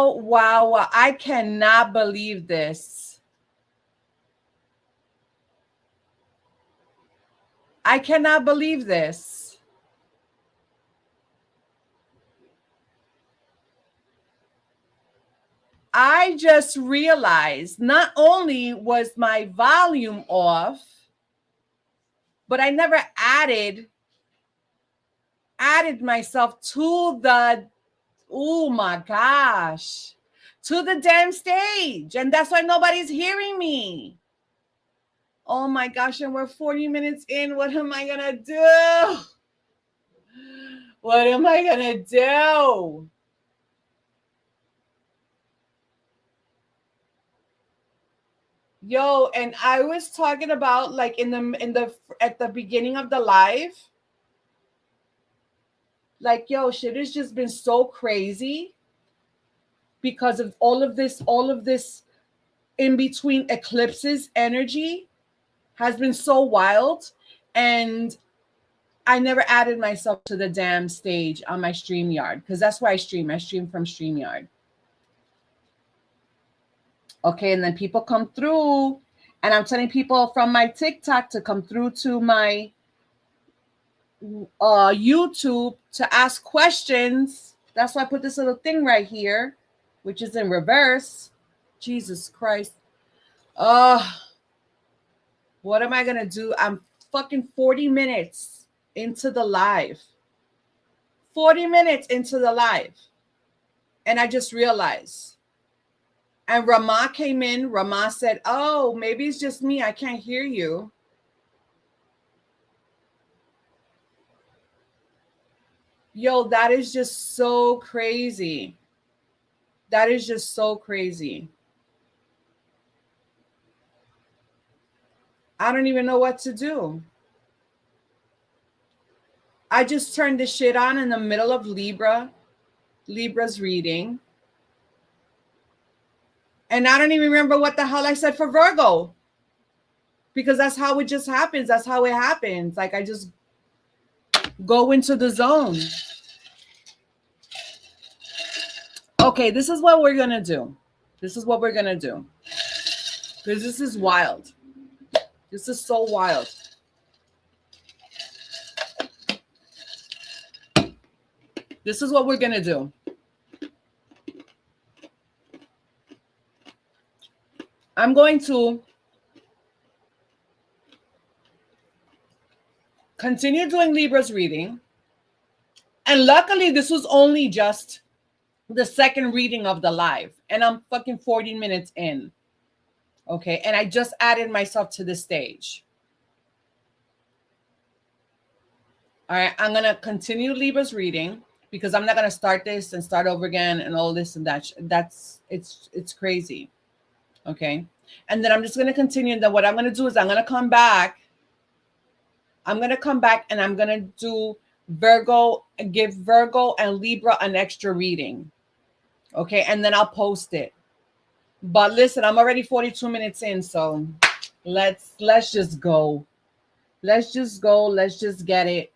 Wow. I cannot believe this. I cannot believe this. I just realized not only was my volume off, but I never added myself to the, oh my gosh, to the damn stage. And that's why nobody's hearing me. Oh my gosh, and we're 40 minutes in. What am I gonna do? What am I gonna do? Yo, and I was talking about like in the at the beginning of the live, like yo, shit has just been so crazy because of all of this in between eclipses energy has been so wild. And I never added myself to the damn stage on my StreamYard because that's where I stream. I stream from StreamYard. Okay, and then people come through, and I'm telling people from my TikTok to come through to my YouTube to ask questions. That's why I put this little thing right here, which is in reverse. Jesus Christ. What am I gonna do? I'm fucking 40 minutes into the live. 40 minutes into the live. And I just realized. And Rama came in. Rama said, oh, maybe it's just me. I can't hear you. Yo, that is just so crazy. That is just so crazy. I don't even know what to do. I just turned this shit on in the middle of Libra's reading. And I don't even remember what the hell I said for Virgo. Because that's how it just happens. That's how it happens. Like I just go into the zone. Okay, this is what we're going to do. This is what we're going to do. Because this is wild. This is so wild. This is what we're going to do. I'm going to continue doing Libra's reading. And luckily, this was only just the second reading of the live. And I'm fucking 40 minutes in. Okay. And I just added myself to the stage. All right. I'm going to continue Libra's reading because I'm not going to start this and start over again and all this and that. It's crazy. Okay. And then I'm just going to continue. And then what I'm going to do is I'm going to come back. I'm going to come back and I'm going to do Virgo, give Virgo and Libra an extra reading. Okay. And then I'll post it. But listen, I'm already 42 minutes in. So let's just go. Let's just go. Let's just get it.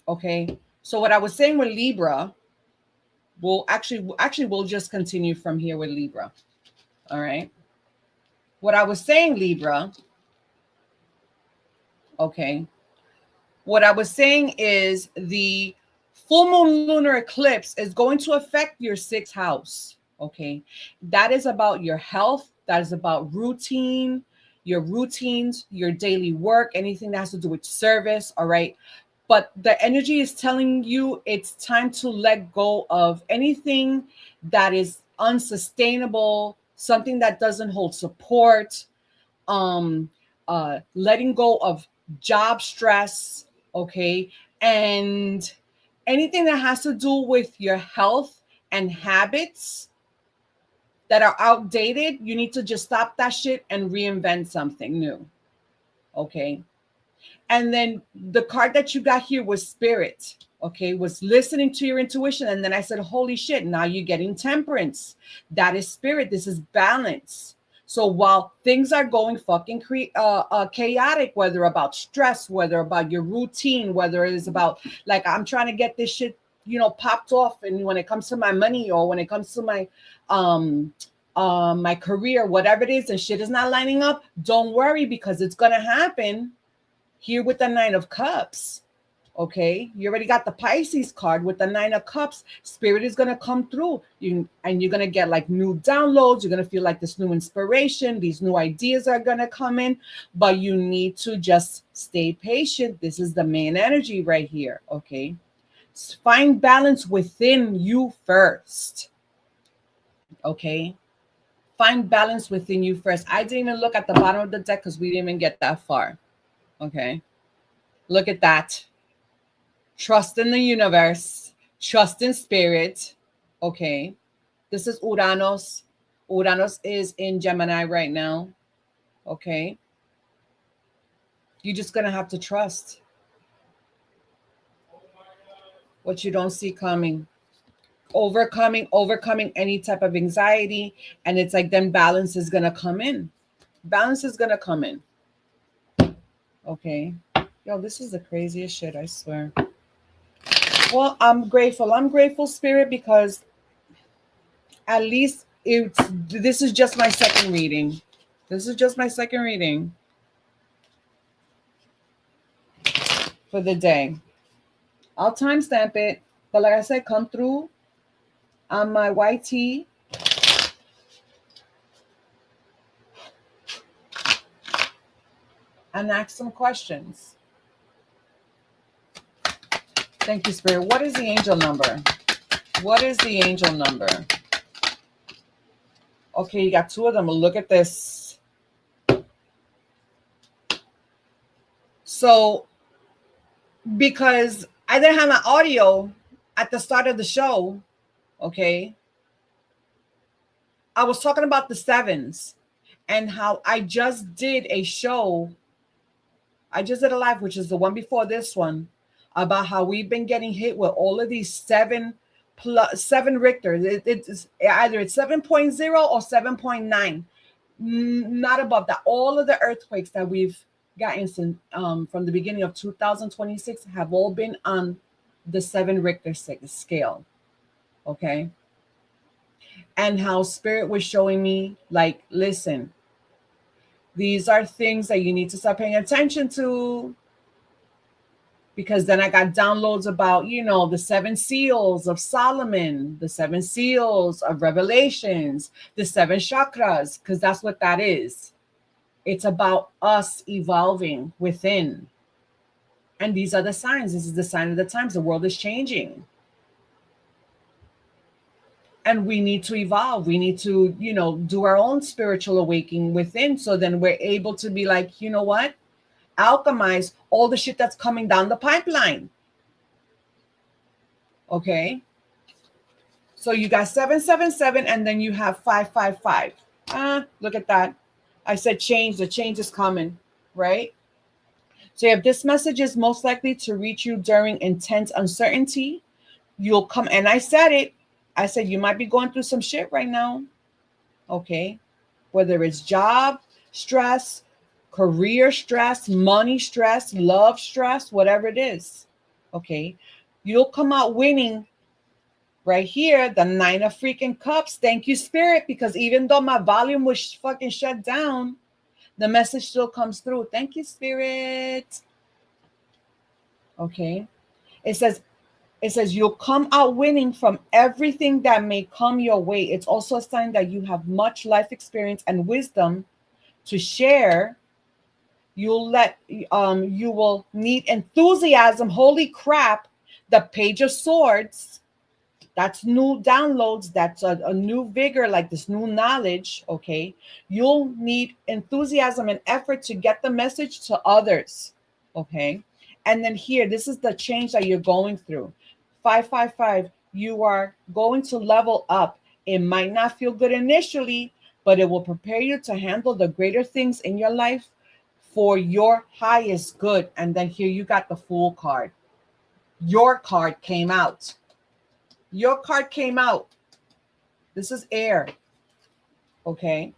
Okay. So what I was saying with Libra, we'll just continue from here with Libra. All right. What I was saying, Libra. Okay. What I was saying is the full moon lunar eclipse is going to affect your sixth house. Okay. That is about your health. That is about routine, your routines, your daily work, anything that has to do with service. All right. But the energy is telling you it's time to let go of anything that is unsustainable, something that doesn't hold support, letting go of job stress, okay, and anything that has to do with your health and habits that are outdated. You need to just stop that shit and reinvent something new, okay. And then the card that you got here was Spirit, okay, was listening to your intuition. And then I said, holy shit, now you're getting Temperance. That is Spirit. This is balance. So while things are going fucking chaotic, whether about stress, whether about your routine, whether it is about like, I'm trying to get this shit popped off. And when it comes to my money, or when it comes to my career, whatever it is, and shit is not lining up, don't worry, because it's going to happen here with the Nine of Cups. Okay, you already got the Pisces card with the Nine of Cups. Spirit is going to come through you, and you're going to get like new downloads. You're going to feel like this new inspiration. These new ideas are going to come in, but you need to just stay patient. This is the main energy right here. Okay, find balance within you first. Okay, find balance within you first. I didn't even look at the bottom of the deck because we didn't even get that far. Okay, look at that. Trust in the universe, trust in spirit. Okay, this is Uranus. Uranus is in Gemini right now. Okay, you're just gonna have to trust what you don't see coming. Overcoming any type of anxiety, and it's like then balance is gonna come in. Balance is gonna come in. Okay, yo, this is the craziest shit, I swear. Well, I'm grateful, Spirit, because at least this is just my second reading. This is just my second reading for the day. I'll timestamp it, but like I said, come through on my YT. And ask some questions. Thank you, Spirit. What is the angel number? What is the angel number? Okay, you got two of them. Well, look at this. So, because I didn't have my audio at the start of the show, okay, I was talking about the sevens and how I just did a show. I just did a live, which is the one before this one, about how we've been getting hit with all of these 7 Richter. It's either it's 7.0 or 7.9, not above that. All of the earthquakes that we've gotten since from the beginning of 2026 have all been on the 7 Richter scale. Okay, and how Spirit was showing me, like, listen, these are things that you need to start paying attention to. Because then I got downloads about, the 7 seals of Solomon, the 7 seals of Revelations, the 7 chakras, because that's what that is. It's about us evolving within. And these are the signs. This is the sign of the times. The world is changing. And we need to evolve. We need to, do our own spiritual awakening within. So then we're able to be like, you know what? Alchemize all the shit that's coming down the pipeline. Okay. So you got 777, and then you have 555. Look at that. I said change. The change is coming, right? So if this message is most likely to reach you during intense uncertainty, you'll come. And I said it. I said you might be going through some shit right now. Okay. Whether it's job stress, career stress, money stress, love stress, whatever it is. Okay. You'll come out winning right here. The 9 of freaking cups. Thank you, Spirit, because even though my volume was fucking shut down, the message still comes through. Thank you, Spirit. Okay. It says you'll come out winning from everything that may come your way. It's also a sign that you have much life experience and wisdom to share. You will need enthusiasm. Holy crap. The Page of Swords. That's new downloads. That's a new vigor, like this new knowledge. Okay. You'll need enthusiasm and effort to get the message to others. Okay. And then here, this is the change that you're going through. 555, you are going to level up. It might not feel good initially, but it will prepare you to handle the greater things in your life for your highest good. And then here you got the Fool card. Your card came out. Your card came out. This is air. Okay.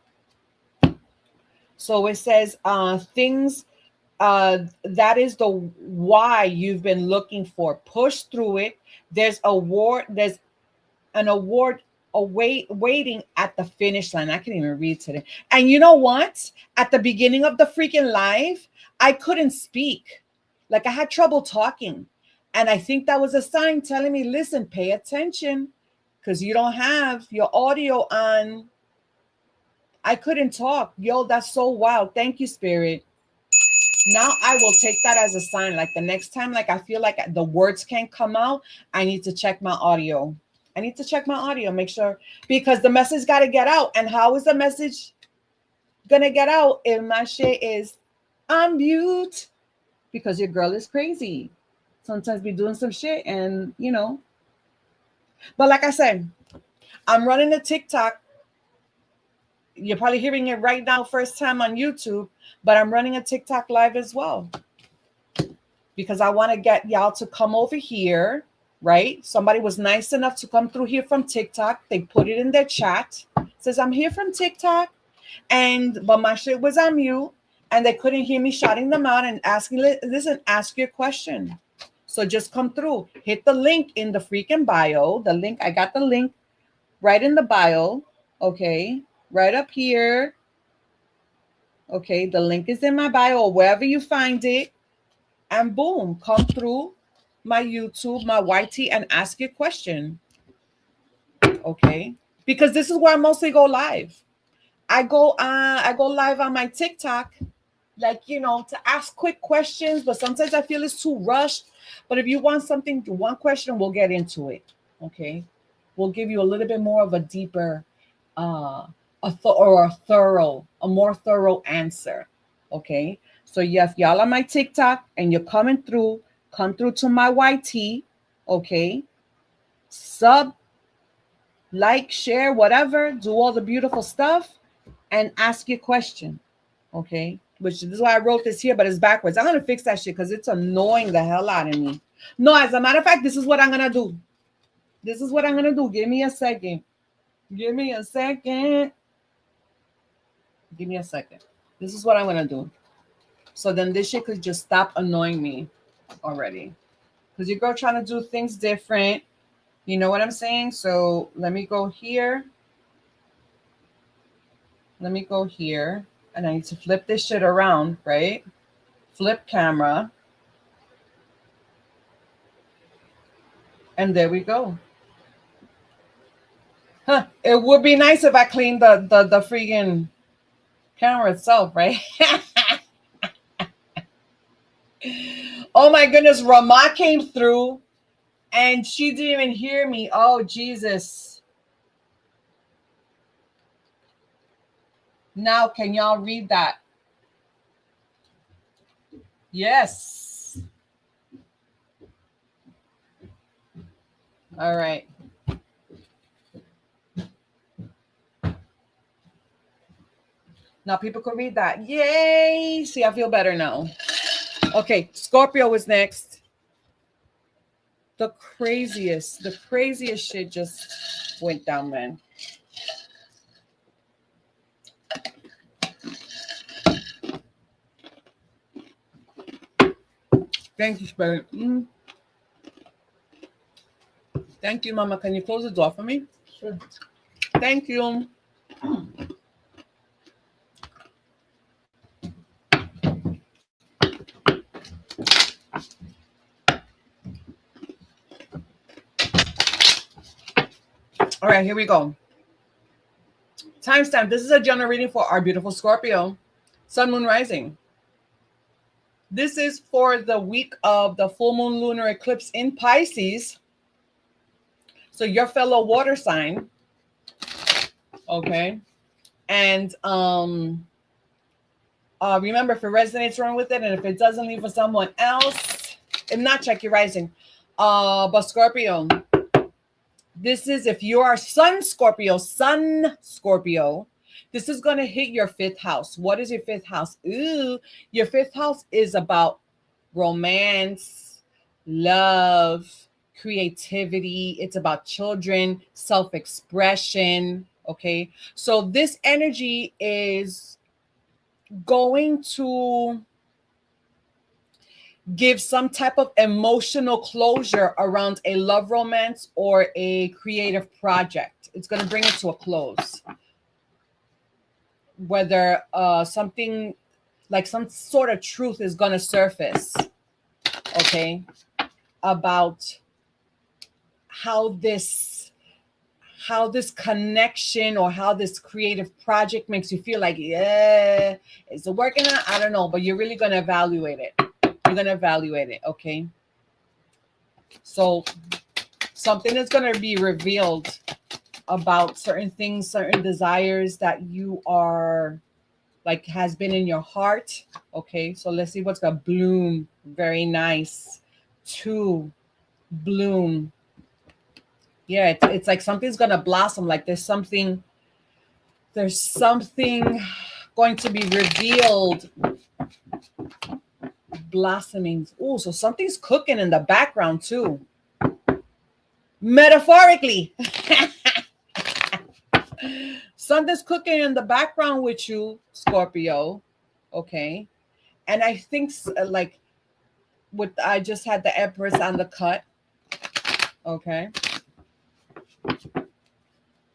So it says things that is the why you've been looking for. Push through it. There's an award waiting at the finish line. I can't even read today. And you know what? At the beginning of the freaking live, I couldn't speak. Like I had trouble talking. And I think that was a sign telling me, listen, pay attention, because you don't have your audio on. I couldn't talk. Yo, that's so wild. Thank you, Spirit. Now I will take that as a sign. Like the next time, like I feel like the words can't come out, I need to check my audio. I need to check my audio, make sure, because the message got to get out. And how is the message gonna get out if my shit is on mute? Because your girl is crazy. Sometimes be doing some shit and, you know. But like I said, I'm running a TikTok. You're probably hearing it right now, first time on YouTube, but I'm running a TikTok live as well. Because I want to get y'all to come over here, right? Somebody was nice enough to come through here from TikTok. They put it in their chat. It says, I'm here from TikTok. But my shit was on mute. And they couldn't hear me shouting them out and asking, listen, ask your question. So just come through. Hit the link in the freaking bio. The link, I got the link right in the bio. Okay. Right up here. Okay. The link is in my bio or wherever you find it. And boom, come through my YouTube, my YT, and ask your question. Okay. Because this is where I mostly go live. I go live on my TikTok, like, you know, to ask quick questions, but sometimes I feel it's too rushed. But if you want something, one question, we'll get into it. Okay. We'll give you a little bit more of a deeper, a more thorough answer. Okay. So if y'all on my TikTok and you're coming through, come through to my YT. Okay. Sub, like, share, whatever, do all the beautiful stuff and ask your question. Okay. Which is why I wrote this here, but it's backwards. I'm going to fix that shit because it's annoying the hell out of me. No, as a matter of fact, this is what I'm going to do. This is what I'm going to do. Give me a second. Give me a second. Give me a second. This is what I'm going to do. So then this shit could just stop annoying me already. Because your girl trying to do things different. You know what I'm saying? So let me go here. Let me go here. And I need to flip this shit around, right? Flip camera. And there we go. Huh. It would be nice if I cleaned the freaking camera itself, right? Oh my goodness, Rama came through and she didn't even hear me. Oh, Jesus. Now, can y'all read that? Yes. All right. Now people can read that. Yay. See, I feel better now. Okay, Scorpio is next. The craziest shit just went down, man. Thank you, Spirit. Thank you, Mama. Can you close the door for me? Sure. Thank you. All right, here we go. Timestamp. This is a general reading for our beautiful Scorpio. Sun, Moon, Rising. This is for the week of the full moon lunar eclipse in Pisces. So your fellow water sign. Okay. And remember, if it resonates, run with it. And if it doesn't, leave for someone else. If not, check your rising. But Scorpio, this is if you are Sun Scorpio, this is going to hit your fifth house. What is your fifth house? Ooh, your fifth house is about romance, love, creativity. It's about children, self-expression. Okay. So this energy is going to give some type of emotional closure around a love romance or a creative project. It's going to bring it to a close. Whether something like some sort of truth is going to surface, okay, about how this connection or how this creative project makes you feel. Like, yeah, is it working out? I don't know, but you're really going to evaluate it. You're going to evaluate it, okay? So something is going to be revealed about certain things, certain desires that you are like has been in your heart. Okay, so let's see what's going to bloom. Very nice. To bloom. Yeah, it's like something's going to blossom. Like there's something going to be revealed, blossoming. Oh, so something's cooking in the background too. Metaphorically. Something's cooking in the background with you, Scorpio. Okay. And I think like I just had the Empress on the cut. Okay.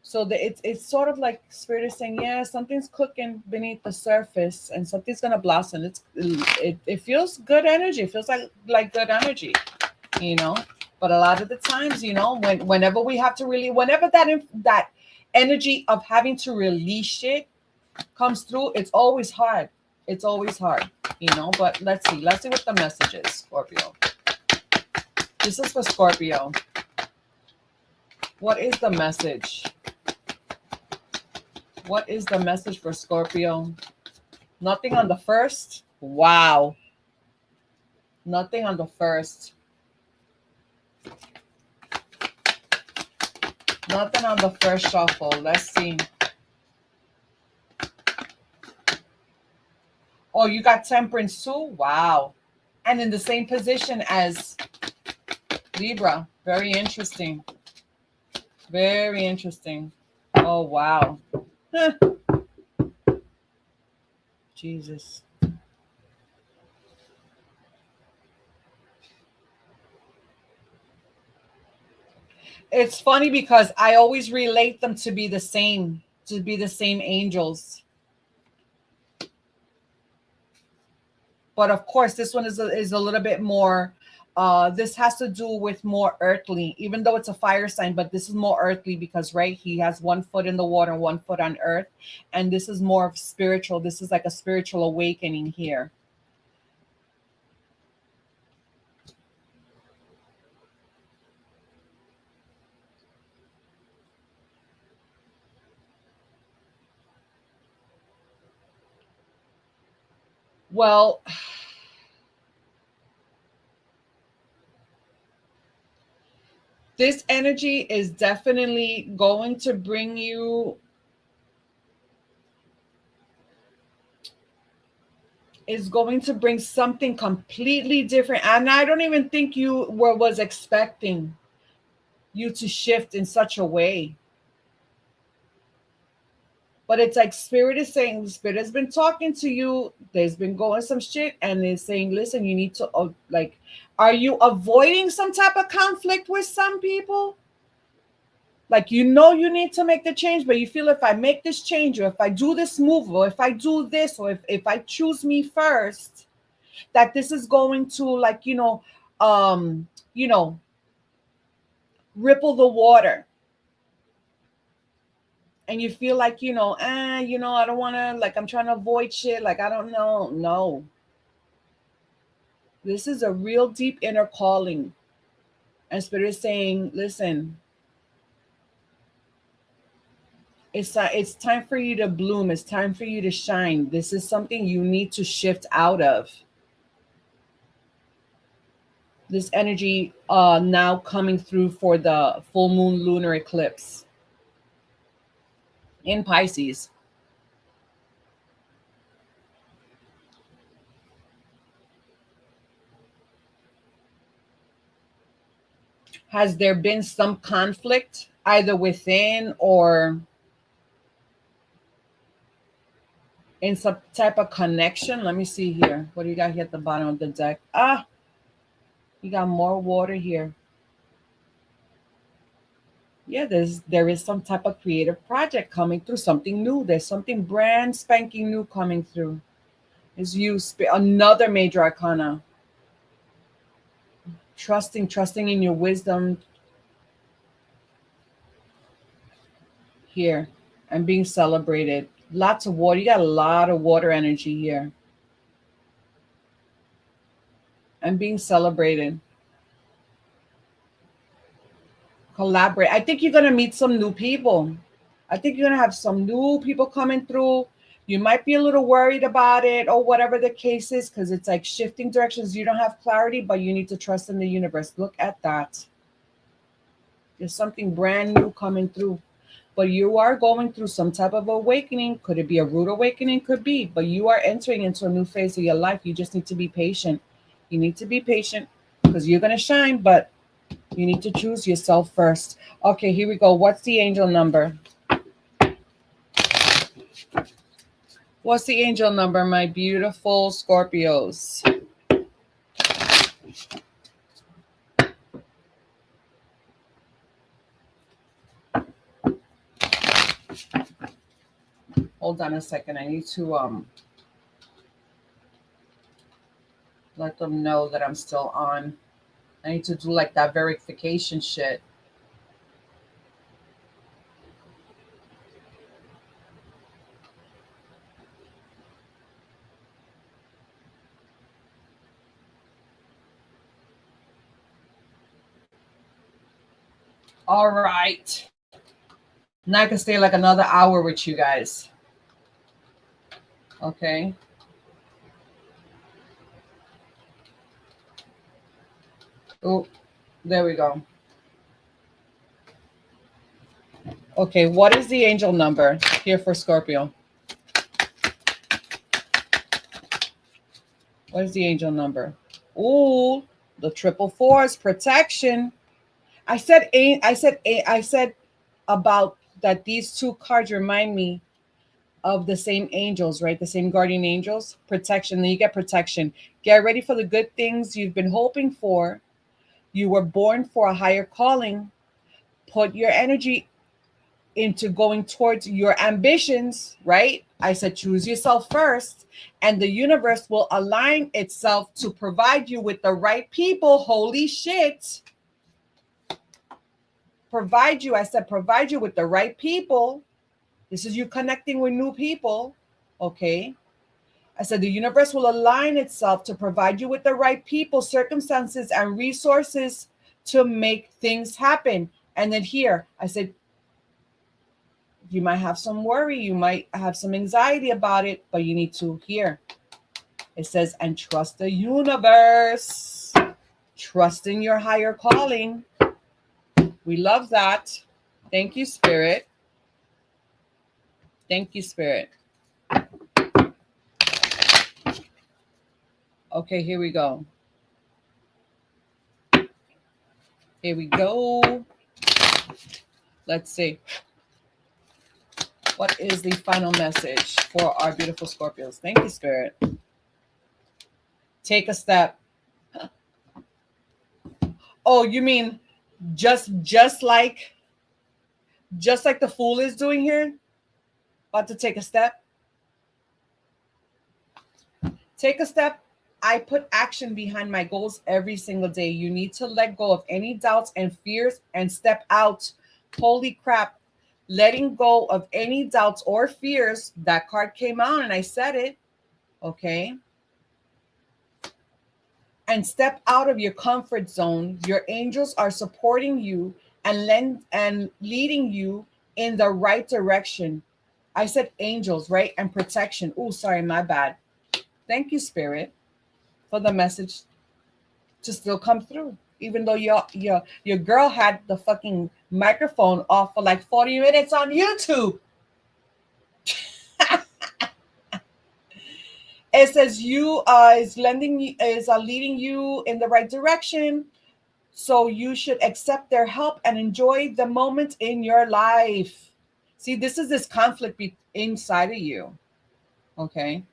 So it's sort of like Spirit is saying, yeah, something's cooking beneath the surface and something's gonna blossom. It feels good energy. It feels like good energy, you know. But a lot of the times, you know, whenever we have to really, whenever that energy of having to release it comes through, it's always hard. It's always hard, you know. But let's see what the message is, Scorpio. This is for Scorpio. What is the message? What is the message for Scorpio? Nothing on the first. Wow. Nothing on the first. Nothing on the first shuffle. Let's see. Oh, you got Temperance too? Wow. And in the same position as Libra. Very interesting. Very interesting. Oh, wow. Huh. Jesus. It's funny because I always relate them to be the same angels. But of course, this one is a little bit more. This has to do with more earthly, even though it's a fire sign, but this is more earthly because, right, he has 1 foot in the water, 1 foot on earth. And this is more of spiritual. This is like a spiritual awakening here. Well, this energy is definitely going to bring you, is going to bring something completely different. And I don't even think you was expecting you to shift in such a way. But it's like Spirit is saying, Spirit has been talking to you. There's been going some shit, and it's saying, listen, you need to like, are you avoiding some type of conflict with some people? Like, you know, you need to make the change, but you feel if I make this change, or if I do this move, or if I do this, or if I choose me first, that this is going to, like, you know, ripple the water. And you feel like, you know, I don't want to, like, I'm trying to avoid shit. Like, I don't know. No. This is a real deep inner calling. And Spirit is saying, listen, it's time for you to bloom. It's time for you to shine. This is something you need to shift out of. This energy now coming through for the full moon lunar eclipse in Pisces. Has there been some conflict either within or in some type of connection? Let me see here. What do you got here at the bottom of the deck? You got more water here. Yeah, there is some type of creative project coming through, something new. There's something brand spanking new coming through. Is you another major arcana. Trusting in your wisdom here and being celebrated. Lots of water. You got a lot of water energy here. And being celebrated. Collaborate. I think you're going to meet some new people. I think you're going to have some new people coming through. You might be a little worried about it or whatever the case is, because it's like shifting directions. You don't have clarity, but you need to trust in the universe. Look at that. There's something brand new coming through. But you are going through some type of awakening. Could it be a rude awakening? Could be. But you are entering into a new phase of your life. You just need to be patient. You need to be patient because you're going to shine, but you need to choose yourself first. Okay, here we go. What's the angel number? What's the angel number, my beautiful Scorpios? Hold on a second. I need to let them know that I'm still on. I need to do like that verification shit. All right. Now I can stay like another hour with you guys. Okay. Oh, there we go. Okay, what is the angel number here for Scorpio? What is the angel number? Ooh, the triple fours, protection. I said about that these two cards remind me of the same angels, right? The same guardian angels, protection. Then you get protection. Get ready for the good things you've been hoping for. You were born for a higher calling. Put your energy into going towards your ambitions, right? I said choose yourself first, and the universe will align itself to provide you with the right people. Holy shit. Provide you with the right people. This is you connecting with new people. Okay. I said the universe will align itself to provide you with the right people, circumstances, and resources to make things happen. And then here, I said, you might have some worry, you might have some anxiety about it, but you need to hear. It says, and trust the universe. Trust in your higher calling. We love that. Thank you, Spirit. Thank you, Spirit. Okay, here we go. Here we go. Let's see. What is the final message for our beautiful Scorpios? Thank you, Spirit. Take a step. Oh, you mean just like the Fool is doing here? About to take a step? Take a step. I put action behind my goals every single day. You need to let go of any doubts and fears and step out. Holy crap. Letting go of any doubts or fears. That card came out and I said it. Okay. And step out of your comfort zone. Your angels are supporting you and leading you in the right direction. I said angels, right? And protection. Oh, sorry, my bad. Thank you, Spirit, for the message to still come through. Even though your girl had the fucking microphone off for like 40 minutes on YouTube. It says you is leading you in the right direction. So you should accept their help and enjoy the moment in your life. See, this is this conflict inside of you. Okay.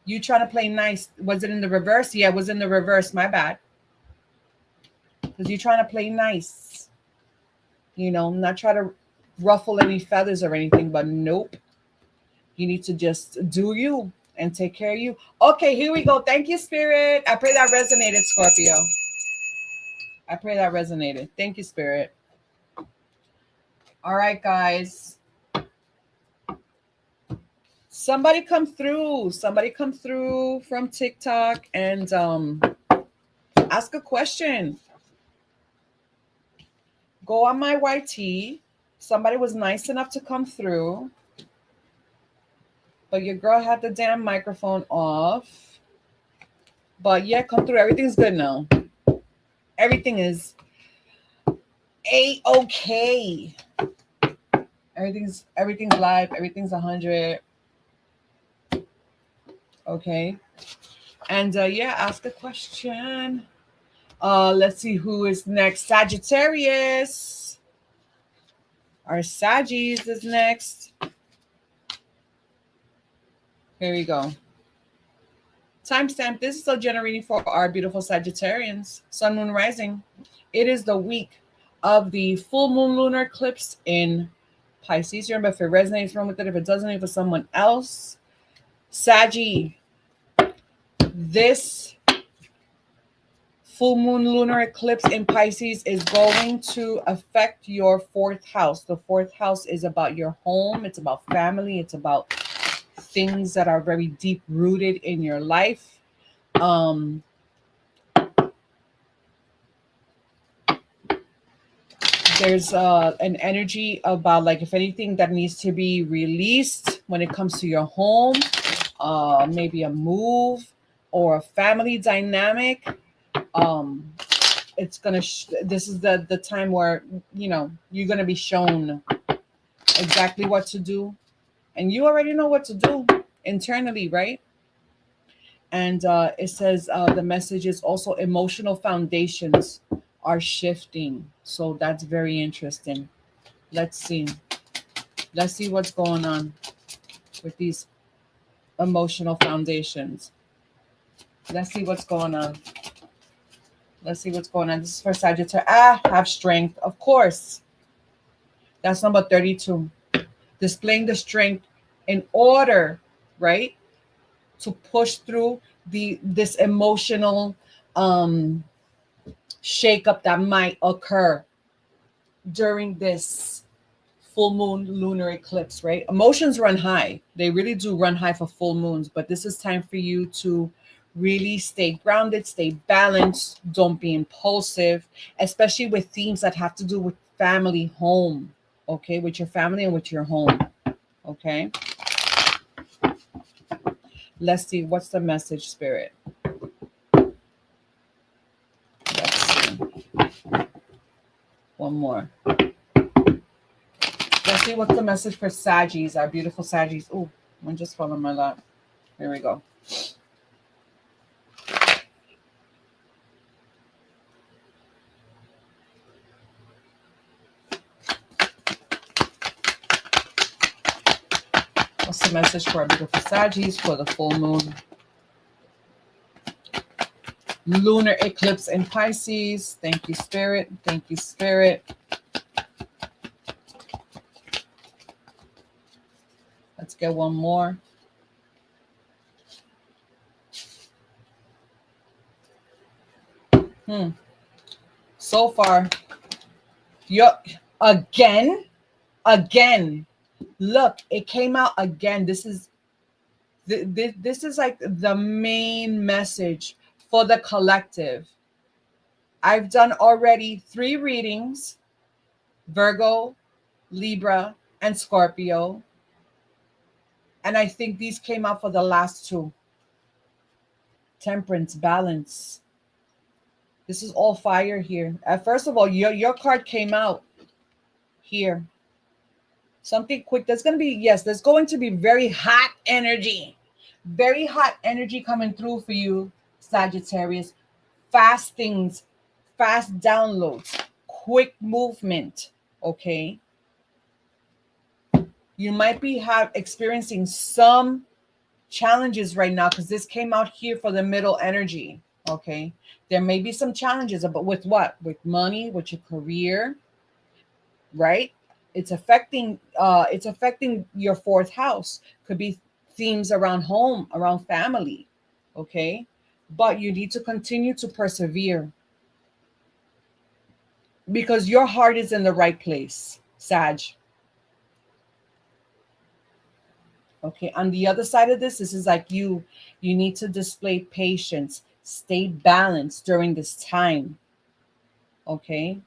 You trying to play nice. Was it in the reverse? Yeah, it was in the reverse. My bad. because you're trying to play nice. You know, not try to ruffle any feathers or anything, but nope. You need to just do you and take care of you. Okay, here we go. Thank you, Spirit. I pray that resonated, Scorpio. I pray that resonated. Thank you, Spirit. All right, guys. Somebody come through. Somebody come through from TikTok and ask a question. Go on my YT. Somebody was nice enough to come through, but your girl had the damn microphone off. But yeah, come through. Everything's good now. Everything is A-okay. Everything's live. Everything's 100. Okay. And yeah, ask a question. Let's see who is next. Sagittarius. Our Saggies is next. Here we go. Timestamp. This is still generating for our beautiful Sagittarians. Sun, Moon, Rising. It is the week of the full moon lunar eclipse in Pisces. Remember, if it resonates, run with it. If it doesn't, for someone else. Saggy. This full moon lunar eclipse in Pisces is going to affect your fourth house. The fourth house is about your home. It's about family. It's about things that are very deep rooted in your life. There's an energy about like if anything that needs to be released when it comes to your home, maybe a move or a family dynamic. It's gonna this is the time where you're gonna be shown exactly what to do, and you already know what to do internally, right? And it says the message is also emotional foundations are shifting, so that's very interesting. Let's see what's going on with these emotional foundations. Let's see what's going on. This is for Sagittarius. Have strength. Of course. That's number 32. Displaying the strength in order, right, to push through this emotional shakeup that might occur during this full moon lunar eclipse, right? Emotions run high. They really do run high for full moons, but this is time for you to really stay grounded, stay balanced, don't be impulsive, especially with themes that have to do with family, home, okay? With your family and with your home, okay? Let's see, what's the message, Spirit? Let's see. One more. Let's see what's the message for Saggies, our beautiful Saggies. Oh, one just fell on my lap. Here we go. What's the message for our beautiful Saggies for the full moon lunar eclipse in Pisces? Thank you, Spirit. Thank you, Spirit. Let's get one more. So far, again. Look, it came out again. This is like the main message for the collective. I've done already 3 readings: Virgo, Libra, and Scorpio. And I think these came out for the last 2. Temperance, balance. This is all fire here. First of all, your card came out here. Something quick. There's going to be very hot energy. Very hot energy coming through for you, Sagittarius. Fast things, fast downloads, quick movement, okay? You might be experiencing some challenges right now because this came out here for the middle energy, Okay. There may be some challenges, but with what? With money, with your career, right? It's affecting your fourth house. Could be themes around home, around family. Okay. But you need to continue to persevere because your heart is in the right place, Sag. Okay. On the other side of this is like you need to display patience, stay balanced during this time. Okay.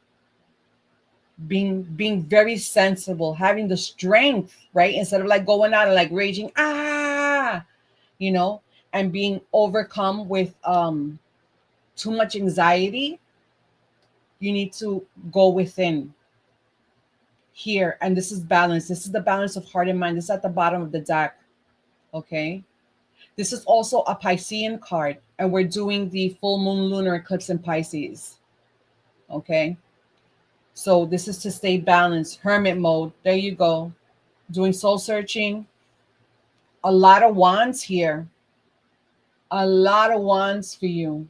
Being very sensible, having the strength, right? Instead of like going out and like raging, you know, and being overcome with too much anxiety. You need to go within here. And this is balance. This is the balance of heart and mind. This is at the bottom of the deck. Okay. This is also a Piscean card, and we're doing the full moon lunar eclipse in Pisces. Okay. So this is to stay balanced. Hermit mode. There you go. Doing soul searching. A lot of wands here. A lot of wands for you.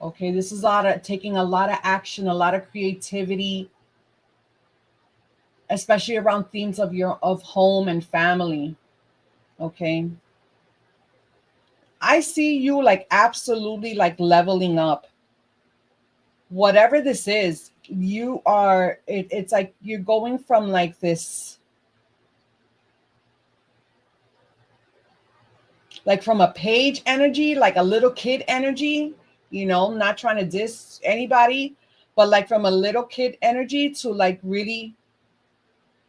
Okay. This is taking a lot of action, a lot of creativity, especially around themes of home and family. Okay. I see you like absolutely like leveling up. Whatever this is, it's like you're going from like this, like from a page energy, like a little kid energy, not trying to diss anybody, but like from a little kid energy to like really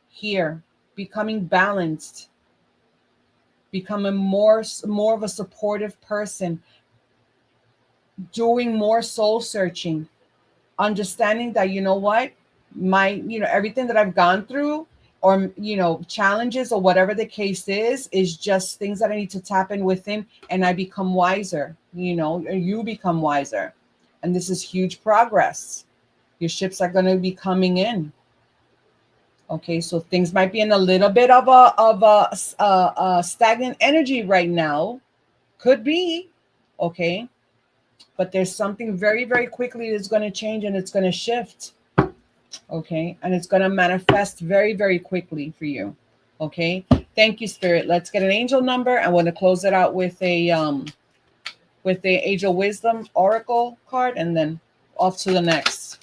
here, becoming balanced, becoming more of a supportive person, doing more soul searching, understanding that, you know what, everything that I've gone through, or challenges or whatever the case is just things that I need to tap in within, and I become wiser, you become wiser. And this is huge progress. Your ships are going to be coming in. Okay, so things might be in a little bit of a stagnant energy right now. Could be. Okay, but there's something very, very quickly that's going to change, and it's going to shift. Okay, and it's going to manifest very, very quickly for you. Okay, thank you, Spirit. Let's get an angel number. I want to close it out with the Angel Wisdom Oracle card, and then off to the next.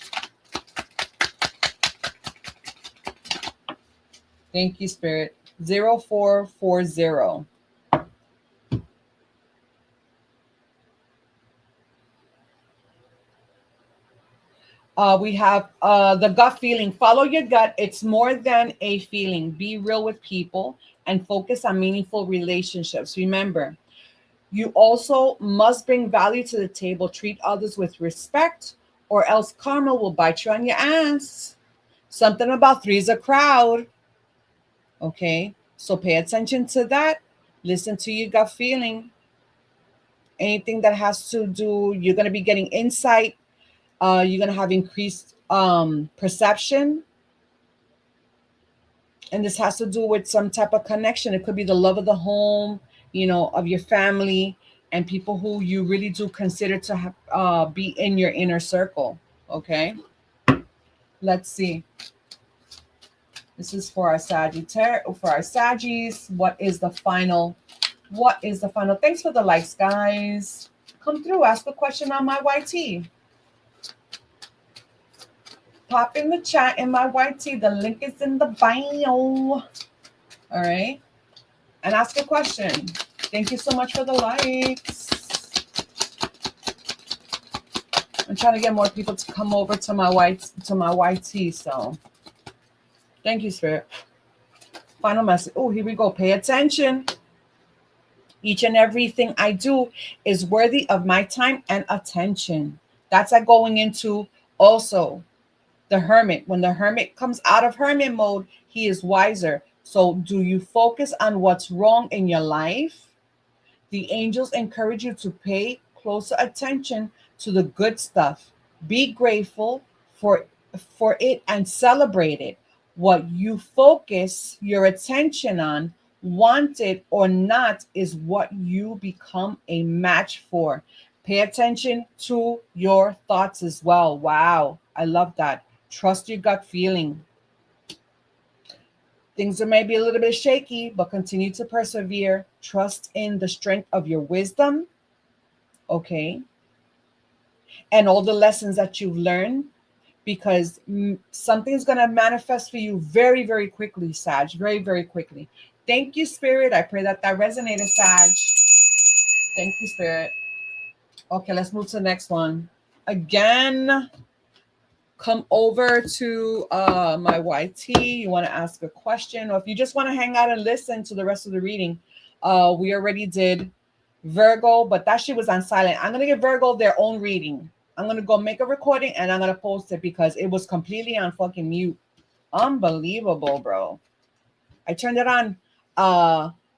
Thank you, Spirit. 0440. We have the gut feeling. Follow your gut. It's more than a feeling. Be real with people and focus on meaningful relationships. Remember, you also must bring value to the table. Treat others with respect, or else karma will bite you on your ass. Something about three's a crowd. Okay, so pay attention to that. Listen to your gut feeling. Anything that has to do, you're going to be getting insight. You're going to have increased perception. And this has to do with some type of connection. It could be the love of the home, of your family, and people who you really do consider to have, be in your inner circle. Okay. Let's see. This is for our Sagittarius, for our Saggies. What is the final? Thanks for the likes, guys. Come through. Ask a question on my YT. Pop in the chat in my YT. The link is in the bio. All right. And ask a question. Thank you so much for the likes. I'm trying to get more people to come over to my YT. So thank you, Spirit. Final message. Oh, here we go. Pay attention. Each and everything I do is worthy of my time and attention. That's like going into also the Hermit. When the Hermit comes out of Hermit mode, he is wiser. So do you focus on what's wrong in your life? The angels encourage you to pay closer attention to the good stuff. Be grateful for it and celebrate it. What you focus your attention on Want it or not is what you become a match for. Pay attention to your thoughts as well. Wow, I love that. Trust your gut feeling. Things are maybe a little bit shaky, but continue to persevere. Trust in the strength of your wisdom, okay? And all the lessons that you've learned, because something's going to manifest for you very, very quickly, Sag. Very, very quickly. Thank you, Spirit. I pray that that resonated, Sag. Thank you, Spirit. Okay, let's move to the next one. Again, come over to my YT. You want to ask a question, or if you just want to hang out and listen to the rest of the reading, we already did Virgo, but that shit was on silent. I'm going to give Virgo their own reading. I'm going to go make a recording and I'm going to post it because it was completely on fucking mute. Unbelievable, bro. I turned it on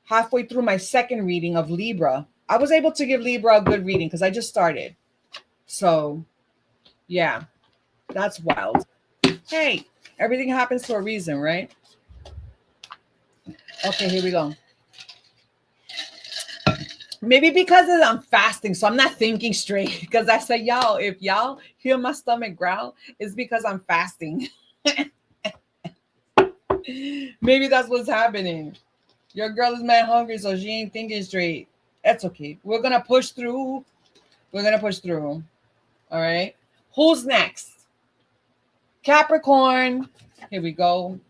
halfway through my second reading of Libra. I was able to give Libra a good reading because I just started. So, yeah, that's wild. Hey, everything happens for a reason, right? Okay, here we go. Maybe because I'm fasting, so I'm not thinking straight. Because I said, y'all, if y'all hear my stomach growl, it's because I'm fasting. Maybe that's what's happening. Your girl is mad hungry, so she ain't thinking straight. That's okay. We're going to push through. We're going to push through. All right. Who's next? Capricorn. Here we go.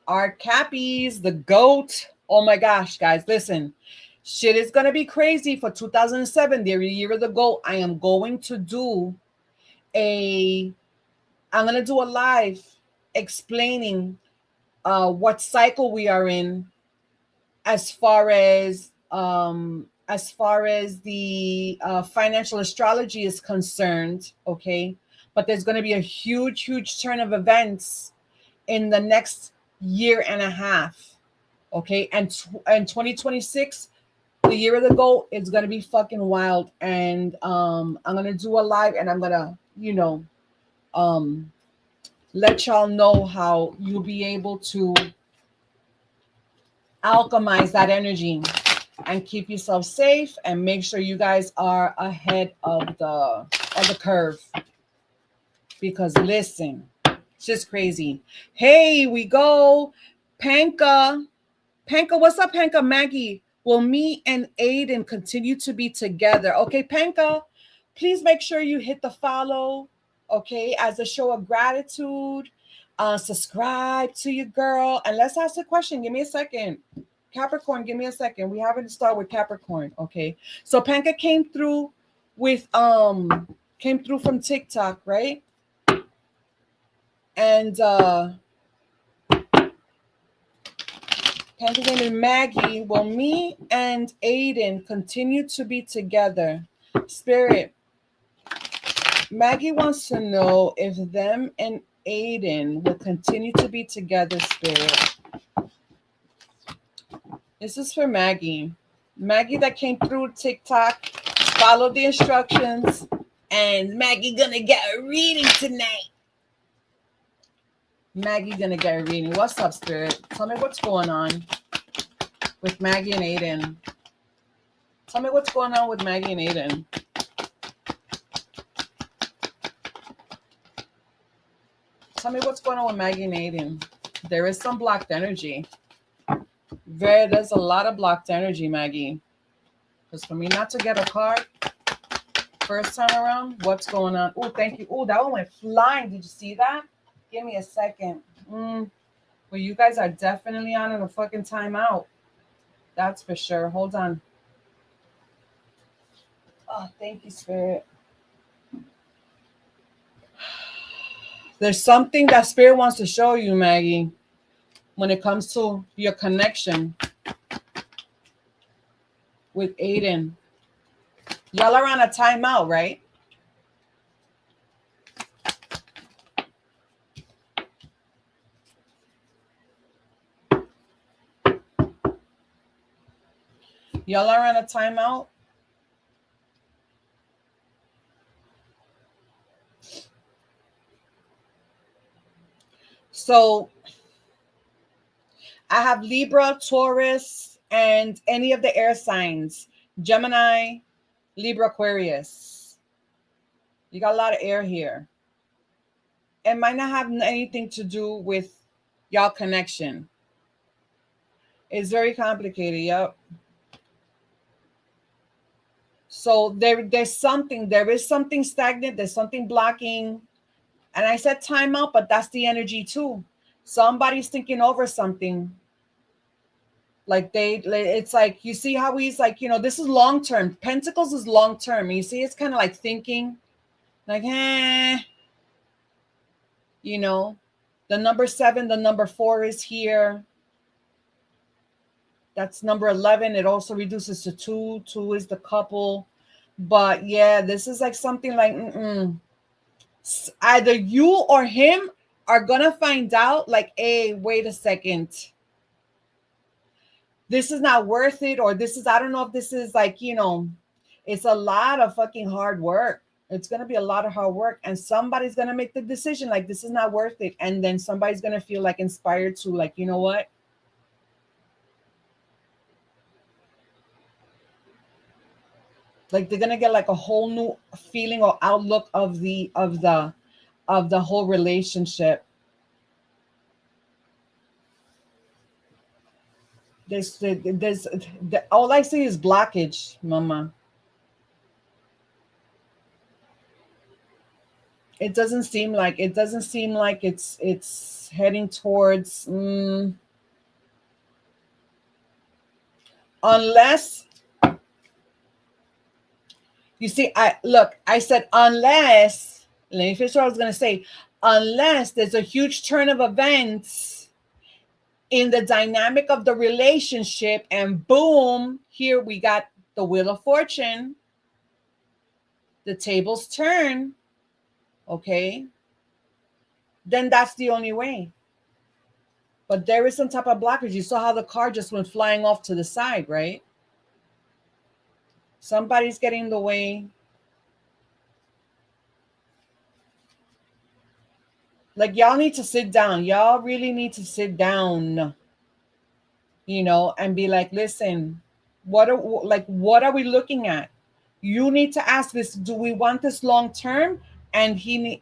Our Cappies, the GOAT. Oh my gosh, guys, listen. Shit is going to be crazy for 2007, the year of the GOAT. I'm going to do a live explaining what cycle we are in as far as the financial astrology is concerned, okay? But there's going to be a huge turn of events in the next year and a half, okay? And 2026, the year of the GOAT, is going to be fucking wild. And I'm going to do a live and I'm going to, let y'all know how you'll be able to alchemize that energy and keep yourself safe and make sure you guys are ahead of the curve. Because listen, it's just crazy. Hey, we go. Panka, what's up, Panka? Maggie, will me and Aiden continue to be together? Okay, Panka, please make sure you hit the follow, okay, as a show of gratitude. Subscribe to your girl. And let's ask a question. Give me a second. Capricorn, give me a second. We haven't started with Capricorn, okay? So Panka came through from TikTok, right? And Panka's name is Maggie. Will me and Aiden continue to be together? Spirit, Maggie wants to know if them and Aiden will continue to be together, Spirit. This is for Maggie. Maggie that came through TikTok, followed the instructions, and Maggie gonna get a reading tonight. Maggie gonna get a reading. What's up, Spirit? Tell me what's going on with Maggie and Aiden. Tell me what's going on with Maggie and Aiden. Tell me what's going on with Maggie and Aiden. There is some blocked energy. There's a lot of blocked energy, Maggie. Because for me not to get a card first time around, what's going on? Oh, thank you. Oh, that one went flying. Did you see that? Give me a second. Well, you guys are definitely on a fucking timeout. That's for sure. Hold on. Oh, thank you, Spirit. There's something that Spirit wants to show you, Maggie, when it comes to your connection with Aiden. Y'all are on a timeout, right? Y'all are on a timeout? So I have Libra, Taurus, and any of the air signs. Gemini, Libra, Aquarius. You got a lot of air here. It might not have anything to do with y'all connection. It's very complicated. Yep. So there is something stagnant. There's something blocking. And I said time out, but that's the energy too. Somebody's thinking over something. Like it's like, you see how he's like, this is long term. Pentacles is long term. You see, it's kind of like thinking, like, the number 7, the number 4 is here. That's number 11. It also reduces to 2. 2 is the couple. But yeah, this is like something like, either you or him are going to find out like, hey, wait a second. This is not worth it. Or this is, I don't know if this is like, it's a lot of fucking hard work. It's going to be a lot of hard work. And somebody's going to make the decision like, this is not worth it. And then somebody's going to feel like inspired to like, you know what? Like they're gonna get like a whole new feeling or outlook of the whole relationship. There's all I see is blockage, mama. It doesn't seem like it's heading towards unless you see, I said unless, let me finish what I was going to say, unless there's a huge turn of events in the dynamic of the relationship and boom, here we got the Wheel of Fortune. The tables turn, okay? Then that's the only way. But there is some type of blockage. You saw how the car just went flying off to the side, right? Somebody's getting in the way. Like y'all need to sit down. Y'all really need to sit down, and be like, listen, what are we looking at? You need to ask this. Do we want this long term? And they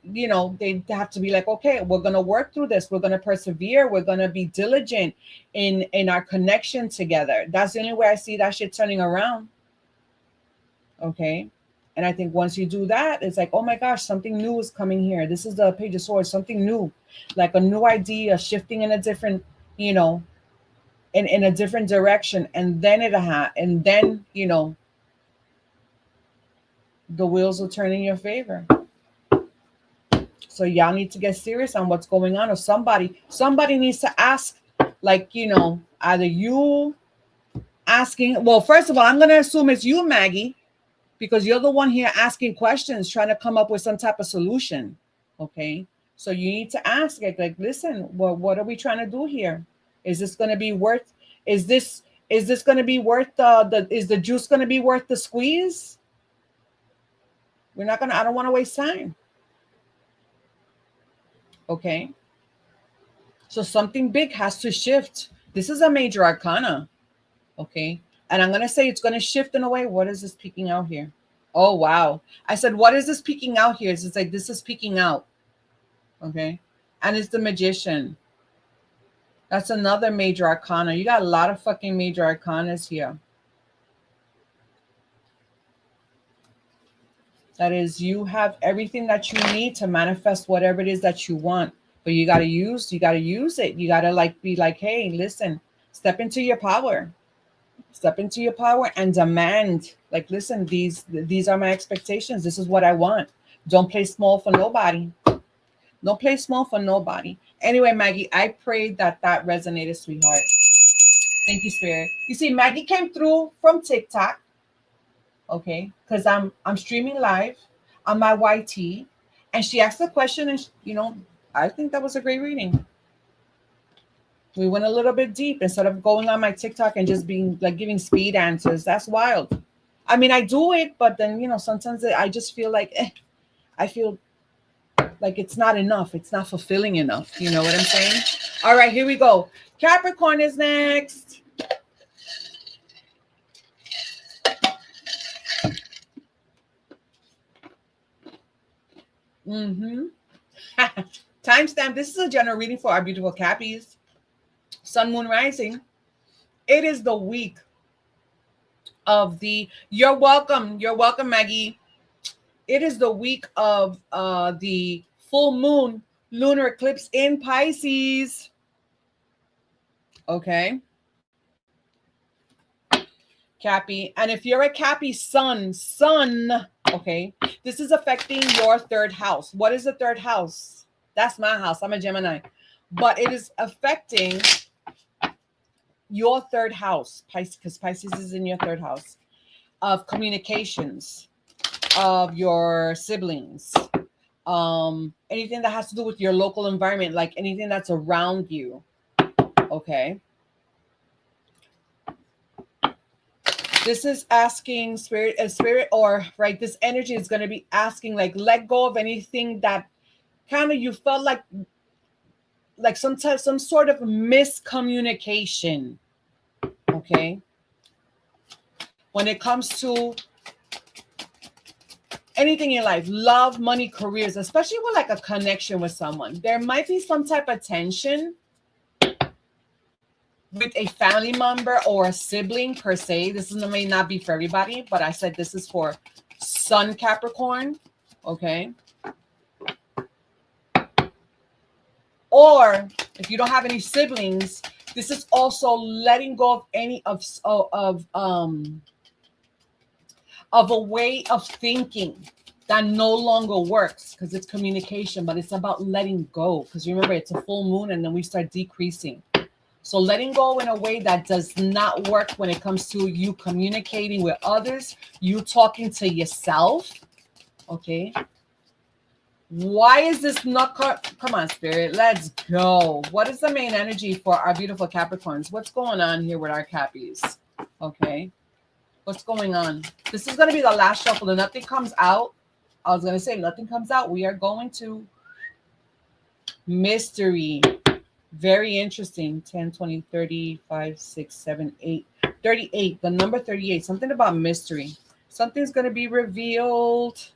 have to be like, okay, we're going to work through this. We're going to persevere. We're going to be diligent in our connection together. That's the only way I see that shit turning around. Okay. And I think once you do that, it's like, oh my gosh, something new is coming here. This is the Page of Swords, something new, like a new idea, shifting in a different, in a different direction. And then the wheels will turn in your favor. So y'all need to get serious on what's going on, or somebody needs to ask, like, either you asking, well, first of all, I'm going to assume it's you, Maggie, because you're the one here asking questions, trying to come up with some type of solution. Okay. So you need to ask it, like, listen, what are we trying to do here? Is this going to be worth, is this going to be worth is the juice going to be worth the squeeze? I don't want to waste time. Okay. So something big has to shift. This is a major arcana. Okay. And I'm going to say it's going to shift in a way. What is this peeking out here? Oh, wow. I said, what is this peeking out here? It's like, this is peeking out. Okay. And it's the Magician. That's another major arcana. You got a lot of fucking major arcanas here. That is, you have everything that you need to manifest whatever it is that you want. But you got to use it. You got to be like, hey, listen, step into your power. Step into your power and demand, like, listen, these are my expectations. This is what I want. Don't play small for nobody. Don't play small for nobody. Anyway, Maggie, I pray that resonated, sweetheart. Thank you, Spirit. You see, Maggie came through from TikTok. Okay, because I'm streaming live on my YT, and she asked the question, and I think that was a great reading. We went a little bit deep instead of going on my TikTok and just being like giving speed answers. That's wild. I mean, I do it, but then sometimes I just feel like I feel like it's not enough. It's not fulfilling enough. You know what I'm saying? All right, here we go. Capricorn is next. Timestamp. This is a general reading for our beautiful Cappies. Sun, Moon, Rising. It is the week of the, you're welcome, Maggie. It is the week of the full moon lunar eclipse in Pisces. Okay. Cappy. And if you're a Cappy sun, okay, this is affecting your third house. What is the third house? That's my house. I'm a Gemini. But it is affecting your third house, Pisces, because Pisces is in your third house, of communications, of your siblings, anything that has to do with your local environment, like anything that's around you. Okay. This is asking spirit, or right, this energy is going to be asking, like, let go of anything that kind of you felt like some sort of miscommunication. Okay. When it comes to anything in life, love, money, careers, especially with like a connection with someone, there might be some type of tension with a family member or a sibling per se. This may not be for everybody, but I said this is for Sun Capricorn. Okay. Or if you don't have any siblings, this is also letting go of any of a way of thinking that no longer works, because it's communication, but it's about letting go. Because remember, it's a full moon and then we start decreasing. So letting go in a way that does not work when it comes to you communicating with others, you talking to yourself. Okay. Why is this not? Come on, Spirit. Let's go. What is the main energy for our beautiful Capricorns? What's going on here with our Cappies? Okay. What's going on? This is going to be the last shuffle. And nothing comes out. I was going to say nothing comes out. We are going to mystery. Very interesting. 10, 20, 30, 5, 6, 7, 8, 38. The number 38. Something about mystery. Something's going to be revealed.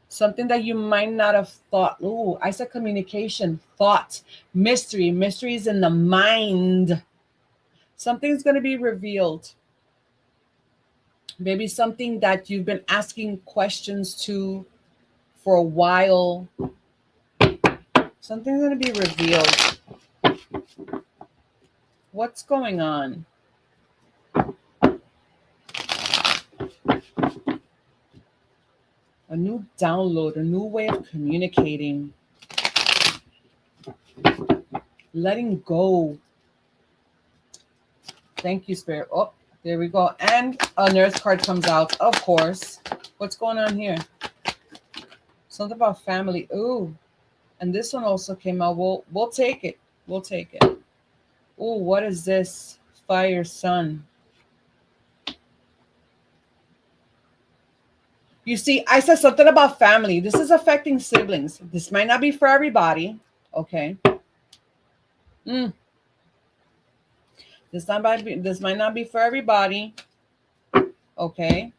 Something that you might not have thought. Ooh, I said communication, thought, mystery. Mystery is in the mind. Something's going to be revealed. Maybe something that you've been asking questions to for a while. Something's going to be revealed. What's going on? A new download, a new way of communicating. Letting go. Thank you, Spirit. Oh, there we go. And an Earth card comes out, of course. What's going on here? Something about family. Ooh. And this one also came out. We'll take it. We'll take it. Ooh, what is this? Fire Sun. You see, I said something about family. This is affecting siblings. This might not be for everybody. Okay. This might not be for everybody. Okay.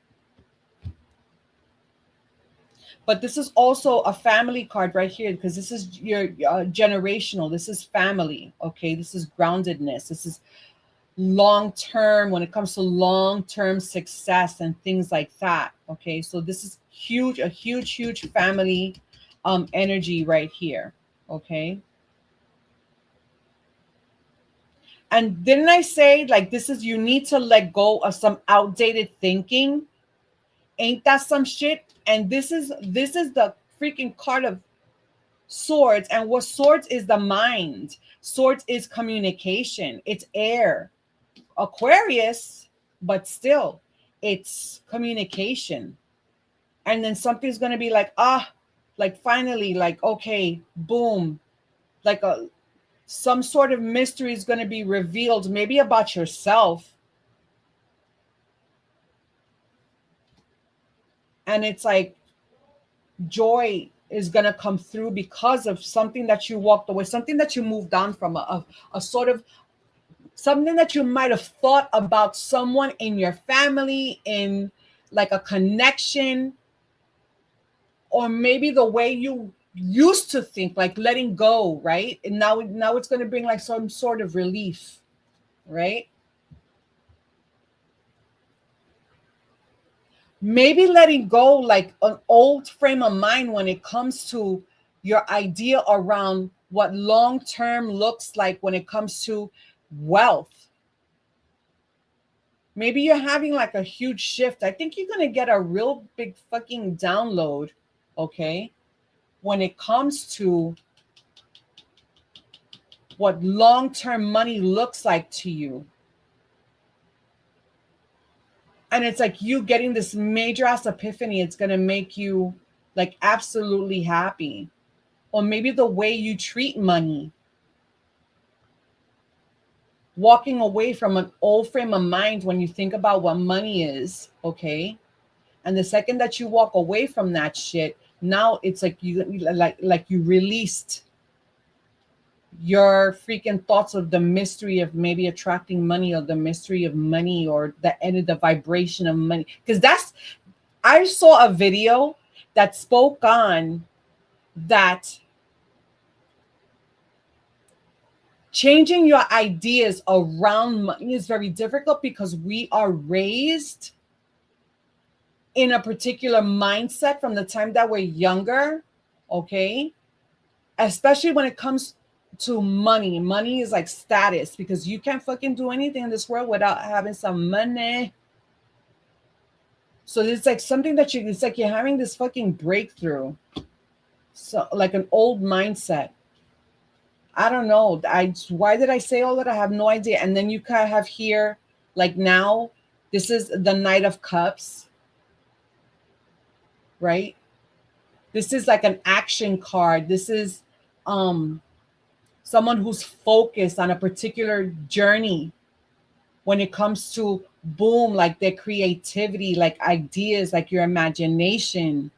But this is also a family card right here, because this is your generational. This is family. Okay. This is groundedness. This is long-term, when it comes to long-term success and things like that. Okay. So this is huge, a huge family energy right here. Okay. And didn't I say, like, this is, you need to let go of some outdated thinking? Ain't that some shit? And this is the freaking card of swords. And what swords is the mind. Swords is communication. It's air. Aquarius, but still, it's communication. And then something's going to be like, like finally, like, okay, boom. Like some sort of mystery is going to be revealed, maybe about yourself. And it's like joy is going to come through because of something that you walked away, something that you moved on from, a sort of something that you might have thought about someone in your family, in like a connection, or maybe the way you used to think, like letting go, right? And now it's going to bring like some sort of relief, right? Maybe letting go like an old frame of mind when it comes to your idea around what long term looks like when it comes to wealth. Maybe you're having like a huge shift. I think you're going to get a real big fucking download, okay, when it comes to what long term money looks like to you. And it's like you getting this major ass epiphany. It's going to make you like absolutely happy. Or maybe the way you treat money, walking away from an old frame of mind when you think about what money is, okay? And the second that you walk away from that shit, now it's like you like you released your freaking thoughts of the mystery of maybe attracting money, or the mystery of money, or the end of the vibration of money. Because I saw a video that spoke on that changing your ideas around money is very difficult, because we are raised in a particular mindset from the time that we're younger, okay? Especially when it comes to money. Money is like status, because you can't fucking do anything in this world without having some money. So it's like something that it's like you're having this fucking breakthrough. So like an old mindset. I don't know. Why did I say all that? I have no idea. And then you kind of have here, like now, this is the Knight of Cups, right? This is like an action card. This is someone who's focused on a particular journey when it comes to boom, like their creativity, like ideas, like your imagination.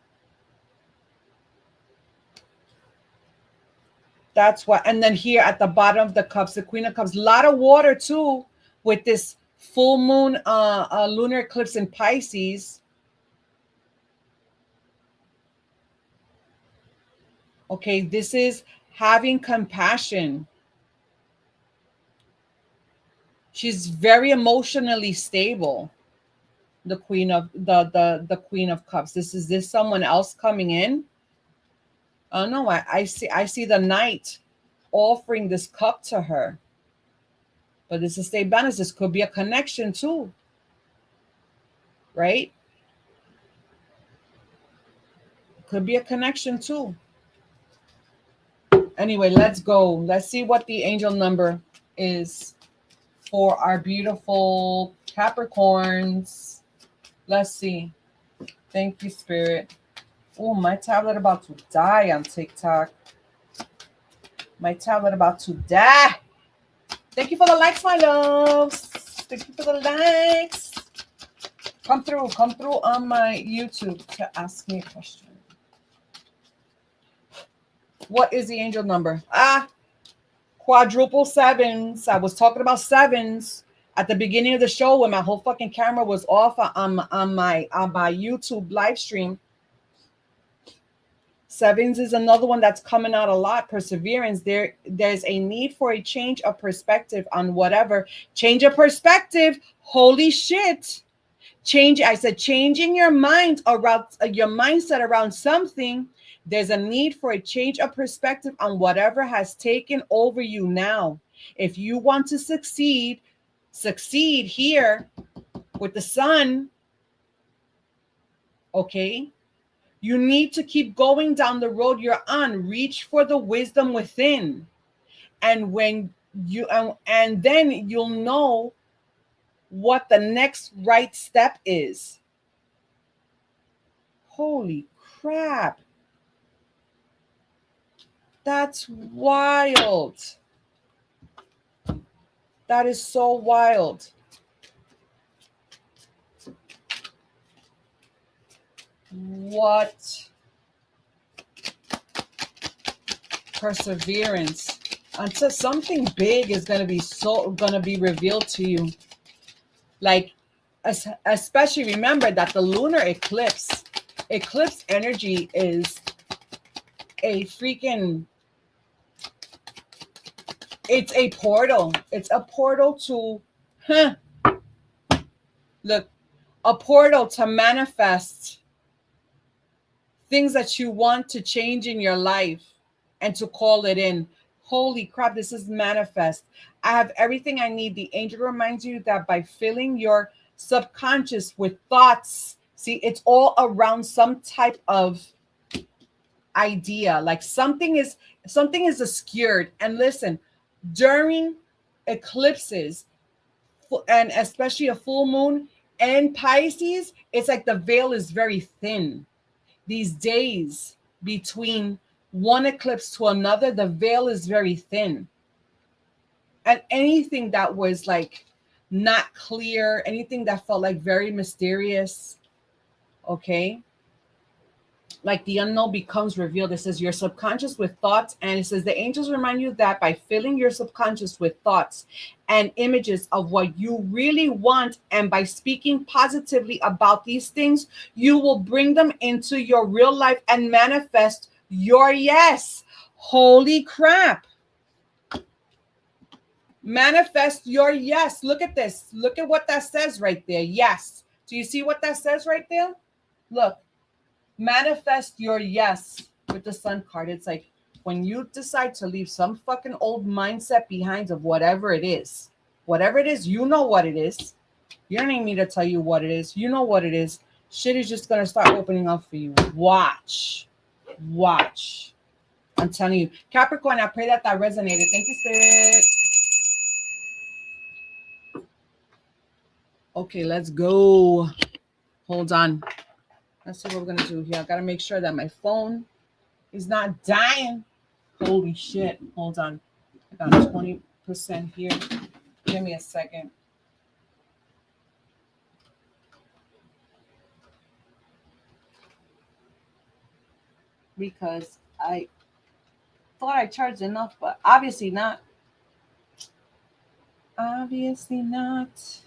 That's what. And then here at the bottom of the cups, the Queen of Cups, a lot of water too, with this full moon lunar eclipse in Pisces. Okay, this is having compassion. She's very emotionally stable. The Queen of the Queen of Cups. Is this someone else coming in? Oh no, I see the Knight offering this cup to her. But this is stay balanced. This could be a connection too, right? Could be a connection too. Anyway, let's go. Let's see what the angel number is for our beautiful Capricorns. Let's see. Thank you, Spirit. Oh, my tablet about to die on TikTok. My tablet about to die. Thank you for the likes, my loves. Thank you for the likes. Come through on my YouTube to ask me a question. What is the angel number? Quadruple sevens. I was talking about sevens at the beginning of the show when my whole fucking camera was off on my YouTube live stream. Sevens is another one that's coming out a lot. Perseverance. There's a need for a change of perspective on whatever. Change of perspective. Holy shit. I said changing your mind around your mindset around something. There's a need for a change of perspective on whatever has taken over you now. If you want to succeed here with the sun, okay? You need to keep going down the road you're on. Reach for the wisdom within. And when you and then you'll know what the next right step is. Holy crap. That's wild. That is so wild. What? Perseverance. until something big is going to be revealed to you. Like, especially remember that the lunar eclipse energy is a freaking, it's a portal. It's a portal to, look, a portal to manifest things that you want to change in your life and to call it in. Holy crap, this is manifest. I have everything I need. The angel reminds you that by filling your subconscious with thoughts, see, it's all around some type of idea, like something is obscured. And listen, during eclipses, and especially a full moon and Pisces, it's like the veil is very thin. These days between one eclipse to another, the veil is very thin. And anything that was like not clear, anything that felt like very mysterious, okay, like the unknown becomes revealed. It says your subconscious with thoughts, and it says the angels remind you that by filling your subconscious with thoughts and images of what you really want, and by speaking positively about these things, you will bring them into your real life and manifest your yes. Holy crap. Manifest your yes. Look at this. Look at what that says right there. Yes. Do you see what that says right there? Look. Manifest your yes with the sun card. It's like when you decide to leave some fucking old mindset behind of whatever it is, you know what it is. You don't need me to tell you what it is. You know what it is. Shit is just going to start opening up for you. Watch. I'm telling you. Capricorn, I pray that resonated. Thank you, Spirit. Okay, let's go. Hold on. Let's see what we're going to do here. I got to make sure that my phone is not dying. Holy shit. Hold on. I got 20% here. Give me a second. Because I thought I charged enough, but obviously not. Obviously not.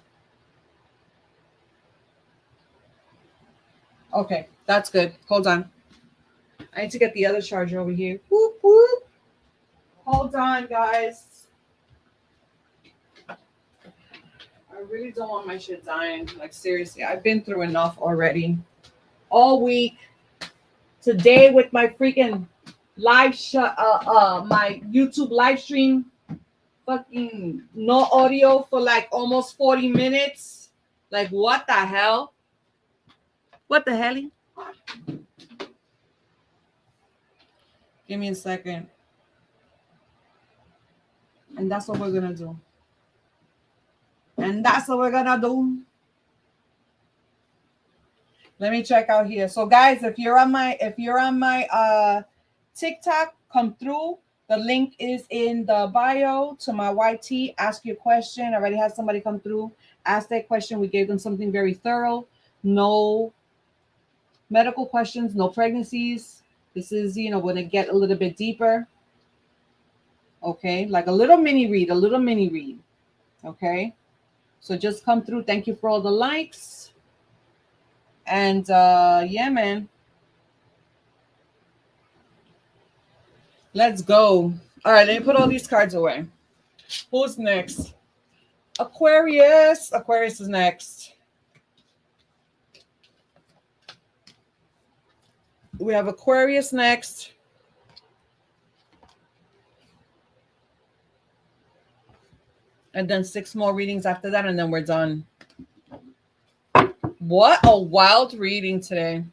Okay, that's good. Hold on. I need to get the other charger over here. Whoop, whoop. Hold on, guys. I really don't want my shit dying. Like, seriously, I've been through enough already. All week. Today with my freaking live my YouTube live stream. Fucking no audio for like almost 40 minutes. Like, what the hell? What the hell? Give me a second. And that's what we're gonna do. Let me check out here. So guys, if you're on my TikTok, come through. The link is in the bio to my YT. Ask your question. I already had somebody come through, ask that question. We gave them something very thorough. No medical questions, no pregnancies. This is, going to get a little bit deeper. Okay, like a little mini read. Okay, so just come through. Thank you for all the likes. And yeah, man. Let's go. All right, let me put all these cards away. Who's next? Aquarius. Aquarius is next. We have Aquarius next. And then 6 more readings after that, and then we're done. What a wild reading today.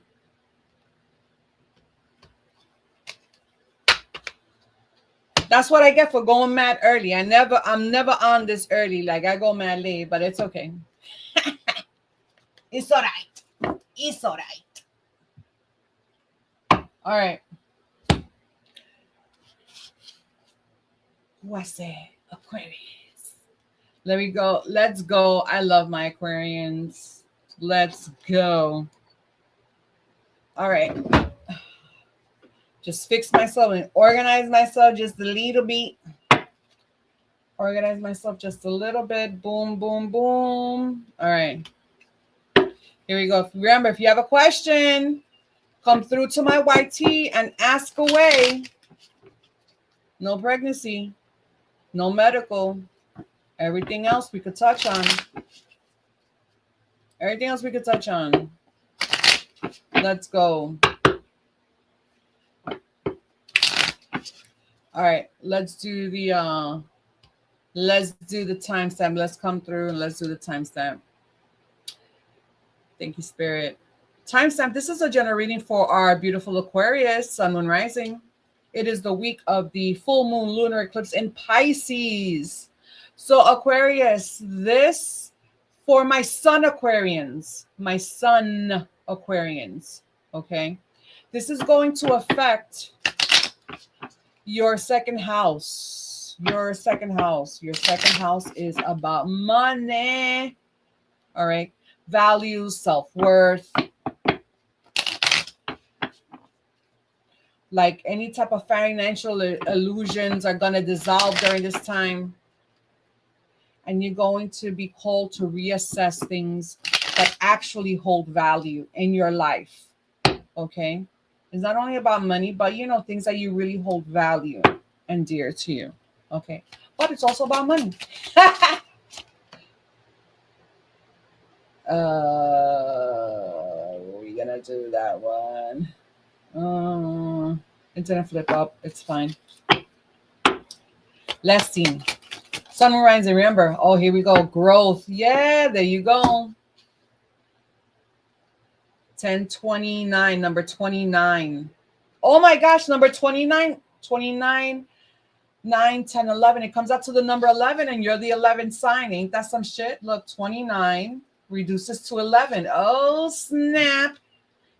That's what I get for going mad early. I'm never on this early. Like, I go mad late, but it's okay. It's all right. It's all right. All right. What's it? Aquarius. Let me go. Let's go. I love my Aquarians. Let's go. All right. Just fix myself and organize myself just a little bit. Organize myself just a little bit. Boom, boom, boom. All right. Here we go. Remember, if you have a question, come through to my YT and ask away. No pregnancy, no medical. Everything else we could touch on. Everything else we could touch on. Let's go. All right, let's do the timestamp. Let's come through and let's do the timestamp. Thank you, Spirit. Timestamp. This is a general reading for our beautiful Aquarius, Sun, Moon, Rising. It is the week of the full moon lunar eclipse in Pisces. So Aquarius, this for my Sun Aquarians, okay? This is going to affect your second house. Your second house is about money. All right. Values, self-worth. Like any type of financial illusions are going to dissolve during this time. And you're going to be called to reassess things that actually hold value in your life. Okay. It's not only about money, but things that you really hold value and dear to you. Okay. But it's also about money. We're gonna do that one. It didn't flip up. It's fine. Let's see. Sun, Moon, Rising. Remember. Oh, here we go. Growth. Yeah, there you go. 1029, number 29. Oh my gosh, number 29, 29, 9, 10, 11. It comes out to the number 11 and you're the 11th sign. Ain't that some shit? Look, 29 reduces to 11. Oh, snap.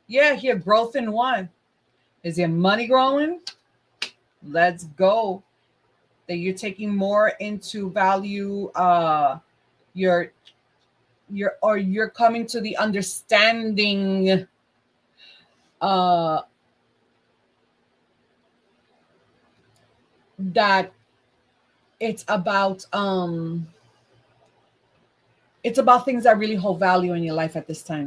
Yeah, here, growth in one. Is your money growing? Let's go. That you're taking more into value, you're coming to the understanding that it's about things that really hold value in your life at this time.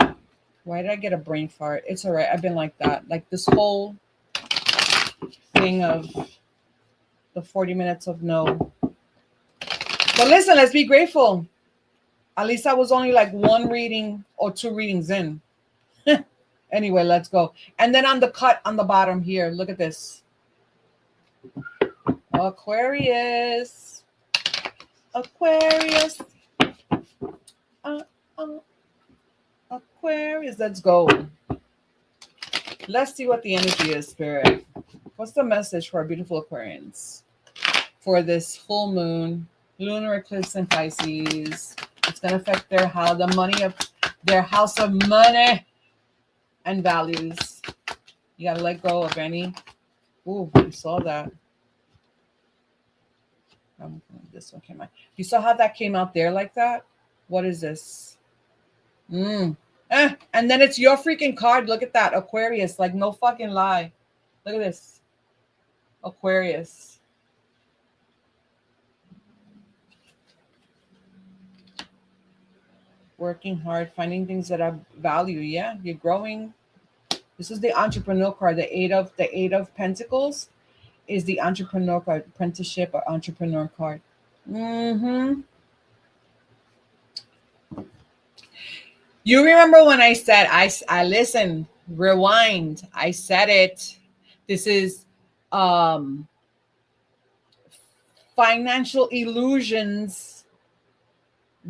Why did I get a brain fart? It's all right. I've been like that. Like this whole thing of the 40 minutes of no. But listen, let's be grateful. At least I was only like one reading or two readings in. Anyway, let's go. And then on the cut on the bottom here, look at this. Aquarius. Aquarius. Aquarius. Let's go. Let's see what the energy is, Spirit. What's the message for our beautiful Aquarians for this full moon, lunar eclipse in Pisces? It's going to affect their house of money and values. You got to let go of any. Ooh, you saw that. This one came out. You saw how that came out there like that? What is this? And then it's your freaking card. Look at that. Aquarius. Like no fucking lie. Look at this. Aquarius. Working hard, finding things that have value. Yeah, you're growing. This is the entrepreneur card. The eight of Pentacles is the entrepreneur card, apprenticeship or entrepreneur card. You remember when I said I listen, rewind. I said it. This is financial illusions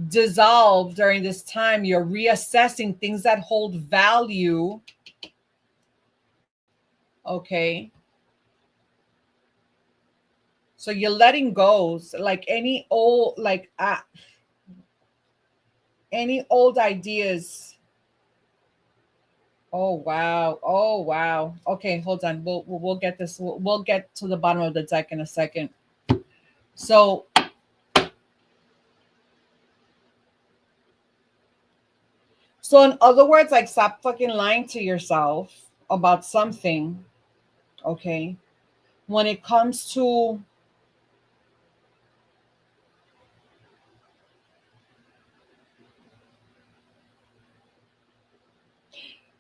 dissolve during this time. You're reassessing things that hold value. Okay. So you're letting go, like any old ideas. Oh wow. Okay, hold on. We'll get this. We'll get to the bottom of the deck in a second. So in other words, like stop fucking lying to yourself about something. Okay. When it comes to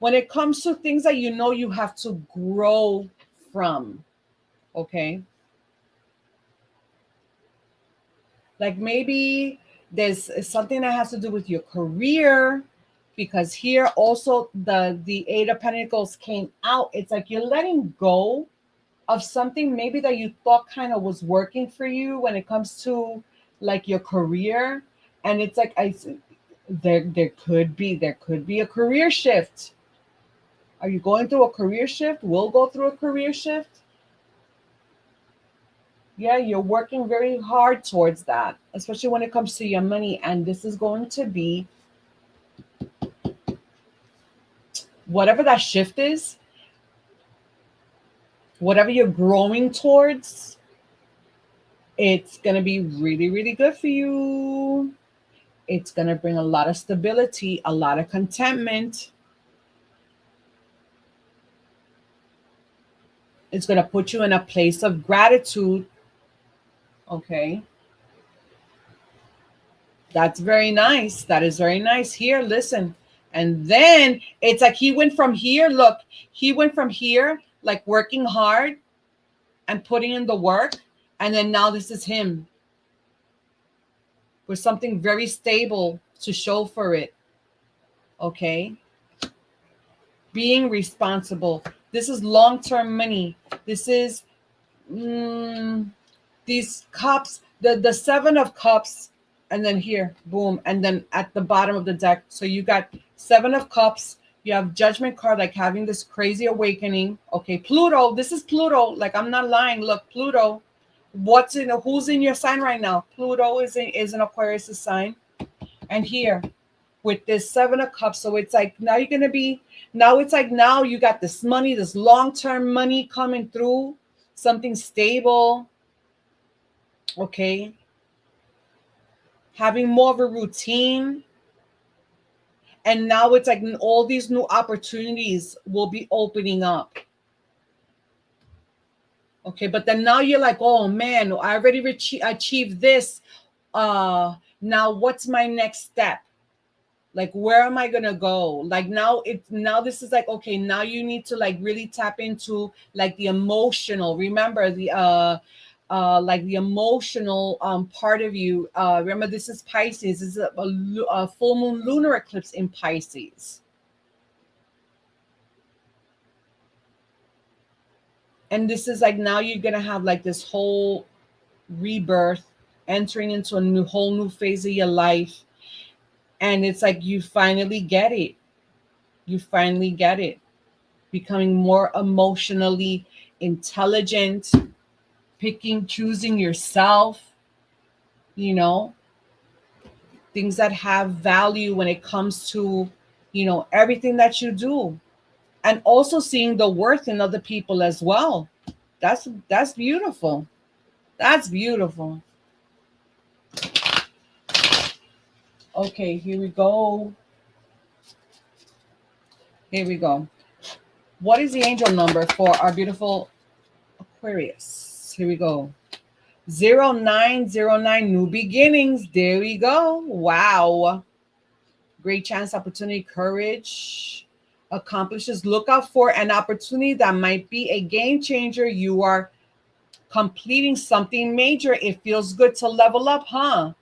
when it comes to things that you know you have to grow from, okay? Like maybe there's something that has to do with your career, because here also the Eight of Pentacles came out. It's like you're letting go of something maybe that you thought kind of was working for you when it comes to like your career. And it's like there could be a career shift. Are you going through a career shift? We'll go through a career shift. Yeah, you're working very hard towards that, especially when it comes to your money. And this is going to be whatever that shift is, whatever you're growing towards, it's going to be really, really good for you. It's going to bring a lot of stability, a lot of contentment. It's going to put you in a place of gratitude. Okay. That's very nice. That is very nice. Here, listen. And then it's like he went from here. Look, he went from here, like working hard and putting in the work. And then now this is him with something very stable to show for it. Okay. Being responsible. This is long-term money. This is these cups, the Seven of Cups, and then here, boom, and then at the bottom of the deck. So you got Seven of Cups. You have Judgment card, like having this crazy awakening. Okay, Pluto. This is Pluto. Like, I'm not lying. Look, Pluto. Who's in your sign right now? Pluto is an Aquarius sign. And here with this Seven of Cups. So it's like now you're gonna be, now it's like now you got this money, this long-term money coming through, something stable. Okay. Having more of a routine. And now it's like all these new opportunities will be opening up. Okay, but then now you're like, oh man, I already achieved this. Now what's my next step? Like, where am I gonna go? Like now this is like, okay, now you need to like really tap into like the emotional. Remember the like the emotional part of you. Remember, this is Pisces. This is a full moon lunar eclipse in Pisces. And this is like now you're gonna have like this whole rebirth, entering into a whole new phase of your life. And it's like you finally get it. You finally get it. Becoming more emotionally intelligent, choosing yourself, you know, things that have value when it comes to, you know, everything that you do. And also seeing the worth in other people as well. That's beautiful. That's beautiful. Okay, here we go. Here we go. What is the angel number for our beautiful Aquarius? Here we go. 0909, new beginnings. There we go. Wow. Great chance, opportunity, courage, accomplishes. Look out for an opportunity that might be a game changer. You are completing something major. It feels good to level up, huh?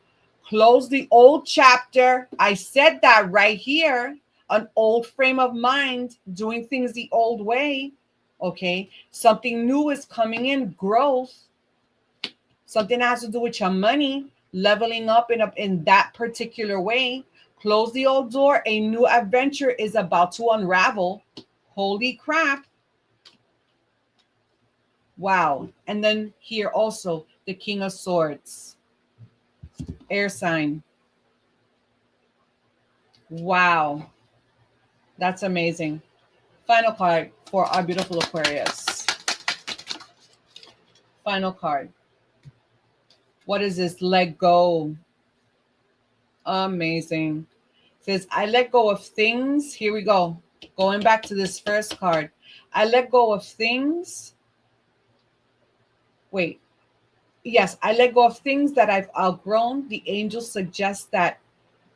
Close the old chapter. I said that right here. An old frame of mind, doing things the old way. Okay. Something new is coming in, growth. Something that has to do with your money, leveling up in that particular way. Close the old door. A new adventure is about to unravel. Holy crap. Wow. And then here also, the King of Swords. Air sign. Wow. That's amazing. Final card for our beautiful Aquarius. Final card. What is this? Let go. Amazing. It says, I let go of things. Here we go. Going back to this first card. I let go of things. Wait. Yes, I let go of things that I've outgrown. The angels suggest that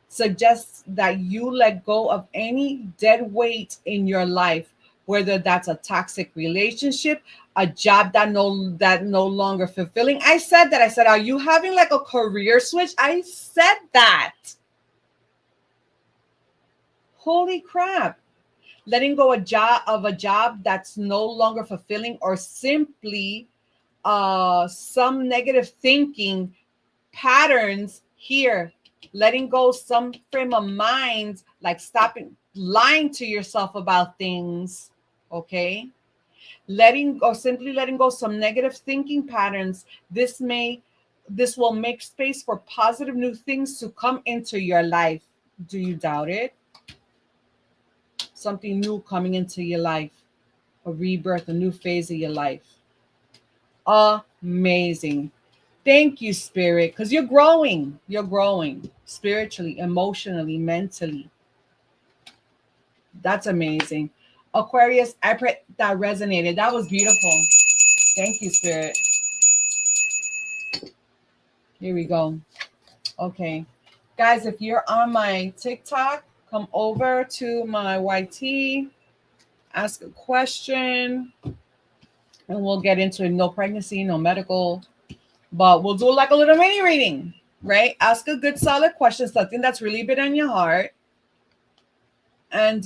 suggests that you let go of any dead weight in your life, whether that's a toxic relationship, a job that no longer fulfilling. I said that. I said, are you having like a career switch? I said that. Holy crap. Letting go of a job that's no longer fulfilling, or simply some negative thinking patterns here. Letting go some frame of mind, like stopping lying to yourself about things. Okay. Simply letting go some negative thinking patterns. This will make space for positive new things to come into your life. Do you doubt it? Something new coming into your life, a rebirth, a new phase of your life. Amazing. Thank you, Spirit, because you're growing. You're growing spiritually, emotionally, mentally. That's amazing. Aquarius, I pray that resonated. That was beautiful. Thank you, Spirit. Here we go. Okay. Guys, if you're on my TikTok, come over to my YT, ask a question, and we'll get into it. No pregnancy, no medical, but we'll do like a little mini reading, right? Ask a good, solid question, something that's really been on your heart, and,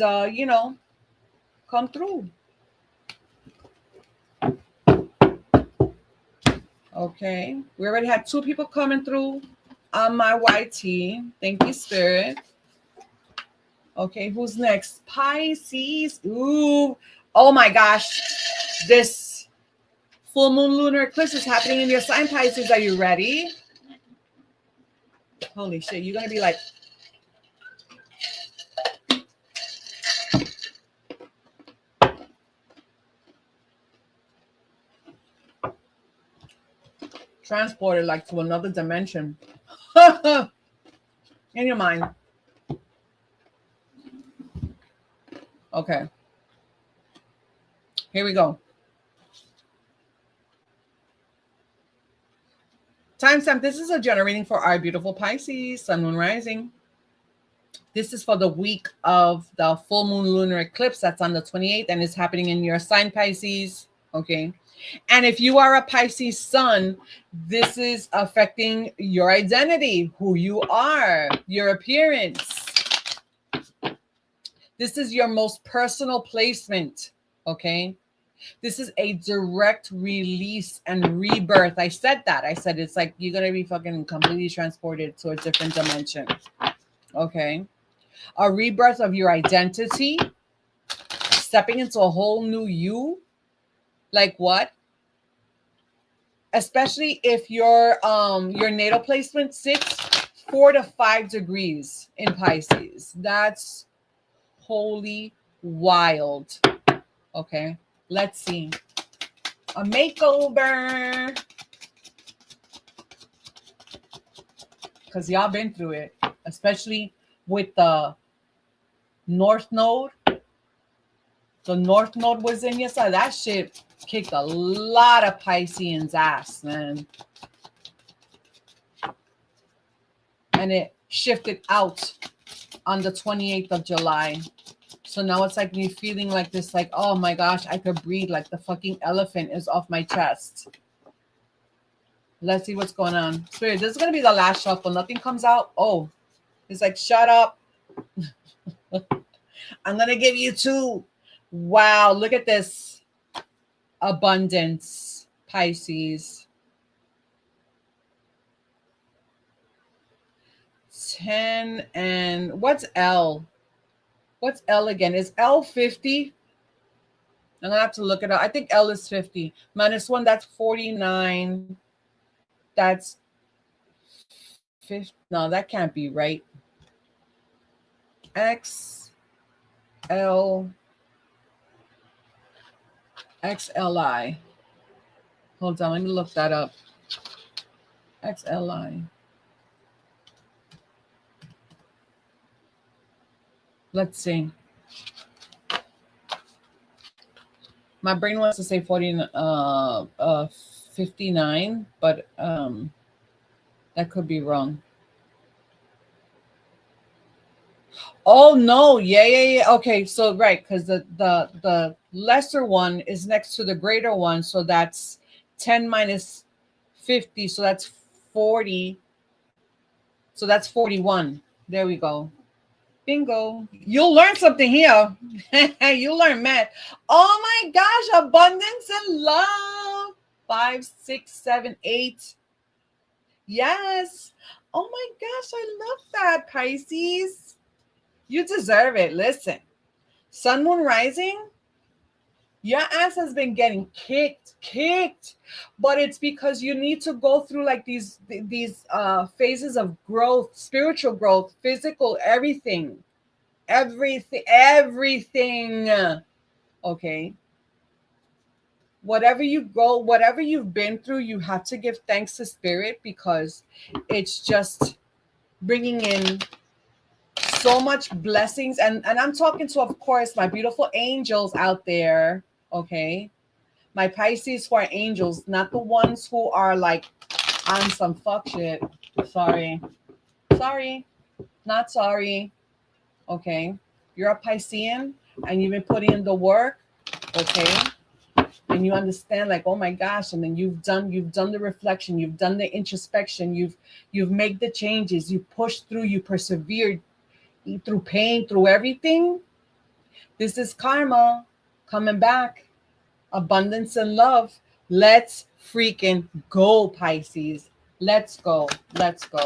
come through. Okay. We already had 2 people coming through on my YT. Thank you, Spirit. Okay, who's next? Pisces. Ooh. Oh my gosh. This full moon lunar eclipse is happening in your sign, Pisces. Are you ready? Holy shit. You're going to be like, transported like to another dimension. In your mind. Okay. Here we go. Timestamp. This is a general reading for our beautiful Pisces, Sun, Moon, Rising. This is for the week of the full moon lunar eclipse. That's on the 28th, and it's happening in your sign, Pisces. Okay. And if you are a Pisces sun, this is affecting your identity, who you are, your appearance. This is your most personal placement. Okay. This is a direct release and rebirth. I said that. I said it's like you're going to be fucking completely transported to a different dimension. Okay. A rebirth of your identity, stepping into a whole new you. Like what? Especially if your natal placement sits 4 to 5 degrees in Pisces. That's holy wild. Okay. Let's see. A makeover. Because y'all been through it. Especially with the North Node. The North Node was in your side. That shit kicked a lot of Pisceans' ass, man. And it shifted out on the 28th of July. So now it's like me feeling like this, like, oh my gosh, I could breathe, like the fucking elephant is off my chest. Let's see what's going on. Spirit, this is going to be the last shuffle. Nothing comes out. Oh, it's like, shut up. I'm going to give you 2. Wow, look at this. Abundance, Pisces. 10 and what's L? What's L again? Is L 50? I'm gonna have to look it up. I think L is 50. -1, that's 49. That's 50. No, that can't be right. X L XLI. Hold on, let me look that up. XLI. Let's see. My brain wants to say 59, but that could be wrong. Oh no, yeah. Okay, so right, because the lesser one is next to the greater one, so that's 10 minus 50, so that's 40. So that's 41. There we go. Bingo. You'll learn something here. You'll learn math. Oh my gosh, abundance and love. 5, 6, 7, 8. Yes. Oh my gosh, I love that, Pisces. You deserve it. Listen, Sun, Moon, Rising, your ass has been getting kicked, but it's because you need to go through like these phases of growth, spiritual growth, physical, everything. Okay, whatever you go, whatever you've been through, you have to give thanks to spirit, because it's just bringing in so much blessings. And I'm talking to, of course, my beautiful angels out there. Okay, my Pisces who are angels, not the ones who are like on some fuck shit. Sorry, not sorry. Okay, you're a Piscean and you've been putting in the work. Okay, and you understand, like, oh my gosh, and then you've done the reflection, you've done the introspection, you've made the changes, you pushed through, you persevered through pain, through everything. This is karma coming back. Abundance and love. Let's freaking go, Pisces. Let's go. Let's go.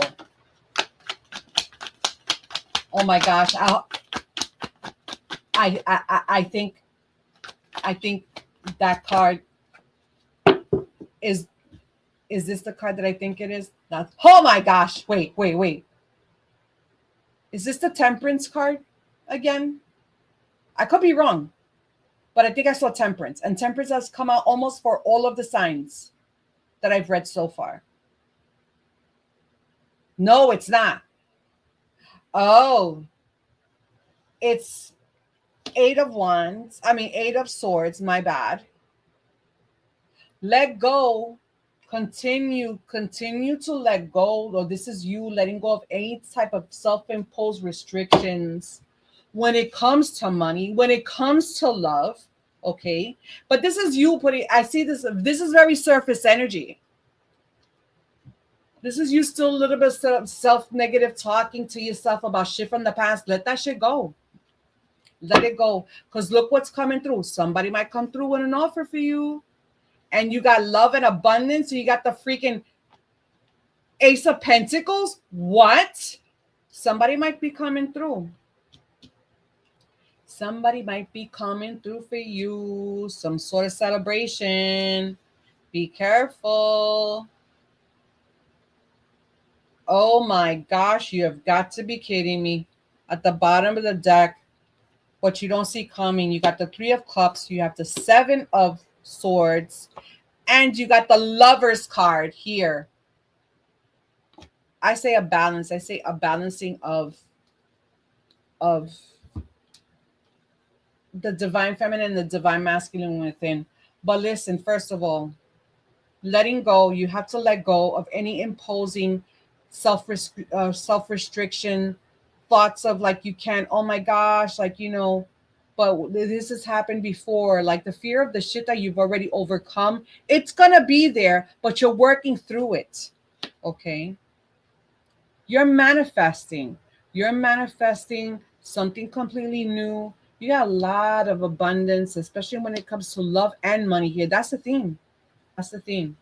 Oh my gosh. I think that card is this the card that I think it is? That's, oh my gosh. Wait. Is this the Temperance card again? I could be wrong, but I think I saw Temperance, and Temperance has come out almost for all of the signs that I've read so far. No, it's not. Oh, it's Eight of Swords, my bad. Let go. Continue to let go. Or this is you letting go of any type of self-imposed restrictions when it comes to money, when it comes to love. Okay, but this is you putting, I see this is very surface energy. This is you still a little bit self-negative, talking to yourself about shit from the past. Let that shit go. Let it go. Because look what's coming through. Somebody might come through with an offer for you. And you got love and abundance. So you got the freaking Ace of Pentacles. What? Somebody might be coming through. Somebody might be coming through for you. Some sort of celebration. Be careful. Oh my gosh, you have got to be kidding me. At the bottom of the deck, what you don't see coming, you got the Three of Cups, you have the Seven of Swords, and you got the Lover's card here. I say a balance. I say a balancing of the divine feminine and the divine masculine within. But listen, first of all, letting go, you have to let go of any imposing self-restriction, thoughts of like you can't, oh my gosh, like, you know, but this has happened before, like the fear of the shit that you've already overcome. It's gonna be there, but you're working through it. Okay, you're manifesting something completely new. You got a lot of abundance, especially when it comes to love and money here. That's the theme. That's the theme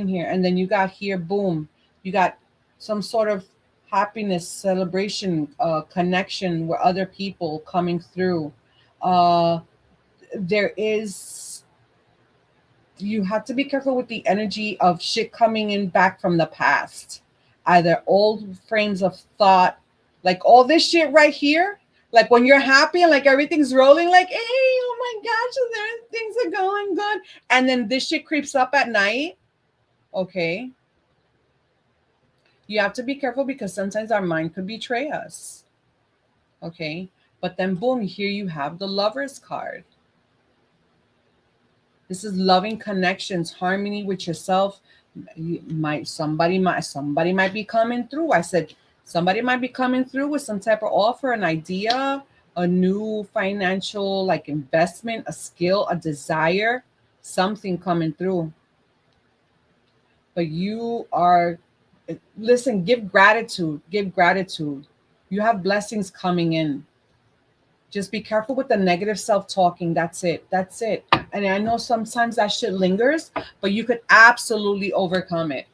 here. And then you got here, boom, you got some sort of happiness, celebration, connection with other people coming through. There is, you have to be careful with the energy of shit coming in back from the past, either old frames of thought, like all this shit right here. Like when you're happy and like everything's rolling, like, hey, oh my gosh, things are going good. And then this shit creeps up at night. Okay. You have to be careful because sometimes our mind could betray us. Okay. But then boom, here you have the Lover's card. This is loving connections, harmony with yourself. Somebody might be coming through. I said Somebody might be coming through with some type of offer, an idea, a new financial like investment, a skill, a desire, something coming through. But you are, listen, give gratitude, give gratitude. You have blessings coming in. Just be careful with the negative self-talking. That's it. That's it. And I know sometimes that shit lingers, but you could absolutely overcome it.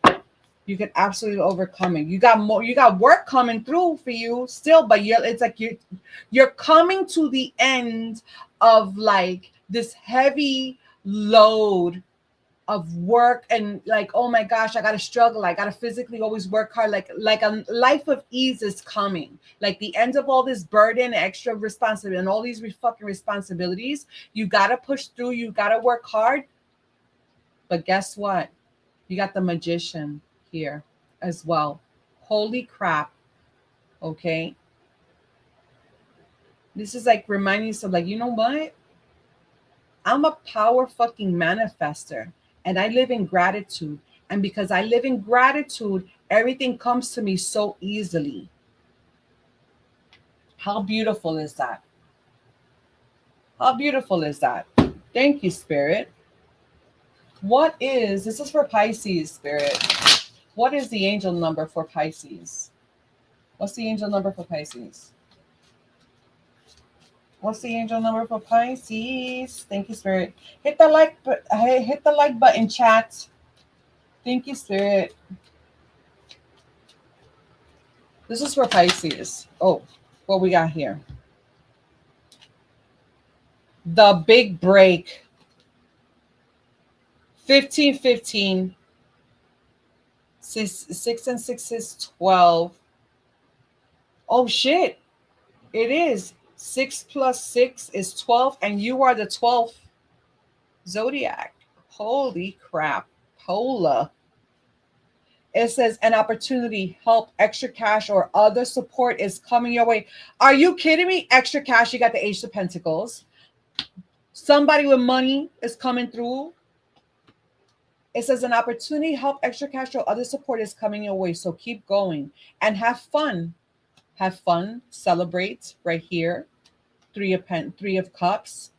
You could absolutely overcome it. You got more, you got work coming through for you still, but it's like you're coming to the end of like this heavy load of work, and like, oh my gosh, I gotta struggle, I gotta physically always work hard, like a life of ease is coming, like the end of all this burden, extra responsibility, and all these fucking responsibilities. You gotta push through, you gotta work hard. But guess what? You got the Magician here as well. Holy crap. Okay, this is like reminding you of, like, you know what, I'm a power fucking manifester, and I live in gratitude. And because I live in gratitude, everything comes to me so easily. How beautiful is that? How beautiful is that? Thank you, Spirit. What is, this is for Pisces, Spirit. What is the angel number for Pisces? What's the angel number for Pisces? What's the angel number for Pisces? Thank you, Spirit. Hit the like button, chat. Thank you, Spirit. This is for Pisces. Oh, what we got here? The big break. 15, 15. 6 and 6 is 12. Oh, shit. It is. 6 plus 6 is 12, and you are the 12th zodiac. Holy crap. Pola. It says an opportunity, help, extra cash, or other support is coming your way. Are you kidding me? Extra cash. You got the Ace of Pentacles. Somebody with money is coming through. It says an opportunity, help, extra cash, or other support is coming your way. So keep going and have fun. Have fun. Celebrate right here. Three of Cups.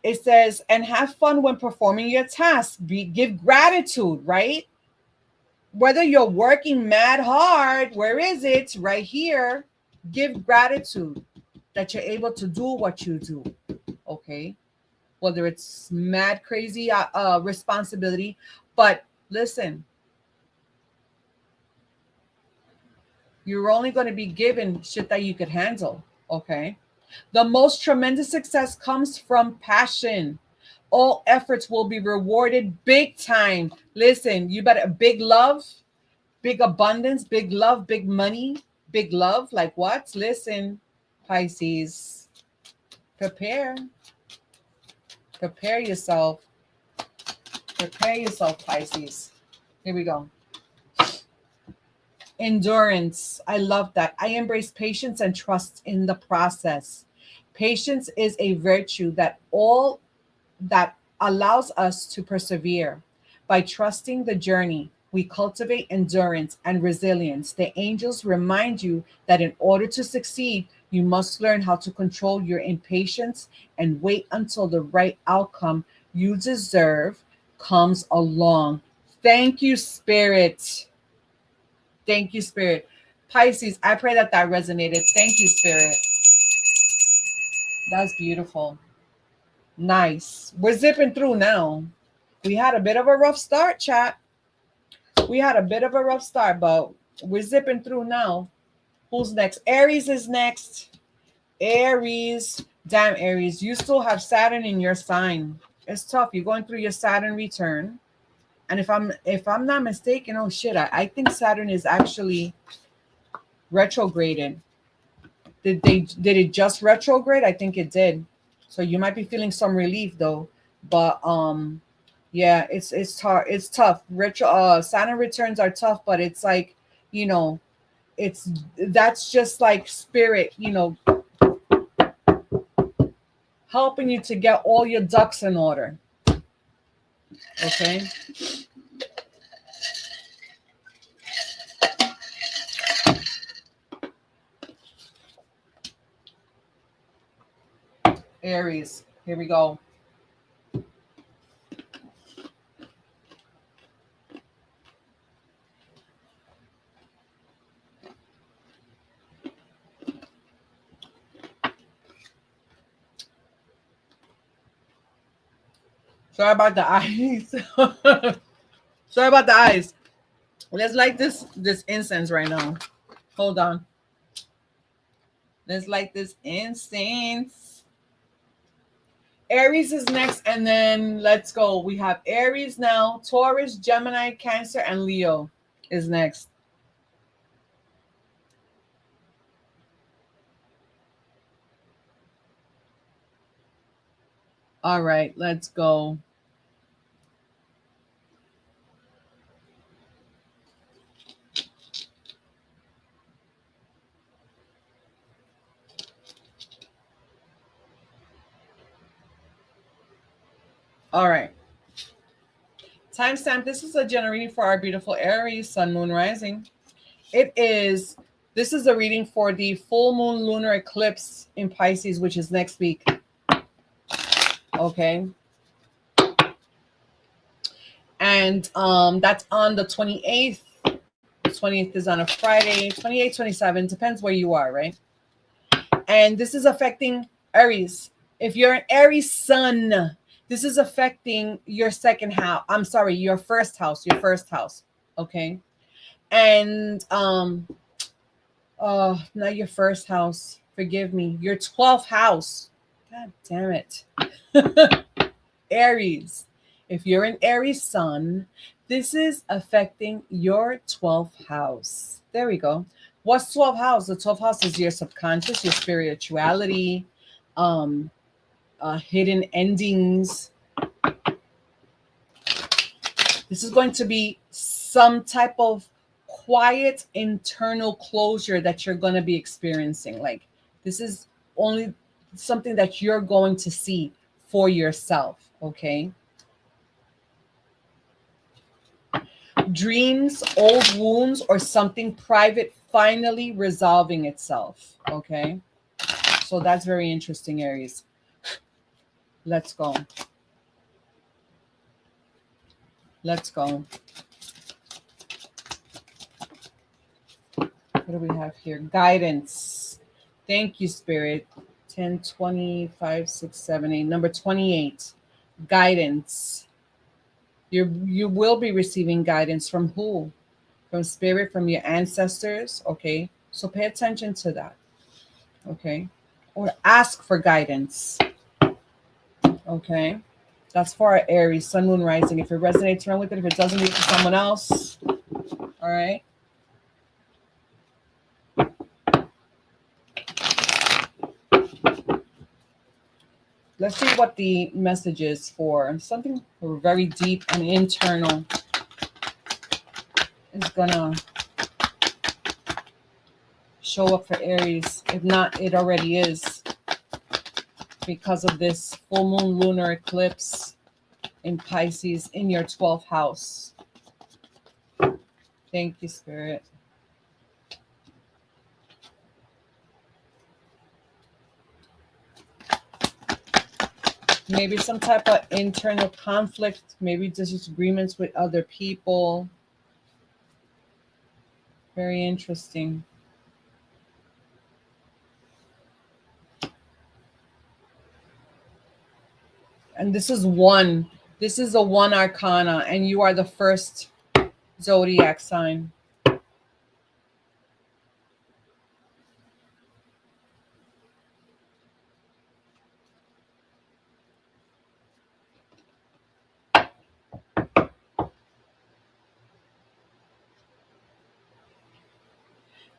It says, and have fun when performing your tasks. Give gratitude, right? Whether you're working mad hard, where is it? Right here. Give gratitude that you're able to do what you do. Okay. Whether it's mad crazy responsibility. But listen, you're only going to be given shit that you could handle. Okay. The most tremendous success comes from passion. All efforts will be rewarded big time. Listen, you better, big love, big abundance, big love, big money, big love. Like what? Listen, Pisces, prepare. Prepare yourself. Prepare yourself, Pisces. Here we go. Endurance. I love that. I embrace patience and trust in the process. Patience is a virtue that allows us to persevere. By trusting the journey, we cultivate endurance and resilience. The angels remind you that in order to succeed, you must learn how to control your impatience and wait until the right outcome you deserve comes along. Thank you, Spirit. Thank you, Spirit. Pisces, I pray that resonated. Thank you, Spirit. That's beautiful. Nice. We're zipping through now. We had a bit of a rough start, chat. We had a bit of a rough start, but we're zipping through now. Who's next? Aries is next. Aries. Damn, Aries. You still have Saturn in your sign. It's tough. You're going through your Saturn return. And if I'm not mistaken, oh shit, I think Saturn is actually retrograded. Did it just retrograde? I think it did. So you might be feeling some relief though. But yeah, it's hard. It's tough. Saturn returns are tough, but it's like, you know, that's just like spirit, you know, helping you to get all your ducks in order. Okay. Aries. Here we go. Sorry about the eyes. Sorry about the eyes. Let's light this incense right now. Hold on. Let's light this incense. Aries is next, and then let's go. We have Aries now, Taurus, Gemini, Cancer, and Leo is next. All right, let's go. All right. Timestamp. This is a general reading for our beautiful Aries, Sun, Moon, Rising. This is a reading for the full moon lunar eclipse in Pisces, which is next week. Okay. And that's on the 28th. The 20th is on a Friday. 28, 27, depends where you are, right? And this is affecting Aries. If you're an Aries sun, this is affecting your second house. I'm sorry, your first house. Okay. And not your first house. Forgive me. Your 12th house. God damn it. Aries. If you're an Aries sun, this is affecting your 12th house. There we go. What's 12th house? The 12th house is your subconscious, your spirituality, hidden endings. This is going to be some type of quiet internal closure that you're going to be experiencing. Like, this is only something that you're going to see for yourself, okay? Dreams, old wounds, or something private finally resolving itself, okay? So that's very interesting, Aries. Let's go. Let's go. What do we have here? Guidance. Thank you, Spirit. 10, 20, 5, 6, 7, 8. Number 28. Guidance. You will be receiving guidance from who? From Spirit, from your ancestors. Okay. So pay attention to that. Okay. Or ask for guidance. Okay. That's for our Aries, Sun, Moon, Rising. If it resonates, run with it. If it doesn't, leave it to someone else. All right. Let's see what the message is for something very deep and internal is gonna show up for Aries. If not, it already is, because of this full moon lunar eclipse in Pisces in your 12th house. Thank you, Spirit. Maybe some type of internal conflict, maybe disagreements with other people. Very interesting. And this is a one arcana, and you are the first zodiac sign.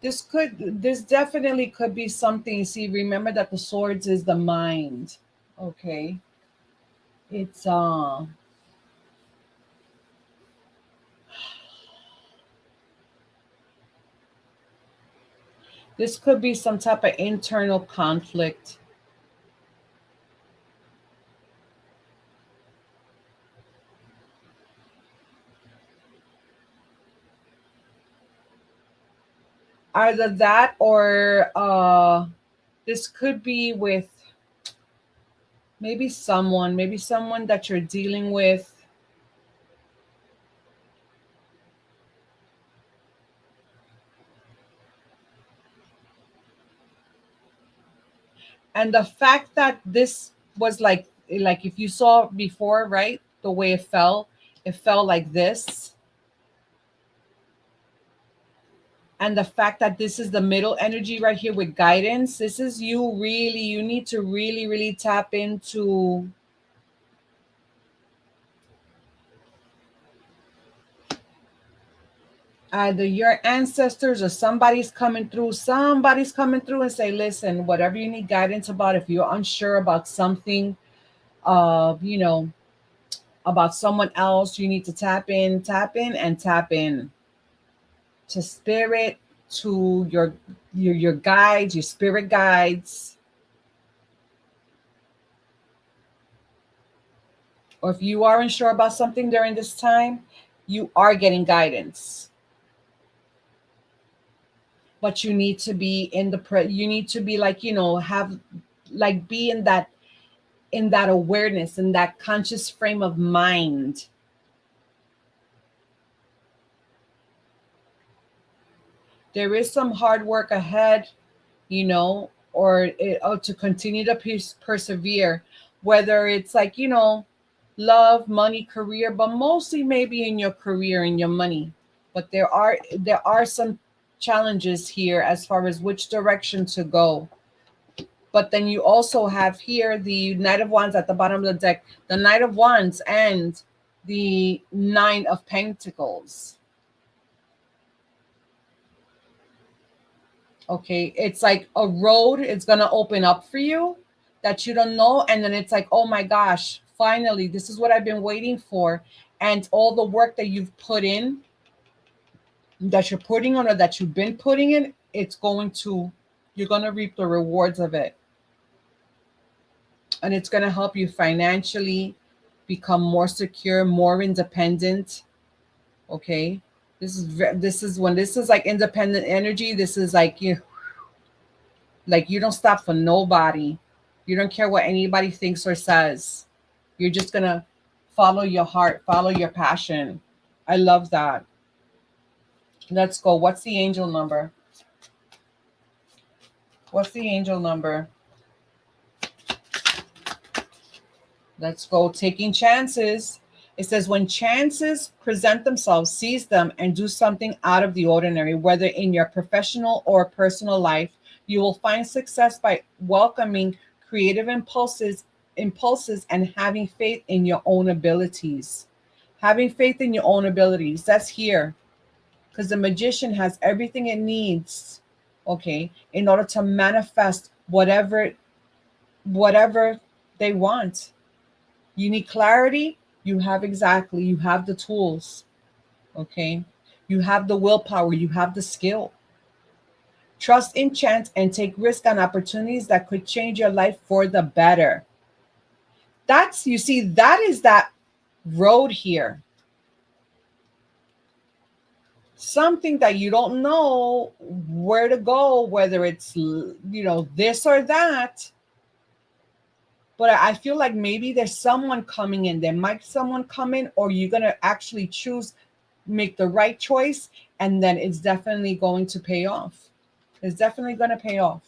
This definitely could be something. See, remember that the swords is the mind. Okay. It's this could be some type of internal conflict. Either that, or this could be with maybe someone that you're dealing with. And the fact that this was like if you saw before, right, the way it fell like this. And the fact that this is the middle energy right here with guidance, this is you need to really tap into either your ancestors or somebody's coming through and say, listen, whatever you need guidance about, if you're unsure about something, you know, about someone else, you need to tap in to spirit, to your guides, your spirit guides. Or if you are unsure about something during this time, you are getting guidance. But you need to be in you need to be like, have like be in that awareness, in that conscious frame of mind. There is some hard work ahead, or to continue to persevere, whether it's like, love, money, career, but mostly maybe in your career and your money. But there are some challenges here as far as which direction to go. But then you also have here the Knight of Wands at the bottom of the deck, the Knight of Wands and the Nine of Pentacles. Okay, it's like a road it's going to open up for you that you don't know. And then it's like, oh my gosh, finally, this is what I've been waiting for. And all the work that you've put in, that you're putting on, or that you've been putting in, you're going to reap the rewards of it. And it's going to help you financially become more secure, more independent. Okay. This is like independent energy. This is like you don't stop for nobody. You don't care what anybody thinks or says. You're just going to follow your heart, follow your passion. I love that. Let's go. What's the angel number? What's the angel number? Let's go. Taking chances. It says, when chances present themselves, seize them and do something out of the ordinary, whether in your professional or personal life. You will find success by welcoming creative impulses and having faith in your own abilities. Having faith in your own abilities. That's here. Because the magician has everything it needs, okay, in order to manifest whatever they want. You need clarity. You have the tools. Okay. You have the willpower. You have the skill. Trust in chance and take risk on opportunities that could change your life for the better. That is that road here. Something that you don't know where to go, whether it's, this or that. But I feel like maybe there's someone coming in. There might be someone come in, or you're going to actually make the right choice. And then it's definitely going to pay off. It's definitely going to pay off.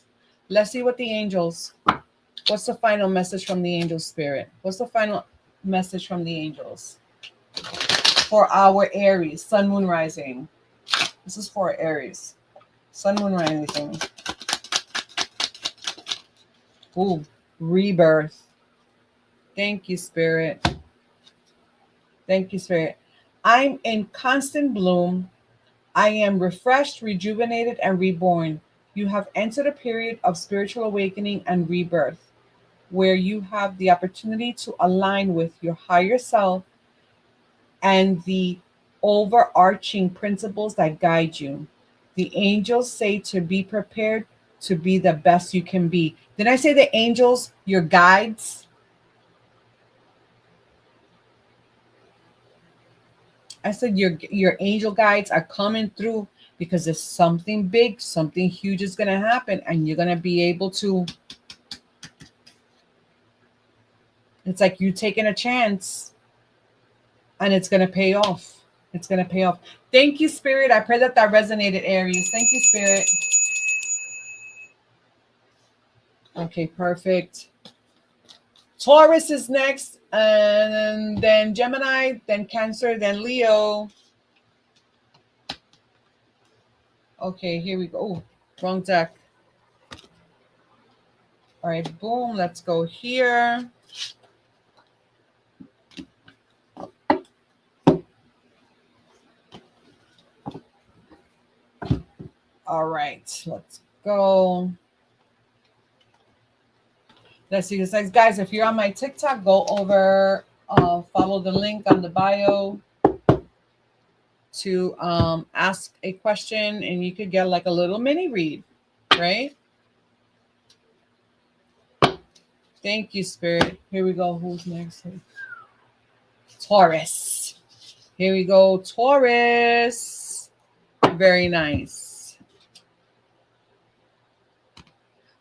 Let's see what's the final message from the angel spirit? What's the final message from the angels for our Aries, sun, moon, rising? This is for Aries, sun, moon, rising. Ooh, rebirth. Thank you, Spirit. Thank you, Spirit. I'm in constant bloom. I am refreshed, rejuvenated, and reborn. You have entered a period of spiritual awakening and rebirth, where you have the opportunity to align with your higher self and the overarching principles that guide you. The angels say to be prepared to be the best you can be. Did I say the angels, your guides? I said your angel guides are coming through because there's something big, something huge is going to happen, and you're going to be able to It's like you taking a chance and it's going to pay off. It's going to pay off. Thank you, Spirit. I pray that resonated, Aries. Thank you, Spirit. Okay, perfect. Taurus is next, and then Gemini, then Cancer, then Leo. Okay, here we go. Oh, wrong deck. All right, boom. Let's go here. All right, let's go. Let's see. Guys, if you're on my TikTok, go over, follow the link on the bio to ask a question, and you could get like a little mini read, right? Thank you, Spirit. Here we go. Who's next? Taurus. Here we go, Taurus. Very nice.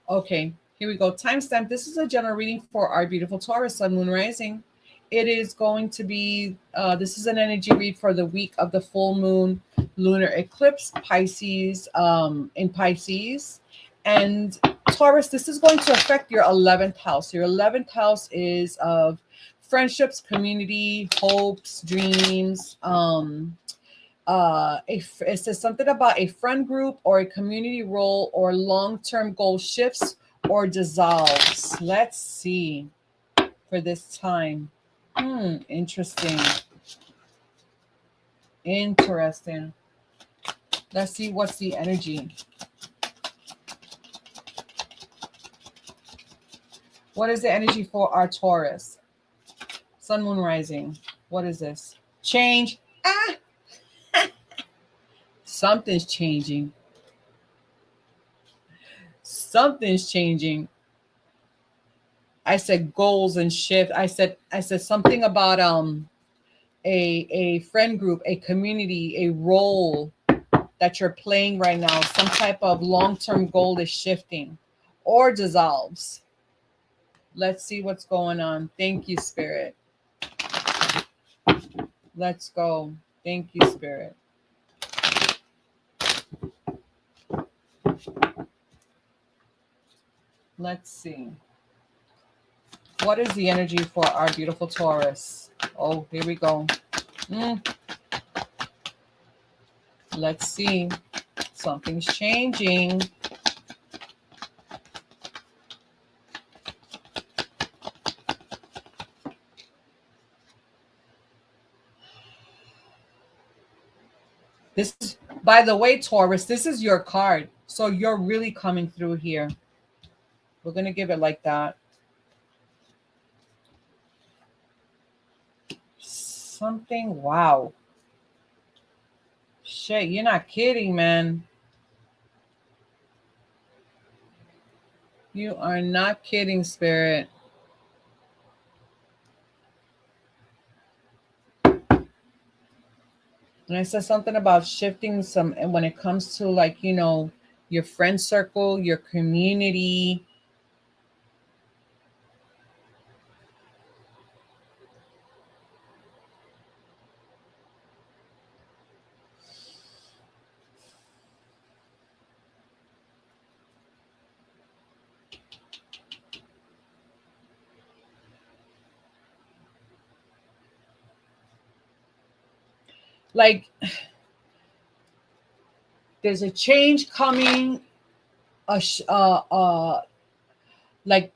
Okay, here we go. Timestamp. This is a general reading for our beautiful Taurus, Sun, Moon, Rising. It is going to be, this is an energy read for the week of the full moon lunar eclipse, Pisces, in Pisces. And Taurus, this is going to affect your 11th house. Your 11th house is of friendships, community, hopes, dreams. It says something about a friend group or a community role or long-term goal shifts or dissolves. Let's see for this time. Interesting. Interesting. Let's see what's the energy. What is the energy for our Taurus? Sun, Moon, Rising. What is this? Change. Something's changing. Something's changing. I said goals and shift. I said something about a friend group, a community, a role that you're playing right now. Some type of long-term goal is shifting or dissolves. Let's see what's going on. Thank you, Spirit. Let's go. Thank you, Spirit. Let's see. What is the energy for our beautiful Taurus? Oh, here we go. Let's see. Something's changing. This is, by the way, Taurus, this is your card. So you're really coming through here. We're going to give it like that. Something, wow. Shit, you're not kidding, man. You are not kidding, Spirit. And I said something about shifting some, and when it comes to, like, you know, your friend circle, your community. Like, there's a change coming, like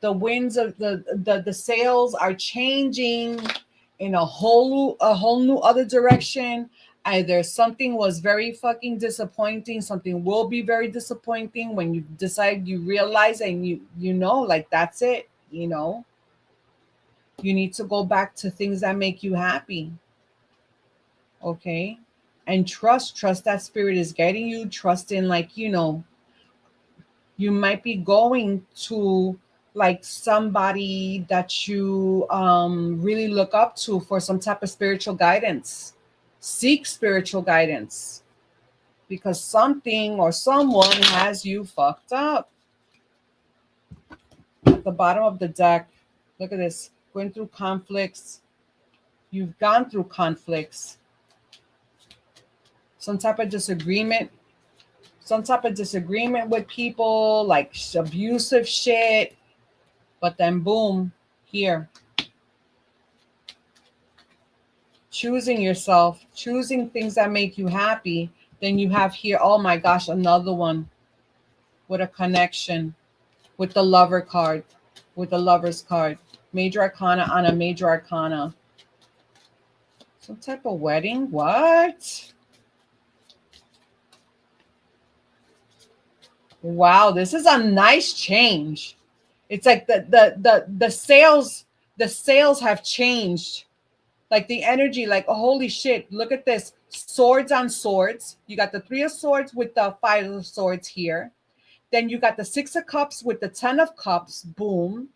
the winds of the sails are changing in a whole new other direction. Either something was very fucking disappointing, something will be very disappointing when you decide, you realize, and you know, like, that's it, you know. You need to go back to things that make you happy. Okay? And trust that spirit is guiding you. Trust in, like, you know, you might be going to, like, somebody that you really look up to for some type of spiritual guidance. Seek spiritual guidance, because something or someone has you fucked up. At the bottom of the deck, look at this. going through conflicts. You've gone through conflicts. Some type of disagreement. Some type of disagreement with people, like abusive shit. But then boom, here. Choosing yourself, choosing things that make you happy. Then you have here, oh my gosh, another one with a connection, with the lover card, with the lover's card. Major arcana on a major arcana. Some type of wedding? What? Wow, this is a nice change. It's like the sales have changed. Like the energy, like, oh, holy shit, look at this. Swords on swords. You got the 3 of swords with the 5 of swords here. Then you got the 6 of cups with the 10 of cups. Boom.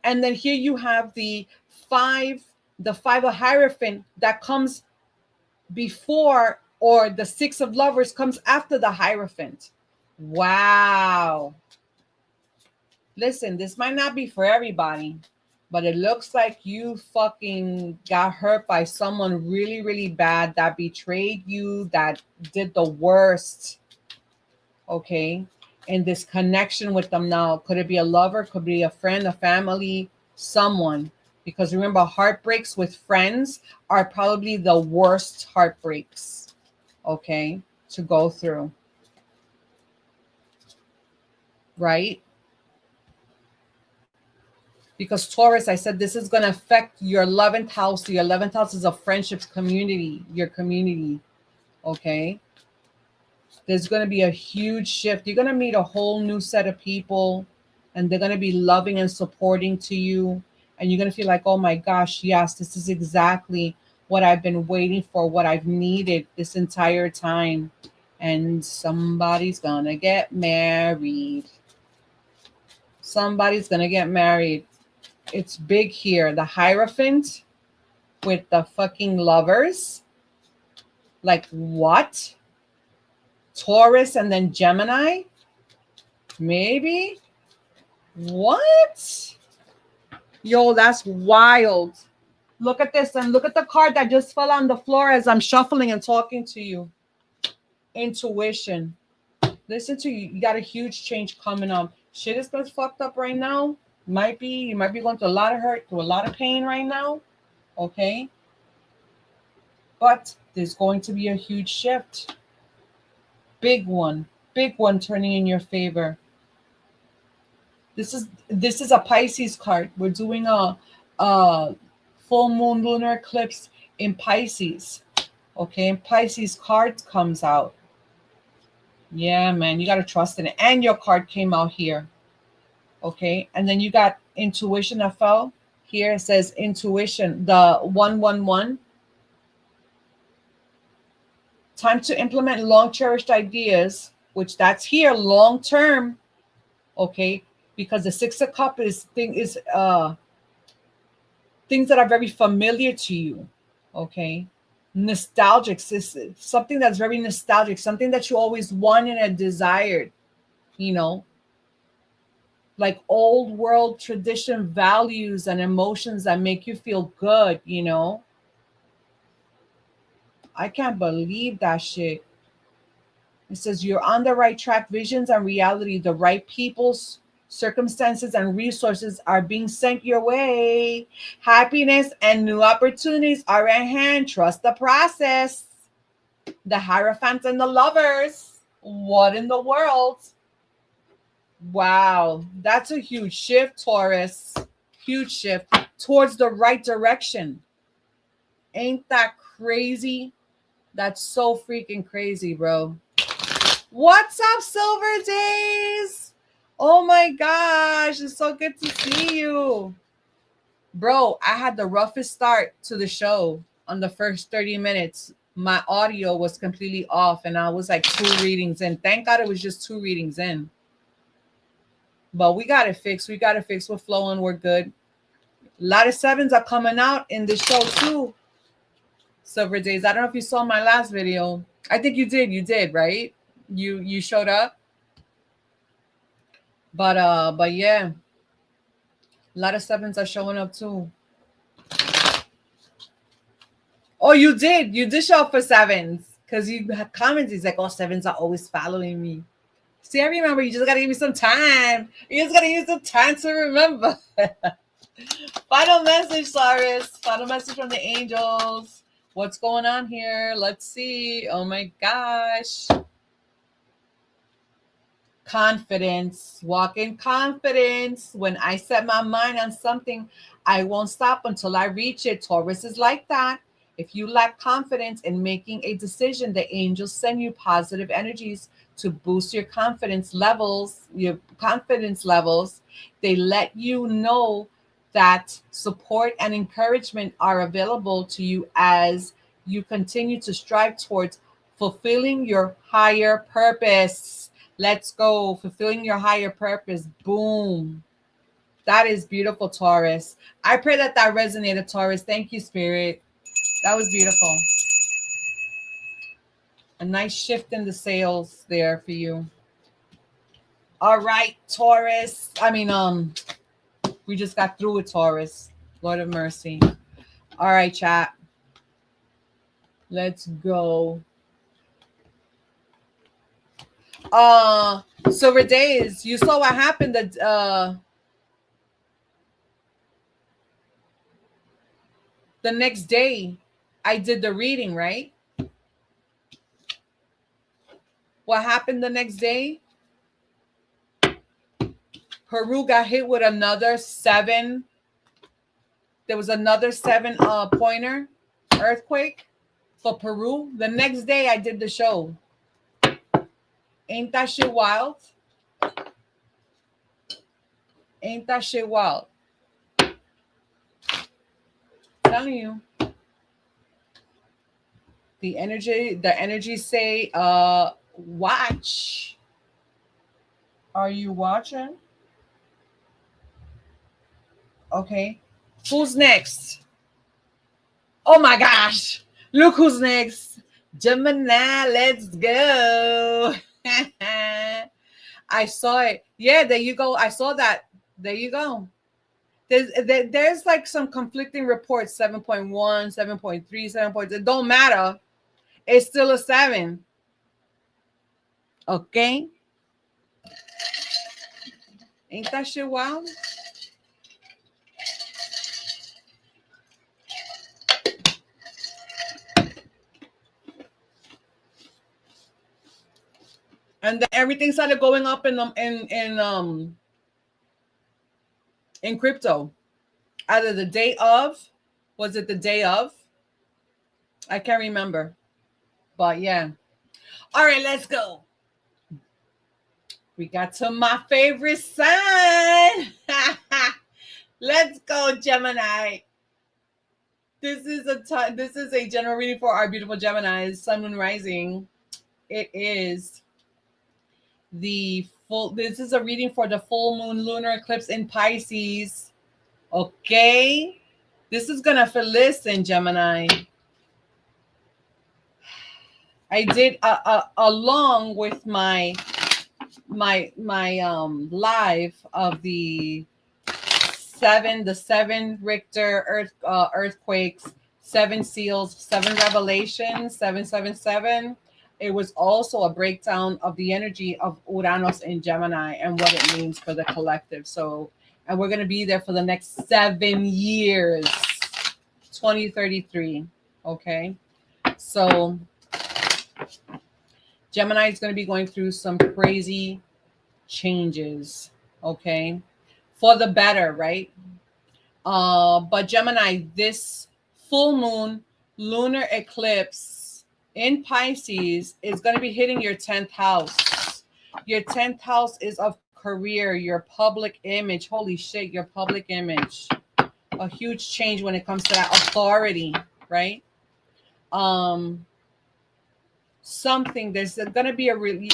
And then here you have the 5 of Hierophant that comes before, or the 6 of lovers comes after the Hierophant. Wow. Listen, this might not be for everybody, but it looks like you fucking got hurt by someone really, really bad that betrayed you, that did the worst. Okay. And this connection with them now, could it be a lover? Could be a friend, a family, someone. Because remember, heartbreaks with friends are probably the worst heartbreaks, okay, to go through. Right? Because Taurus, I said this is going to affect your 11th house. Your 11th house is a friendships community, your community, okay? There's going to be a huge shift. You're going to meet a whole new set of people, and they're going to be loving and supporting to you. And you're going to feel like, oh my gosh, yes, this is exactly what I've been waiting for, what I've needed this entire time. And somebody's going to get married. Somebody's going to get married. It's big here. The Hierophant with the fucking lovers. Like what? Taurus and then Gemini? Maybe? What? Yo, that's wild. Look at this, and look at the card that just fell on the floor as I'm shuffling and talking to you. Intuition. Listen to you. You got a huge change coming up. Shit is just fucked up right now. You might be going through a lot of hurt, through a lot of pain right now. Okay. But there's going to be a huge shift. Big one turning in your favor. This is a Pisces card. We're doing a full moon lunar eclipse in Pisces. Okay, and Pisces card comes out. Yeah, man, you got to trust in it. And your card came out here. Okay, and then you got intuition that fell. Here it says intuition, the 111. Time to implement long cherished ideas, which that's here long term. Okay, because the 6 of Cups is things that are very familiar to you. Okay, nostalgic, something that's very nostalgic, something that you always wanted and desired, you know, like old world tradition values and emotions that make you feel good, you know. I can't believe that shit. It says you're on the right track. Visions and reality, the right people's circumstances and resources are being sent your way. Happiness and new opportunities are at hand. Trust the process. The Hierophants and the lovers. What in the world? Wow, that's a huge shift, Taurus. Huge shift towards the right direction. Ain't that crazy? That's so freaking crazy, bro. What's up, Silver Days? Oh my gosh, it's so good to see you. Bro, I had the roughest start to the show on the first 30 minutes. My audio was completely off and I was like 2 readings in. Thank God it was just 2 readings in. But we got it fixed. We got it fixed. We're flowing. We're good. A lot of 7s are coming out in this show too. Silver Days. I don't know if you saw my last video. I think you did. You did, right? You showed up. But yeah. A lot of sevens are showing up too. Oh, you did. You did show up for sevens. Because you had comments. He's like, oh, sevens are always following me. See, I remember. You just got to give me some time. You just got to use some time to remember. Final message, Taurus. Final message from the angels. What's going on here? Let's see. Oh, my gosh. Confidence. Walk in confidence. When I set my mind on something, I won't stop until I reach it. Taurus is like that. If you lack confidence in making a decision, the angels send you positive energies to boost your confidence levels. They let you know that support and encouragement are available to you as you continue to strive towards fulfilling your higher purpose. Let's go. Fulfilling your higher purpose. Boom. That is beautiful, Taurus. I pray that resonated, Taurus. Thank you, Spirit. That was beautiful. A nice shift in the sales there for you. All right, Taurus. We just got through with Taurus. Lord of mercy. All right, chat. Let's go. So Radays, you saw what happened that the next day I did the reading, right? What happened the next day? Peru got hit with another 7. There was another 7 pointer earthquake for Peru. The next day I did the show. Ain't that shit wild? Ain't that shit wild? I'm telling you. The energy say, watch. Are you watching? Okay. Who's next? Oh my gosh. Look who's next. Gemini, let's go. I saw it. Yeah, there you go. I saw that. There you go. There's like some conflicting reports. 7.1, 7.3, 7.0. It don't matter. It's still a 7. Okay. Ain't that shit wild? And then everything started going up in crypto. Either the day of, was it the day of? I can't remember. But yeah. All right, let's go. We got to my favorite sign. Let's go, Gemini. This is a general reading for our beautiful Geminis, Sun, Moon, Rising. It is this is a reading for the full moon lunar eclipse in Pisces. Okay. This is gonna listen, Gemini. I did along with my live of the 7 Richter earthquakes, 7 seals, 7 revelations, 777. It was also a breakdown of the energy of Uranus in Gemini and what it means for the collective. So, and we're going to be there for the next 7 years, 2033. Okay. So Gemini is going to be going through some crazy changes. Okay. For the better, right? But Gemini, this full moon lunar eclipse in Pisces is going to be hitting your 10th house. Your 10th house is of career, your public image. Holy shit, your public image. A huge change when it comes to that authority, right? Something, there's going to be a really,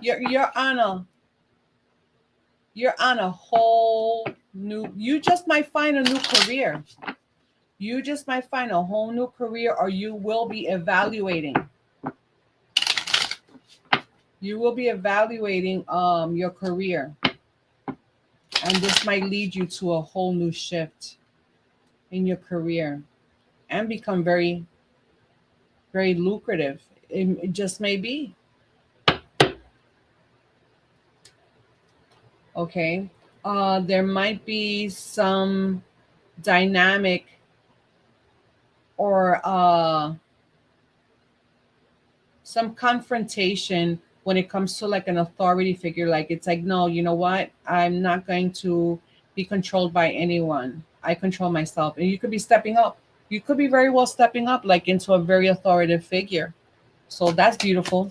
you're on a whole new, you just might find a new career. You just might find a whole new career, or you will be evaluating. You will be evaluating your career. And this might lead you to a whole new shift in your career and become very, very lucrative. It just may be. Okay. There might be some dynamic or some confrontation when it comes to like an authority figure. Like it's like, no, you know what? I'm not going to be controlled by anyone. I control myself. And you could be stepping up. You could be very well stepping up like into a very authoritative figure. So that's beautiful.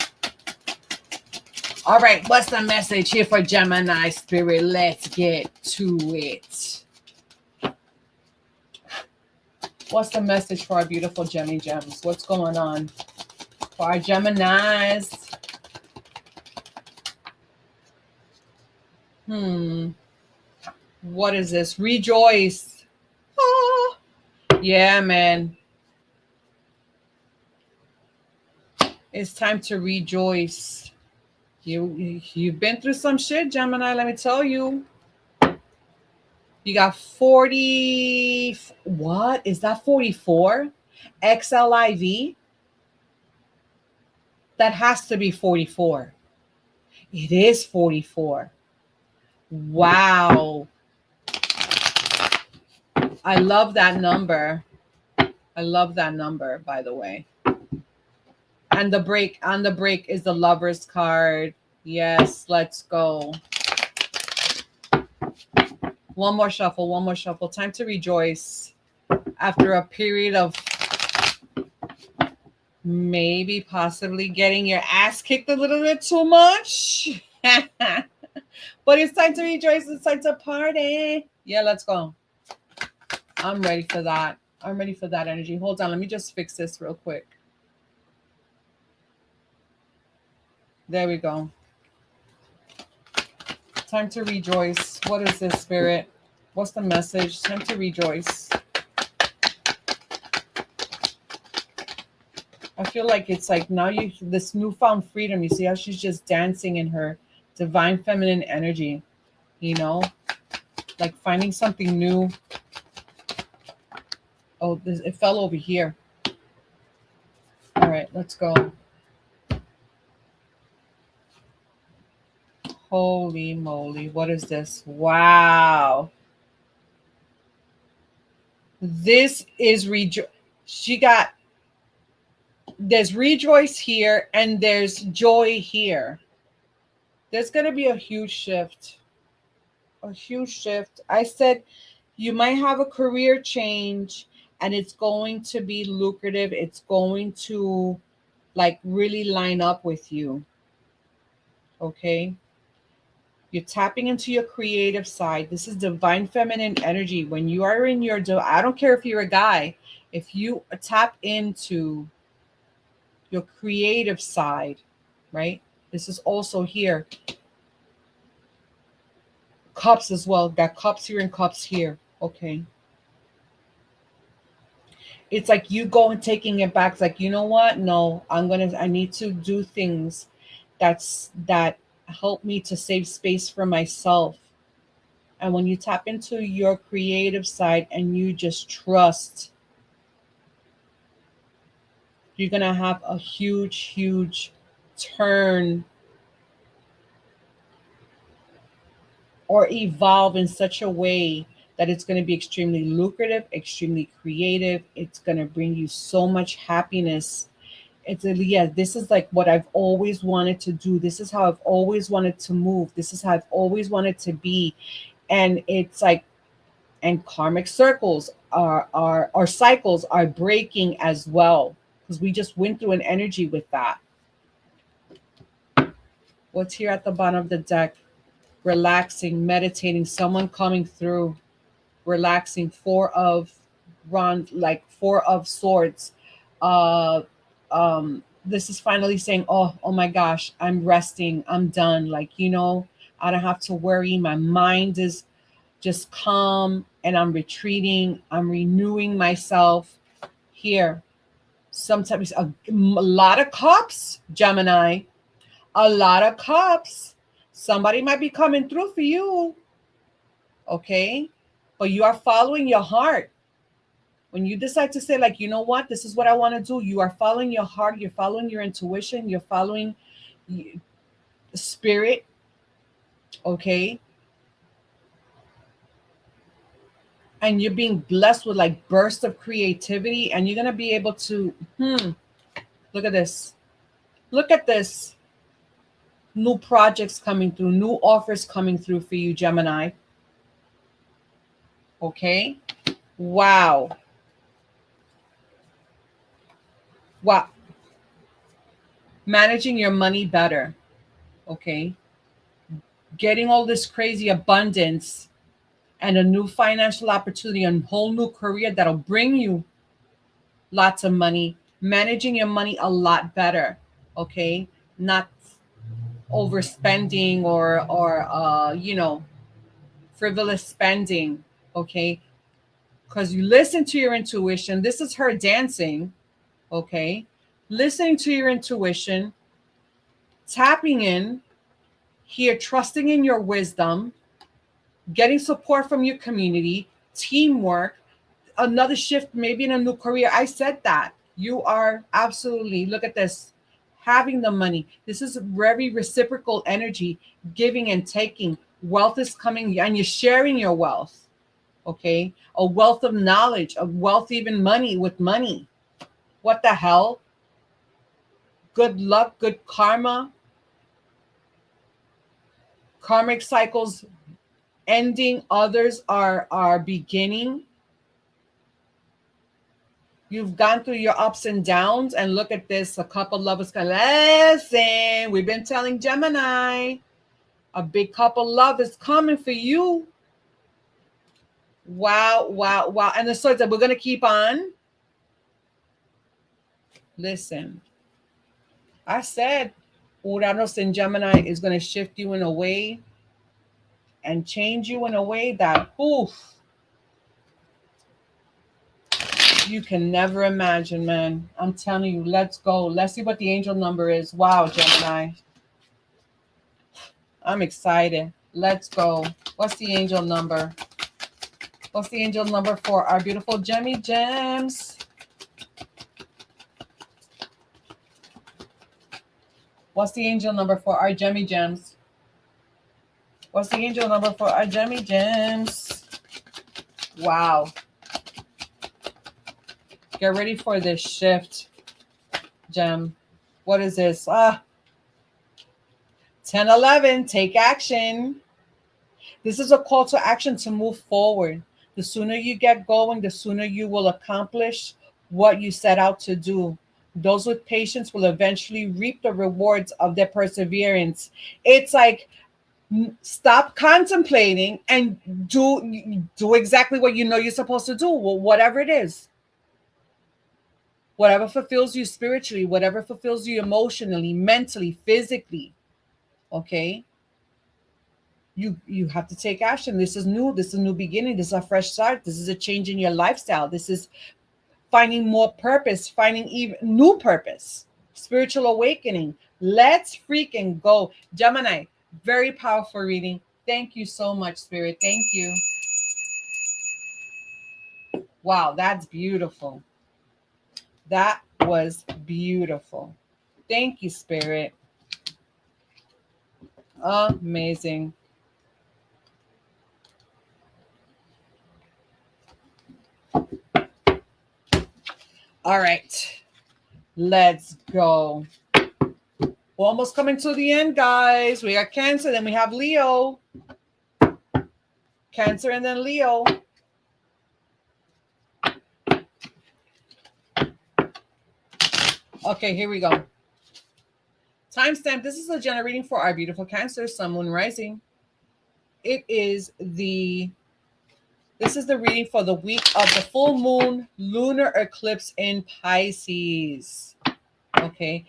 All right, what's the message here for Gemini Spirit? Let's get to it. What's the message for our beautiful Gemmy Gems? What's going on for our Geminis? What is this? Rejoice. Oh, yeah, man. It's time to rejoice. You've been through some shit, Gemini, let me tell you. You got 40, what? Is that 44? XLIV? That has to be 44. It is 44. Wow. I love that number. I love that number, by the way. And the break on the break is the Lover's card. Yes, let's go. One more shuffle, one more shuffle. Time to rejoice after a period of maybe possibly getting your ass kicked a little bit too much. But it's time to rejoice. It's time to party. Yeah, let's go. I'm ready for that. I'm ready for that energy. Hold on. Let me just fix this real quick. There we go. Time to rejoice. What is this, Spirit? What's the message? Time to rejoice. I feel like it's like now this newfound freedom. You see how she's just dancing in her divine feminine energy, you know, like finding something new. Oh, it fell over here. All right, let's go. Holy moly, what is this? Wow. This is there's rejoice here and there's joy here. There's going to be a huge shift. A huge shift. I said you might have a career change and it's going to be lucrative. It's going to like really line up with you. Okay. You're tapping into your creative side. This is divine feminine energy. When you are in your, I don't care if you're a guy, if you tap into your creative side, right? This is also here. Cups as well. Got cups here and cups here. Okay. It's like you go and taking it back. It's like, you know what? No, I need to do things that help me to save space for myself. And when you tap into your creative side and you just trust, you're going to have a huge, huge turn or evolve in such a way that it's going to be extremely lucrative, extremely creative. It's going to bring you so much happiness. This is like what I've always wanted to do. This is how I've always wanted to move. This is how I've always wanted to be. And it's like, and karmic circles are cycles are breaking as well, because we just went through an energy with that. What's here at the bottom of the deck? Relaxing, meditating, someone coming through, relaxing. Four of swords. This is finally saying, oh my gosh, I'm resting, I'm done. Like, you know, I don't have to worry. My mind is just calm and I'm retreating. I'm renewing myself here. Sometimes a lot of cups, Gemini, a lot of cups. Somebody might be coming through for you. Okay? But you are following your heart. When you decide to say, like, you know what, this is what I want to do, you are following your heart, you're following your intuition, you're following spirit. Okay? And you're being blessed with like bursts of creativity, and you're going to be able to, look at this. Look at this. New projects coming through, new offers coming through for you, Gemini. Okay? Wow. Wow. Managing your money better. Okay? Getting all this crazy abundance and a new financial opportunity, a whole new career that'll bring you lots of money. Managing your money a lot better. Okay? Not overspending or frivolous spending. Okay? Because you listen to your intuition. This is her dancing. Okay? Listening to your intuition, tapping in here, trusting in your wisdom, getting support from your community, teamwork, another shift, maybe in a new career. I said that. You are absolutely, look at this, having the money. This is very reciprocal energy, giving and taking. Wealth is coming and you're sharing your wealth. Okay? A wealth of knowledge, a wealth, even money with money. What the hell? Good luck, good karma, karmic cycles ending, others are beginning. You've gone through your ups and downs, and look at this. A couple lovers can listen. We've been telling Gemini, a big couple love is coming for you. Wow, wow, wow. And the swords that we're going to keep on. Listen, I said Uranus in Gemini is going to shift you in a way and change you in a way that, oof, you can never imagine, man. I'm telling you, let's go. Let's see what the angel number is. Wow, Gemini. I'm excited. Let's go. What's the angel number? What's the angel number for our beautiful Gemmy Gems? What's the angel number for our Gemmy Gems? What's the angel number for our Gemmy Gems? Wow. Get ready for this shift, Gem. What is this? 1011, take action. This is a call to action to move forward. The sooner you get going, the sooner you will accomplish what you set out to do. Those with patience will eventually reap the rewards of their perseverance. It's like, stop contemplating and do exactly what you know you're supposed to do, whatever it is. Whatever fulfills you spiritually, whatever fulfills you emotionally, mentally, physically. Okay? You have to take action. This is new. This is a new beginning. This is a fresh start. This is a change in your lifestyle. This is finding more purpose, finding even new purpose, spiritual awakening. Let's freaking go. Gemini, very powerful reading. Thank you so much, Spirit. Thank you. Wow, that's beautiful. That was beautiful. Thank you, Spirit. Amazing. All right, let's go. Almost coming to the end, guys. We got Cancer, then we have Leo. Cancer and then Leo. Okay, here we go. Timestamp. This is a general reading for our beautiful Cancer, Sun, Moon, Rising. This is the reading for the week of the full moon lunar eclipse in Pisces. Okay.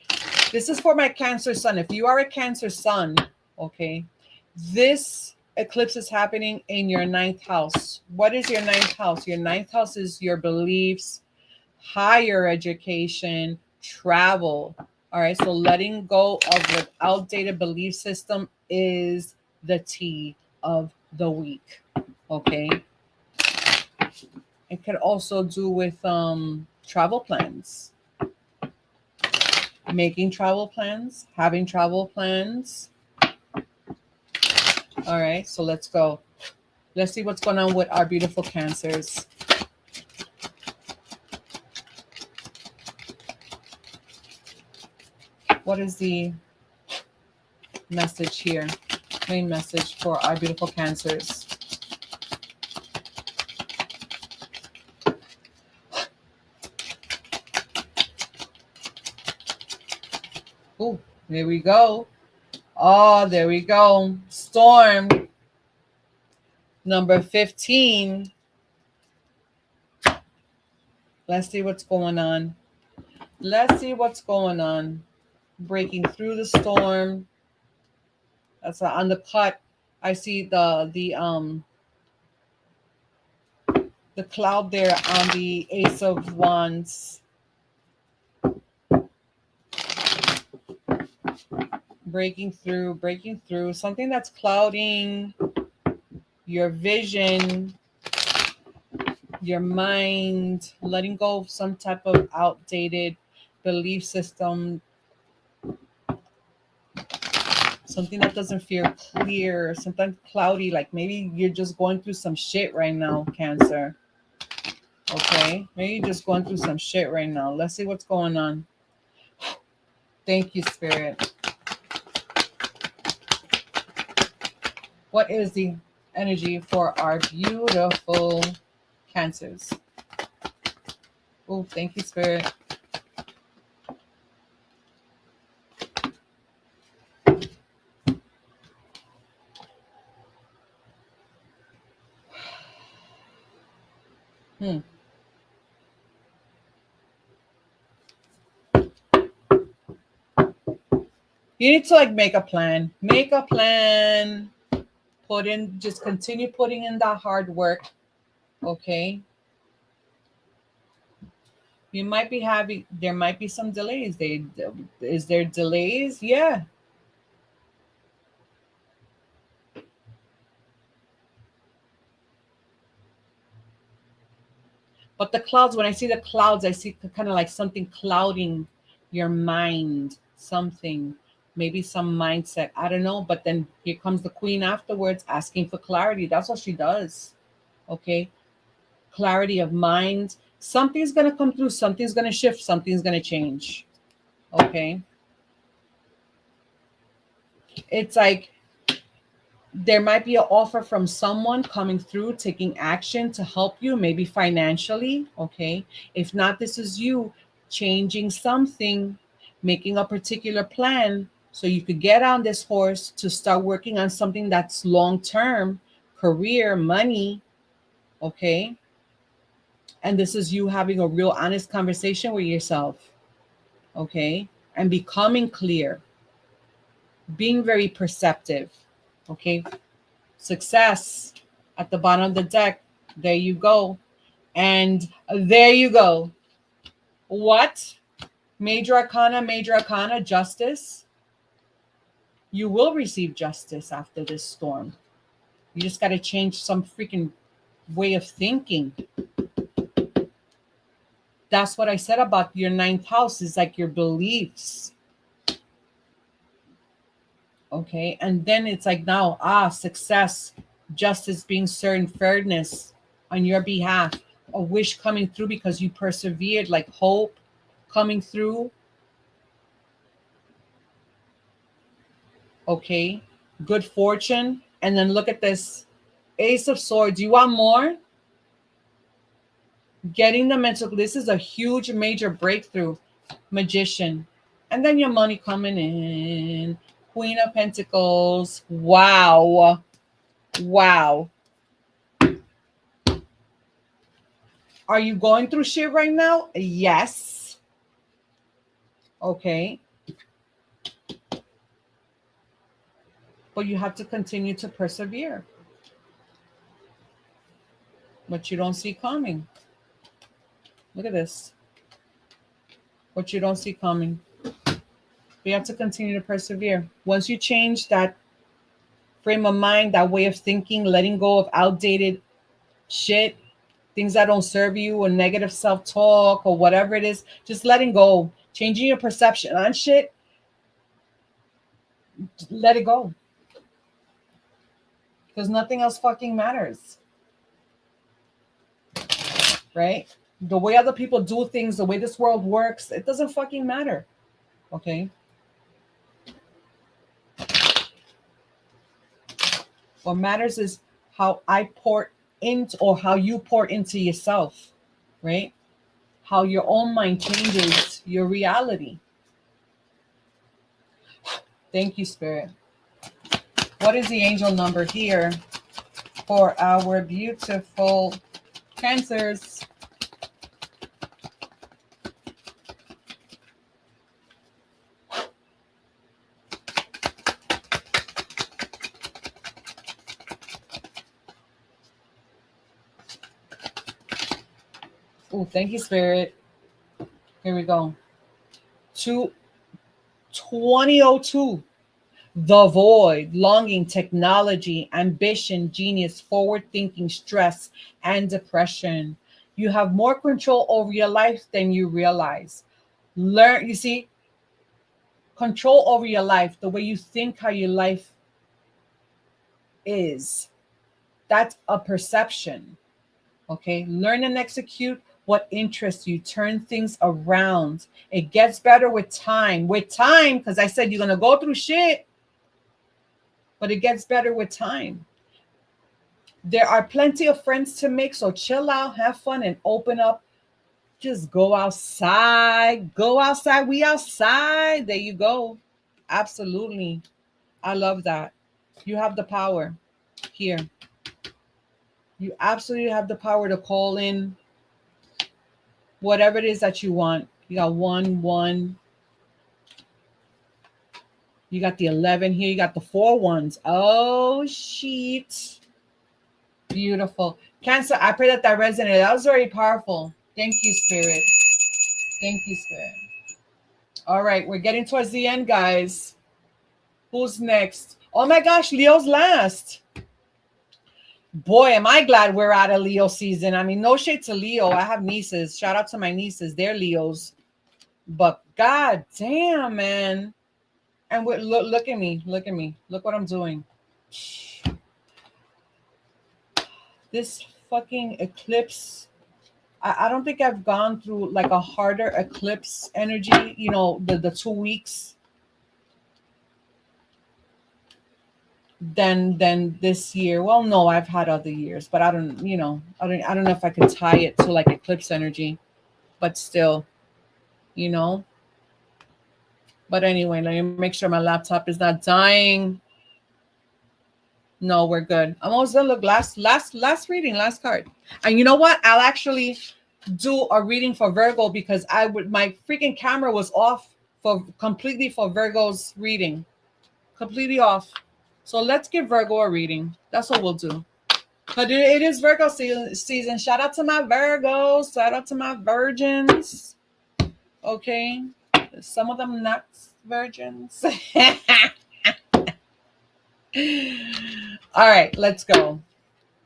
This is for my Cancer Sun. If you are a Cancer Sun, okay, this eclipse is happening in your 9th house. What is your 9th house? Your 9th house is your beliefs, higher education, travel. All right. So letting go of the outdated belief system is the tea of the week. Okay. It could also do with travel plans, making travel plans, having travel plans. All right, so let's go. Let's see what's going on with our beautiful Cancers. What is the message here? Main message for our beautiful Cancers. Oh, there we go. Oh, there we go. Storm number 15. Let's see what's going on. Let's see what's going on. Breaking through the storm. That's on the cut. I see the cloud there on the Ace of Wands. Breaking through something that's clouding your vision, your mind, letting go of some type of outdated belief system, something that doesn't feel clear, sometimes cloudy, like maybe you're just going through some shit right now, Cancer. Okay, maybe you're just going through some shit right now. Let's see what's going on. Thank you, Spirit. What is the energy for our beautiful Cancers? Oh, thank you, Spirit. You need to like make a plan. Make a plan. Just continue putting in that hard work. Okay. You might be having, there might be some delays. Is there delays? Yeah. But the clouds, when I see the clouds, I see kind of like something clouding your mind, something, maybe some mindset. I don't know. But then here comes the Queen afterwards asking for clarity. That's what she does. Okay. Clarity of mind. Something's going to come through. Something's going to shift. Something's going to change. Okay. It's like there might be an offer from someone coming through, taking action to help you, maybe financially. Okay. If not, this is you changing something, making a particular plan so you could get on this horse to start working on something that's long term, career, money. Okay. And this is you having a real honest conversation with yourself. Okay. And becoming clear, being very perceptive. Okay. Success at the bottom of the deck. There you go. And there you go. What? Major Arcana, justice. You will receive justice after this storm. You just got to change some freaking way of thinking. That's what I said about your ninth house, is like your beliefs. Okay. And then it's like now, success, justice being served, fairness on your behalf, a wish coming through because you persevered, like hope coming through. Okay. Good fortune. And then look at this Ace of Swords. You want more? Getting the mental. This is a huge, major breakthrough. Magician. And then your money coming in. Queen of Pentacles. Wow. Wow. Are you going through shit right now? Yes. Okay. But you have to continue to persevere. What you don't see coming. Look at this. What you don't see coming. You have to continue to persevere. Once you change that frame of mind, that way of thinking, letting go of outdated shit, things that don't serve you, or negative self-talk, or whatever it is, just letting go, changing your perception on shit. Let it go. Because nothing else fucking matters. Right? The way other people do things, the way this world works, it doesn't fucking matter. Okay? What matters is how I pour into, or how you pour into yourself, right? How your own mind changes your reality. Thank you, Spirit. What is the angel number here for our beautiful Cancers? Oh, thank you, Spirit. Here we go. 2002. The void, longing, technology, ambition, genius, forward thinking, stress, and depression. You have more control over your life than you realize. Learn, you see, control over your life, the way you think, how your life is. That's a perception. Okay, learn and execute what interests you. Turn things around. It gets better with time. With time, because I said you're going to go through shit, but it gets better with time. There are plenty of friends to make, so chill out, have fun, and open up. Just go outside. Go outside. We outside. There you go. Absolutely. I love that. You have the power here. You absolutely have the power to call in whatever it is that you want. You got 1, 1. You got the 11 here. You got the 4 ones. Oh, shit. Beautiful. Cancer, I pray that resonated. That was very powerful. Thank you, Spirit. Thank you, Spirit. All right, we're getting towards the end, guys. Who's next? Oh my gosh, Leo's last. Boy, am I glad we're out of Leo season. I mean, no shade to Leo. I have nieces. Shout out to my nieces. They're Leos. But god damn, man. And look at me. Look at me. Look what I'm doing. This fucking eclipse. I don't think I've gone through like a harder eclipse energy, you know, the 2 weeks than this year. Well, no, I've had other years, but I don't know if I could tie it to like eclipse energy, but still, you know. But anyway, let me make sure my laptop is not dying. No, we're good. I'm almost done. Look, last reading, last card. And you know what? I'll actually do a reading for Virgo because my freaking camera was off completely for Virgo's reading. Completely off. So let's give Virgo a reading. That's what we'll do. But it is Virgo season. Shout out to my Virgos. Shout out to my virgins. Okay. Some of them not virgins. All right, let's go.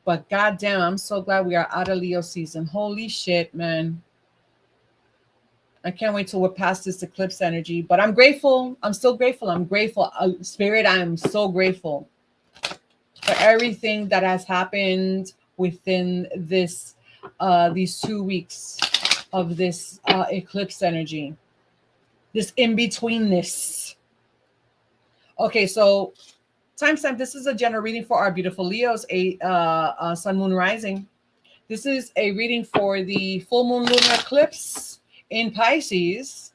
But goddamn, I'm so glad we are out of Leo season. Holy shit, man. I can't wait till we're past this eclipse energy. But I'm grateful. I'm still grateful. I'm grateful. Spirit, I am so grateful for everything that has happened within these 2 weeks of this eclipse energy. This in-betweenness. Okay, so timestamp. This is a general reading for our beautiful Leos, sun, moon, rising. This is a reading for the full moon lunar eclipse in Pisces.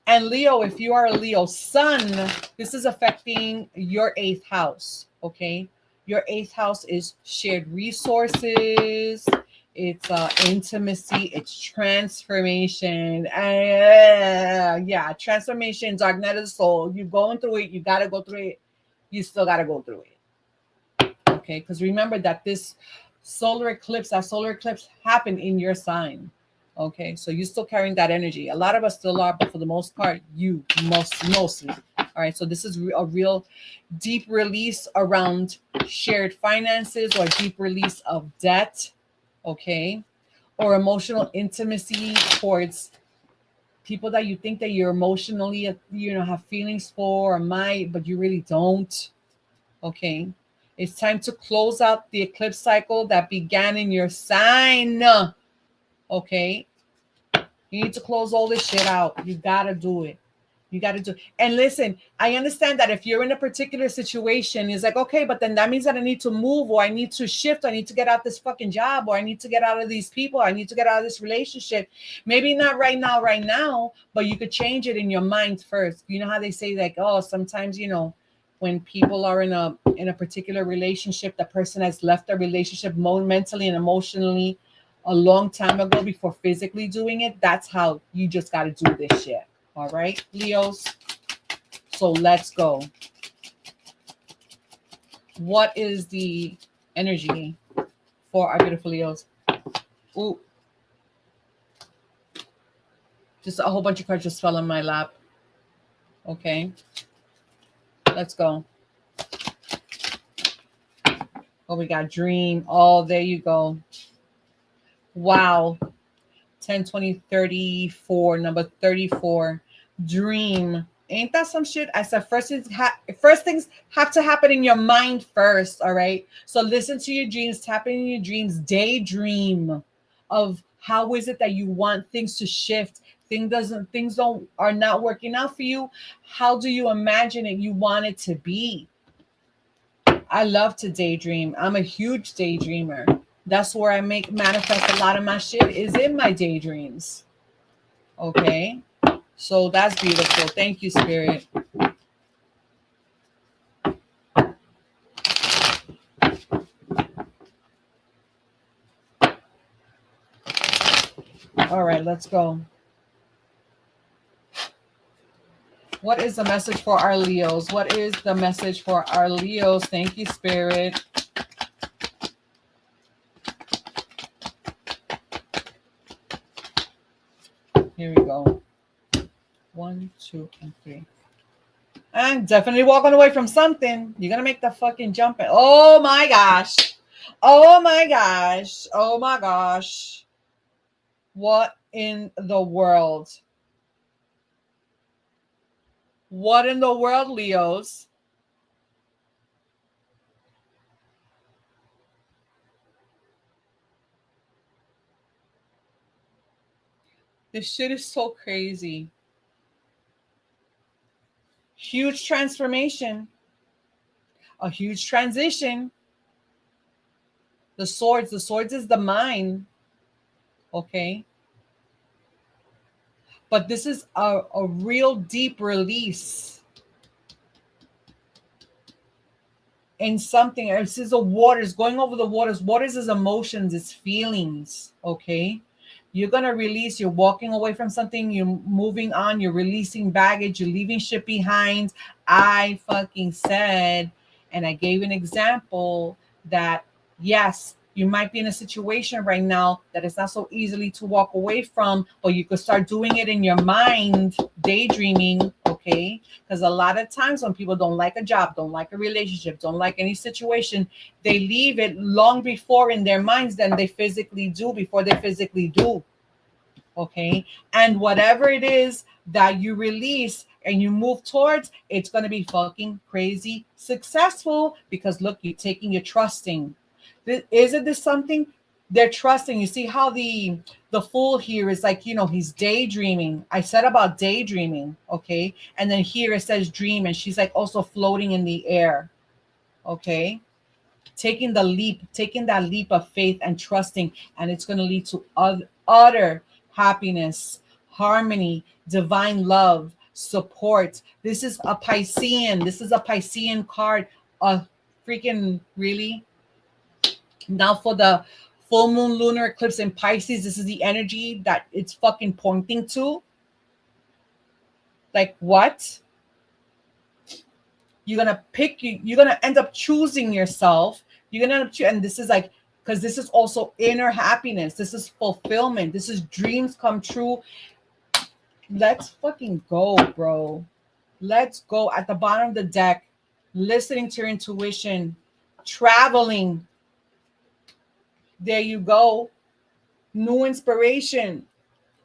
And Leo, if you are a Leo sun, this is affecting your 8th house. Okay, your 8th house is shared resources. It's intimacy. It's transformation. Yeah, transformation, dark night of the soul. You're going through it. You got to go through it. You still got to go through it. Okay, because remember that that solar eclipse happened in your sign. Okay, so you're still carrying that energy. A lot of us still are, but for the most part, you mostly All right, so this is a real deep release around shared finances or deep release of debt, okay? Or emotional intimacy towards people that you think that you're emotionally, have feelings for or might, but you really don't, okay? It's time to close out the eclipse cycle that began in your sign, okay? You need to close all this shit out. You gotta do it. You got to do. And listen, I understand that if you're in a particular situation, it's like, okay, but then that means that I need to move, or I need to shift, or I need to get out this fucking job, or I need to get out of these people, or I need to get out of this relationship. Maybe not right now, but you could change it in your mind first. You know how they say, like, oh, sometimes, when people are in a particular relationship, the person has left the relationship mentally and emotionally a long time ago before physically doing it. That's how you just got to do this shit. All right, Leos. So let's go. What is the energy for our beautiful Leos? Ooh. Just a whole bunch of cards just fell in my lap. Okay. Let's go. Oh, we got dream. Oh, there you go. Wow. 10, 20, 34. Number 34. Dream. Ain't that some shit? I said first things have to happen in your mind first. All right. So listen to your dreams, tap in your dreams, daydream of how is it that you want things to shift. Things are not working out for you. How do you imagine it you want it to be? I love to daydream. I'm a huge daydreamer. That's where I manifest a lot of my shit is in my daydreams. Okay. So that's beautiful. Thank you, Spirit. All right, let's go. What is the message for our Leos? What is the message for our Leos? Thank you, Spirit. Here we go. 1, 2, and 3. I'm definitely walking away from something. You're going to make the fucking jump. Oh, my gosh. Oh, my gosh. Oh, my gosh. What in the world? What in the world, Leos? This shit is so crazy. Huge transformation. A huge transition. The swords is the mind. Okay. But this is a real deep release in something. This is the waters, going over the waters. Waters is emotions, it's feelings. Okay. You're going to release. You're walking away from something. You're moving on. You're releasing baggage. You're leaving shit behind. I fucking said, and I gave an example that, yes, you might be in a situation right now that is not so easily to walk away from, but you could start doing it in your mind, daydreaming, okay? Because a lot of times when people don't like a job, don't like a relationship, don't like any situation, they leave it long before in their minds than they physically do, before they physically do, okay? And whatever it is that you release and you move towards, it's going to be fucking crazy successful because look, you're trusting. Isn't this something they're trusting? You see how the fool here is like, he's daydreaming. I said about daydreaming, okay? And then here it says dream, and she's like also floating in the air, okay? Taking that leap of faith and trusting, and it's going to lead to utter happiness, harmony, divine love, support. This is a Piscean card. Freaking really? Now for the full moon lunar eclipse in Pisces, this is the energy that it's fucking pointing to. Like what? You're gonna end up choosing yourself. You're gonna end up and this is like, because this is also inner happiness. This is fulfillment. This is dreams come true. Let's fucking go, bro. Let's go. At the bottom of the deck, listening to your intuition, traveling. There you go. New inspiration,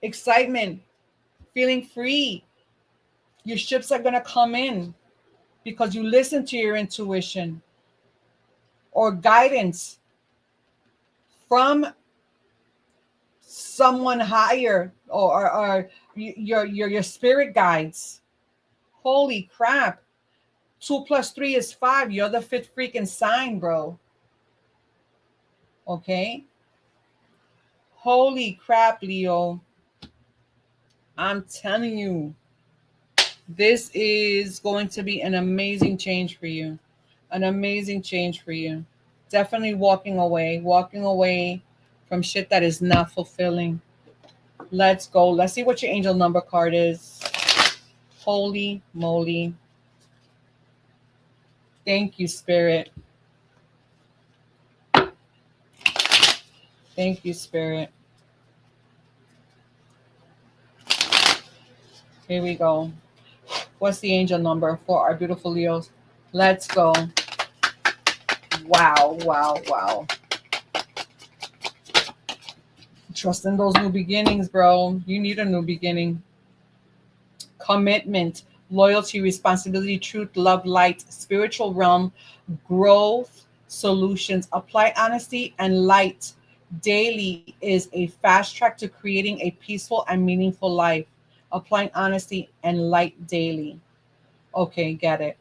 excitement, feeling free. Your ships are going to come in because you listen to your intuition or guidance from someone higher, or your spirit guides. Holy crap. 2 plus 3 is 5. You're the fifth freaking sign, bro. Okay. Holy crap, Leo. I'm telling you, this is going to be an amazing change for you. An amazing change for you. Definitely walking away from shit that is not fulfilling. Let's go. Let's see what your angel number card is. Holy moly. Thank you, Spirit. Thank you, Spirit. Here we go. What's the angel number for our beautiful Leos? Let's go. Wow, wow, wow. Trust in those new beginnings, bro. You need a new beginning. Commitment, loyalty, responsibility, truth, love, light, spiritual realm, growth, solutions. Apply honesty and light daily is a fast track to creating a peaceful and meaningful life. Applying honesty and light daily. Okay, get it.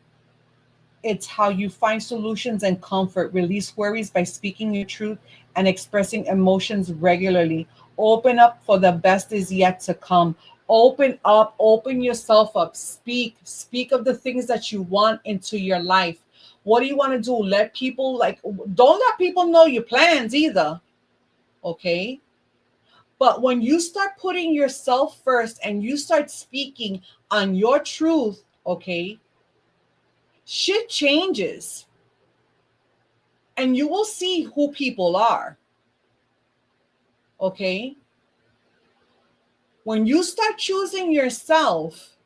It's how you find solutions and comfort. Release worries by speaking your truth and expressing emotions regularly. Open up for the best is yet to come. Open up, open yourself up. Speak of the things that you want into your life. What do you want to do? Let people don't let people know your plans either. Okay? But when you start putting yourself first and you start speaking on your truth, okay? Shit changes. And you will see who people are. Okay? When you start choosing yourself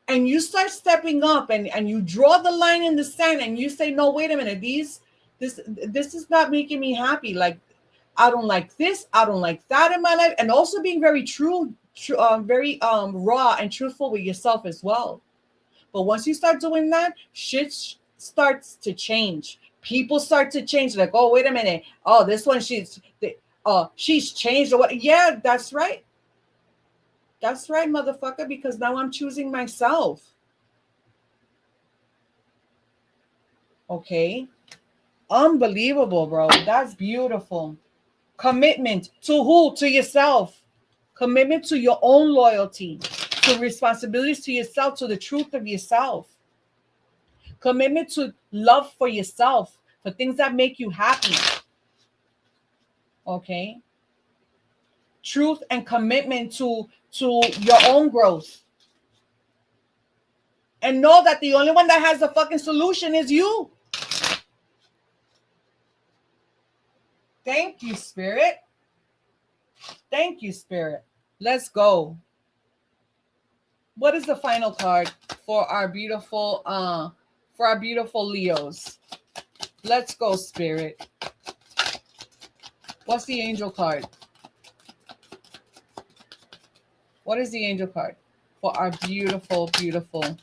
and you start stepping up and you draw the line in the sand and you say, no, wait a minute, this is not making me happy. Like, I don't like this, I don't like that in my life. And also being very very raw and truthful with yourself as well. But once you start doing that, shit starts to change. People start to change. Like, oh, wait a minute. Oh, this one, she's changed or what? Yeah, that's right. That's right, motherfucker, because now I'm choosing myself. Okay. Unbelievable, bro. That's beautiful. Commitment to who? To yourself. Commitment to your own loyalty, to responsibilities to yourself, to the truth of yourself. Commitment to love for yourself, for things that make you happy. Okay. Truth and commitment to your own growth. And know that the only one that has the fucking solution is you. Thank you, Spirit. Thank you, Spirit. Let's go. What is the final card for our beautiful Leos? Let's go, Spirit. What's the angel card? What is the angel card for our beautiful, beautiful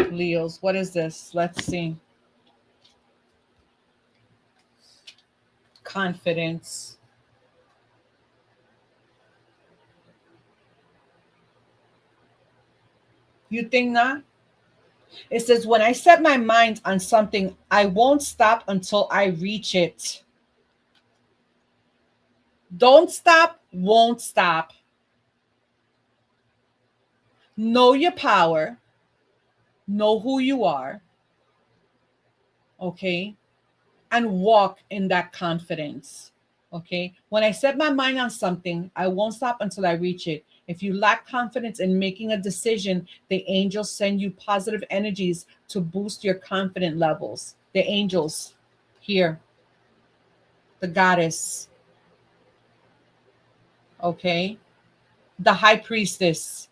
Leos? What is this? Let's see. Confidence. You think not? It says, when I set my mind on something, I won't stop until I reach it. Don't stop, won't stop. Know your power. Know who you are. Okay? And walk in that confidence. Okay? When I set my mind on something, I won't stop until I reach it. If you lack confidence in making a decision, the angels send you positive energies to boost your confident levels. The angels here, the goddess. Okay. The high priestess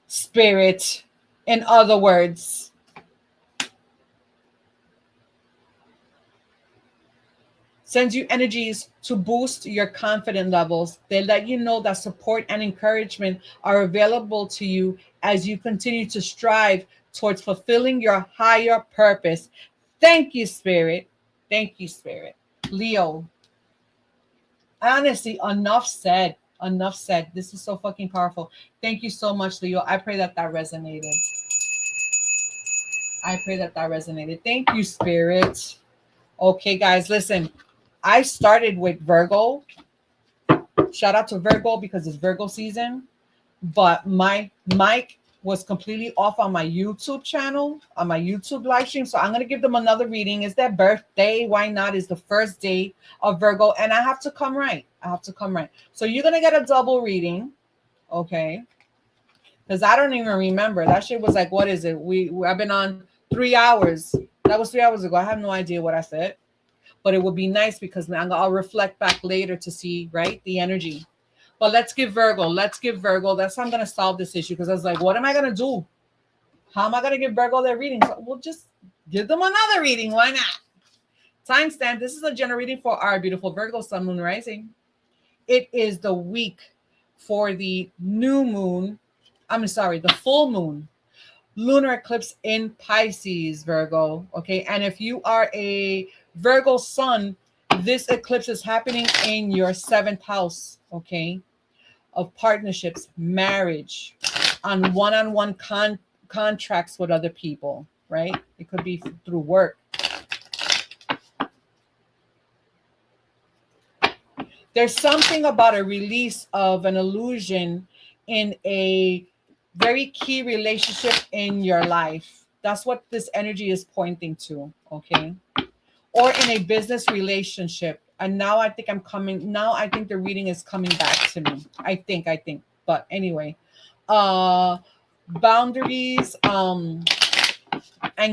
spirit, in other words, sends you energies to boost your confidence levels. They let you know that support and encouragement are available to you as you continue to strive towards fulfilling your higher purpose. Thank you, Spirit. Thank you, Spirit. Leo, honestly, enough said. Enough said. This is so fucking powerful. Thank you so much, Leo. I pray that that resonated. I pray that that resonated. Thank you, Spirit. Okay, guys, listen. I started with Virgo. Shout out to Virgo because it's Virgo season. But my mic was completely off on my YouTube channel, on my YouTube live stream. So I'm going to give them another reading. It's their birthday. Why not? It's the first day of Virgo. And I have to come right. I have to come right. So you're going to get a double reading. Okay. Because I don't even remember. That shit was like, what is it? I've been on 3 hours. That was 3 hours ago. I have no idea what I said. But it would be nice because I'll reflect back later to see, right, the energy. But let's give Virgo. Let's give Virgo. That's how I'm going to solve this issue. Because I was like, what am I going to do? How am I going to give Virgo their reading? So we'll just give them another reading. Why not? Timestamp. This is a general reading for our beautiful Virgo Sun, Moon, Rising. It is the week for the new moon. The full moon. Lunar eclipse in Pisces, Virgo. Okay. And if you are a Virgo Sun, this eclipse is happening in your 7th house. Okay. Of partnerships, marriage, on one-on-one contracts with other people, right? It could be through work. There's something about a release of an illusion in a very key relationship in your life. That's what this energy is pointing to, okay? Or in a business relationship. And now I think the reading is coming back to me. I think. But anyway, boundaries and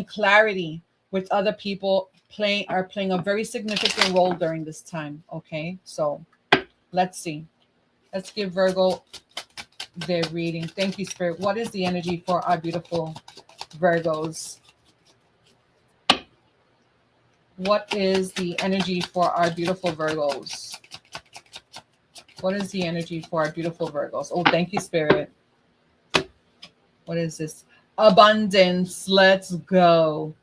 clarity with other people are playing a very significant role during this time. Okay, so let's see. Let's give Virgo their reading. Thank you, Spirit. What is the energy for our beautiful Virgos? What is the energy for our beautiful Virgos? What is the energy for our beautiful Virgos? Oh, thank you, Spirit. What is this? Abundance. Let's go.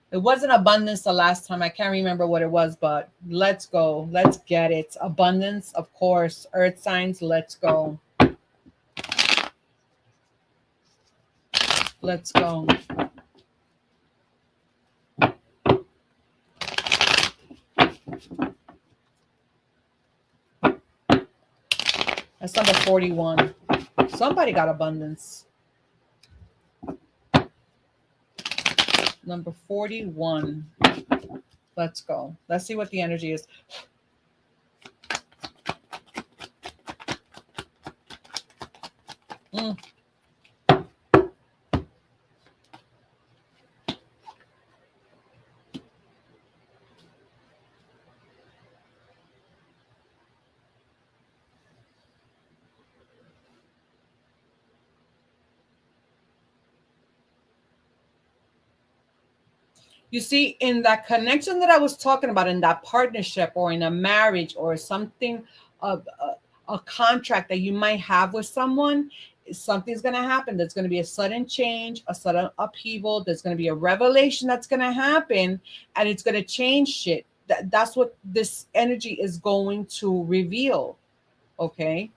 It wasn't abundance the last time. I can't remember what it was, but let's go. Let's get it. Abundance, of course. Earth signs, let's go. Let's go. That's number 41. Somebody got abundance. Number 41. Let's go. Let's see what the energy is. You see, in that connection that I was talking about, in that partnership or in a marriage or something, a contract that you might have with someone, something's going to happen. There's going to be a sudden change, a sudden upheaval. There's going to be a revelation that's going to happen, and it's going to change shit. That's what this energy is going to reveal. Okay.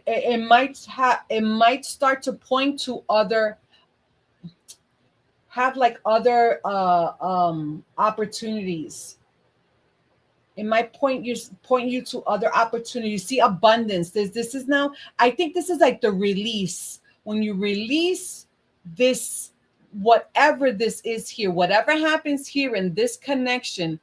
It might start to point to other opportunities. It might point you to other opportunities. See abundance. This is now, I think this is like the release. When you release this, whatever this is here, whatever happens here in this connection,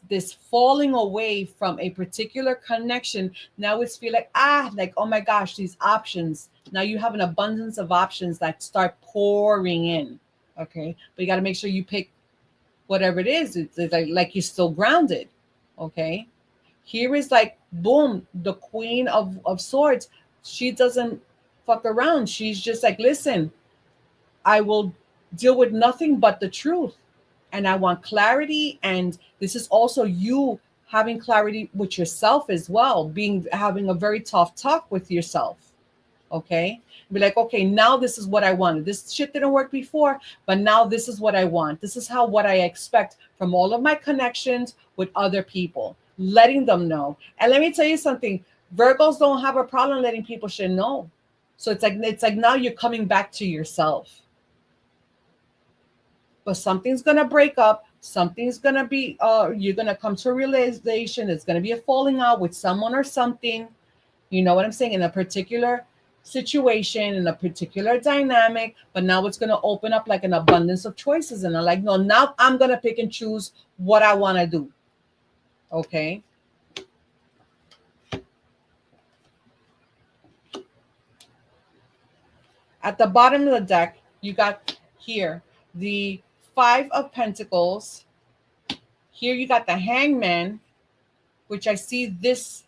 this falling away from a particular connection. Now it's feel like oh my gosh, these options. Now you have an abundance of options that start pouring in. Okay, but you got to make sure you pick whatever it is. It's like you're still grounded. Okay, here is like boom, the Queen of Swords. She doesn't fuck around. She's just like, listen, I will deal with nothing but the truth. And I want clarity. And this is also you having clarity with yourself as well, having a very tough talk with yourself. Okay. Be like, okay, now this is what I wanted. This shit didn't work before, but now this is what I want. This is what I expect from all of my connections with other people, letting them know. And let me tell you something, Virgos don't have a problem letting people shit know. So it's like now you're coming back to yourself. But something's gonna break up. Something's gonna be you're gonna come to a realization. It's gonna be a falling out with someone or something. You know what I'm saying? In a particular situation, in a particular dynamic, but now it's gonna open up like an abundance of choices. And I'm like, no, now I'm gonna pick and choose what I want to do. Okay. At the bottom of the deck, you got here the Five of Pentacles. Here you got the Hangman, which I see this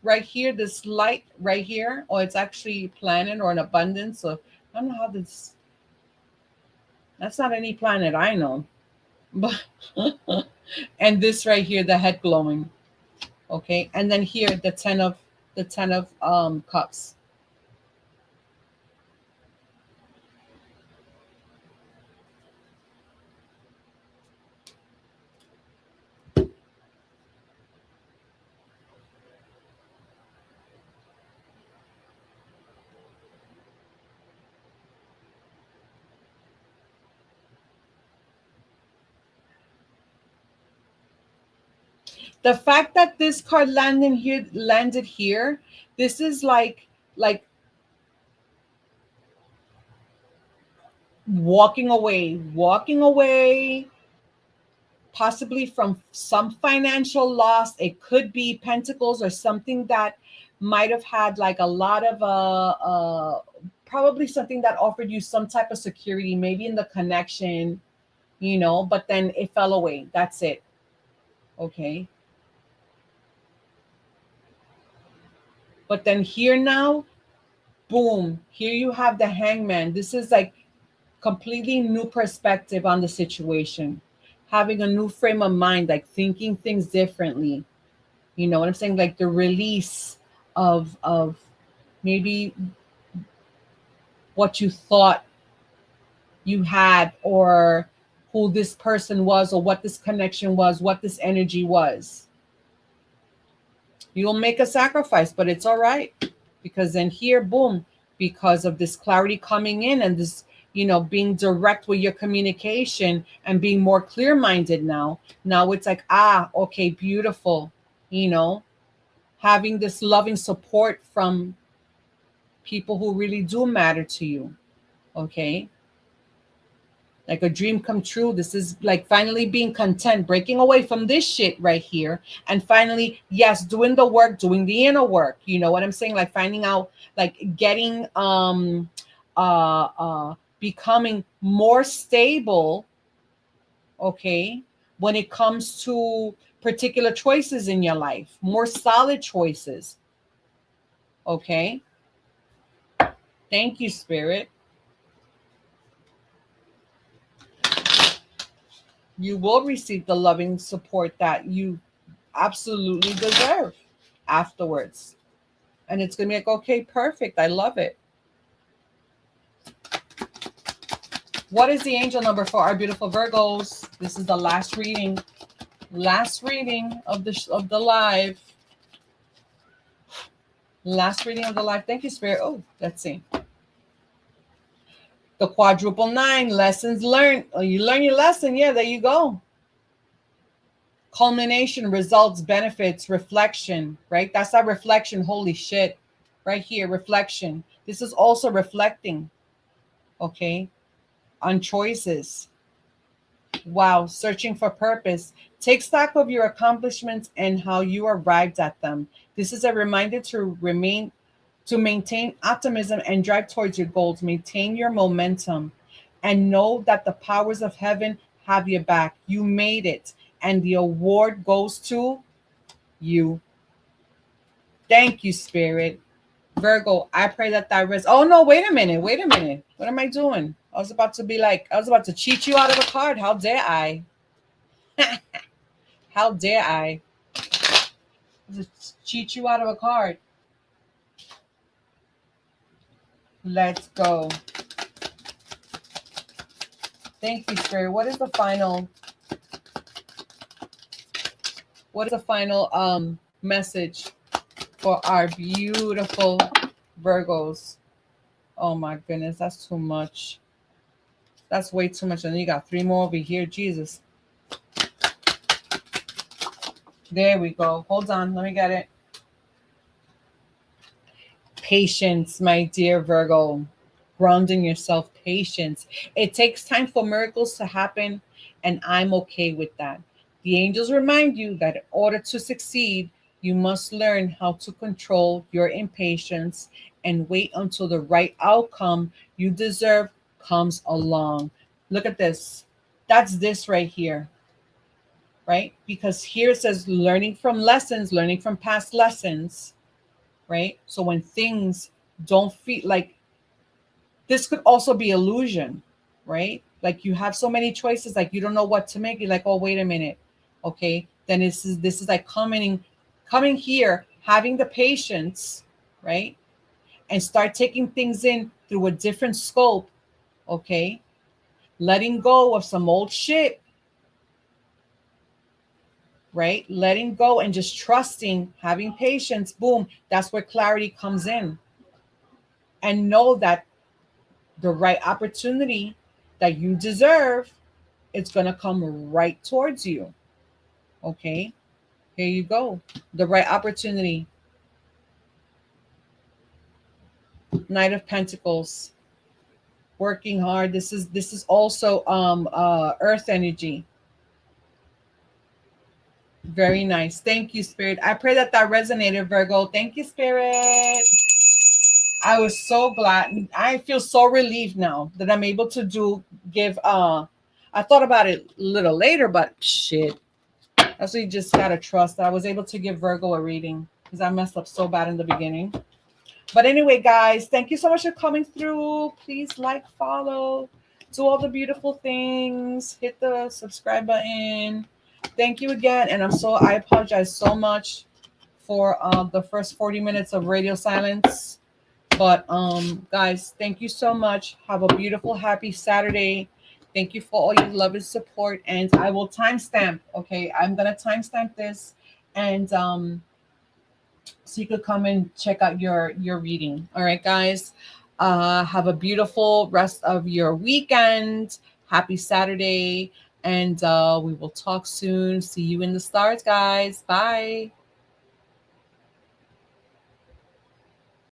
right here, this light right here, or it's actually planet or an abundance. So I don't know how this. That's not any planet I know, but and this right here, the head glowing. Okay, and then here the ten of cups. The fact that this card landed here, this is like walking away, possibly from some financial loss. It could be Pentacles or something that might have had like a lot of probably something that offered you some type of security, maybe in the connection, but then it fell away. That's it. Okay. But then here now, boom, here you have the Hangman. This is like completely new perspective on the situation, having a new frame of mind, like thinking things differently. You know what I'm saying? Like the release of maybe what you thought you had, or who this person was, or what this connection was, what this energy was. You'll make a sacrifice, but it's all right, because then here, boom, because of this clarity coming in and this, being direct with your communication and being more clear-minded now it's like, okay, beautiful, having this loving support from people who really do matter to you. Okay. Like a dream come true. This is like finally being content, breaking away from this shit right here. And finally, yes, doing the work, doing the inner work. You know what I'm saying? Like finding out, like getting, becoming more stable. Okay. When it comes to particular choices in your life, more solid choices. Okay. Thank you, Spirit. You will receive the loving support that you absolutely deserve afterwards. And it's going to be like, okay, perfect. I love it. What is the angel number for our beautiful Virgos? This is the last reading. Last reading of the live. Last reading of the live. Thank you, Spirit. Oh, let's see. The quadruple 9, lessons learned. Oh, you learn your lesson. Yeah, there you go. Culmination, results, benefits, reflection, right? That's that reflection. Holy shit. Right here, reflection. This is also reflecting, okay, on choices. Wow, searching for purpose. Take stock of your accomplishments and how you arrived at them. This is a reminder to maintain optimism and drive towards your goals. Maintain your momentum and know that the powers of heaven have your back. You made it, and the award goes to you. Thank you, Spirit. Virgo, I pray that oh no, wait a minute. Wait a minute. What am I doing? I was about to be like, I was about to cheat you out of a card. How dare I? How dare I? Just cheat you out of a card. Let's go. Thank you, Spirit. What is the final message for our beautiful Virgos? Oh my goodness, that's too much. That's way too much. And then you got 3 more over here. Jesus. There we go. Hold on. Let me get it. Patience, my dear Virgo. Grounding yourself, patience. It takes time for miracles to happen, and I'm okay with that. The angels remind you that in order to succeed, you must learn how to control your impatience and wait until the right outcome you deserve comes along. Look at this. That's this right here, right? Because here it says learning from past lessons, right? So when things don't feel like, this could also be illusion, right? Like you have so many choices, like you don't know what to make. You're like, oh, wait a minute. Okay. Then this is like coming here, having the patience, right? And start taking things in through a different scope. Okay. Letting go of some old shit, right? Letting go and just trusting, having patience. Boom. That's where clarity comes in. And know that the right opportunity that you deserve, it's going to come right towards you. Okay. Here you go. The right opportunity. Knight of Pentacles. Working hard. This is also earth energy. Very nice. Thank you, Spirit. I pray that resonated, Virgo. Thank you, Spirit. I was so glad. I feel so relieved now that I'm able to give I thought about it a little later, but shit. That's what you just gotta trust that I was able to give Virgo a reading, because I messed up so bad in the beginning. But anyway, guys, thank you so much for coming through. Please like, follow, do all the beautiful things, hit the subscribe button. Thank you again. And I apologize so much for the first 40 minutes of radio silence. But guys, thank you so much. Have a beautiful, happy Saturday. Thank you for all your love and support. And I will timestamp. Okay, I'm gonna timestamp this, and so you could come and check out your reading. All right, guys. Have a beautiful rest of your weekend. Happy Saturday, and we will talk soon. See you in the stars, guys. Bye.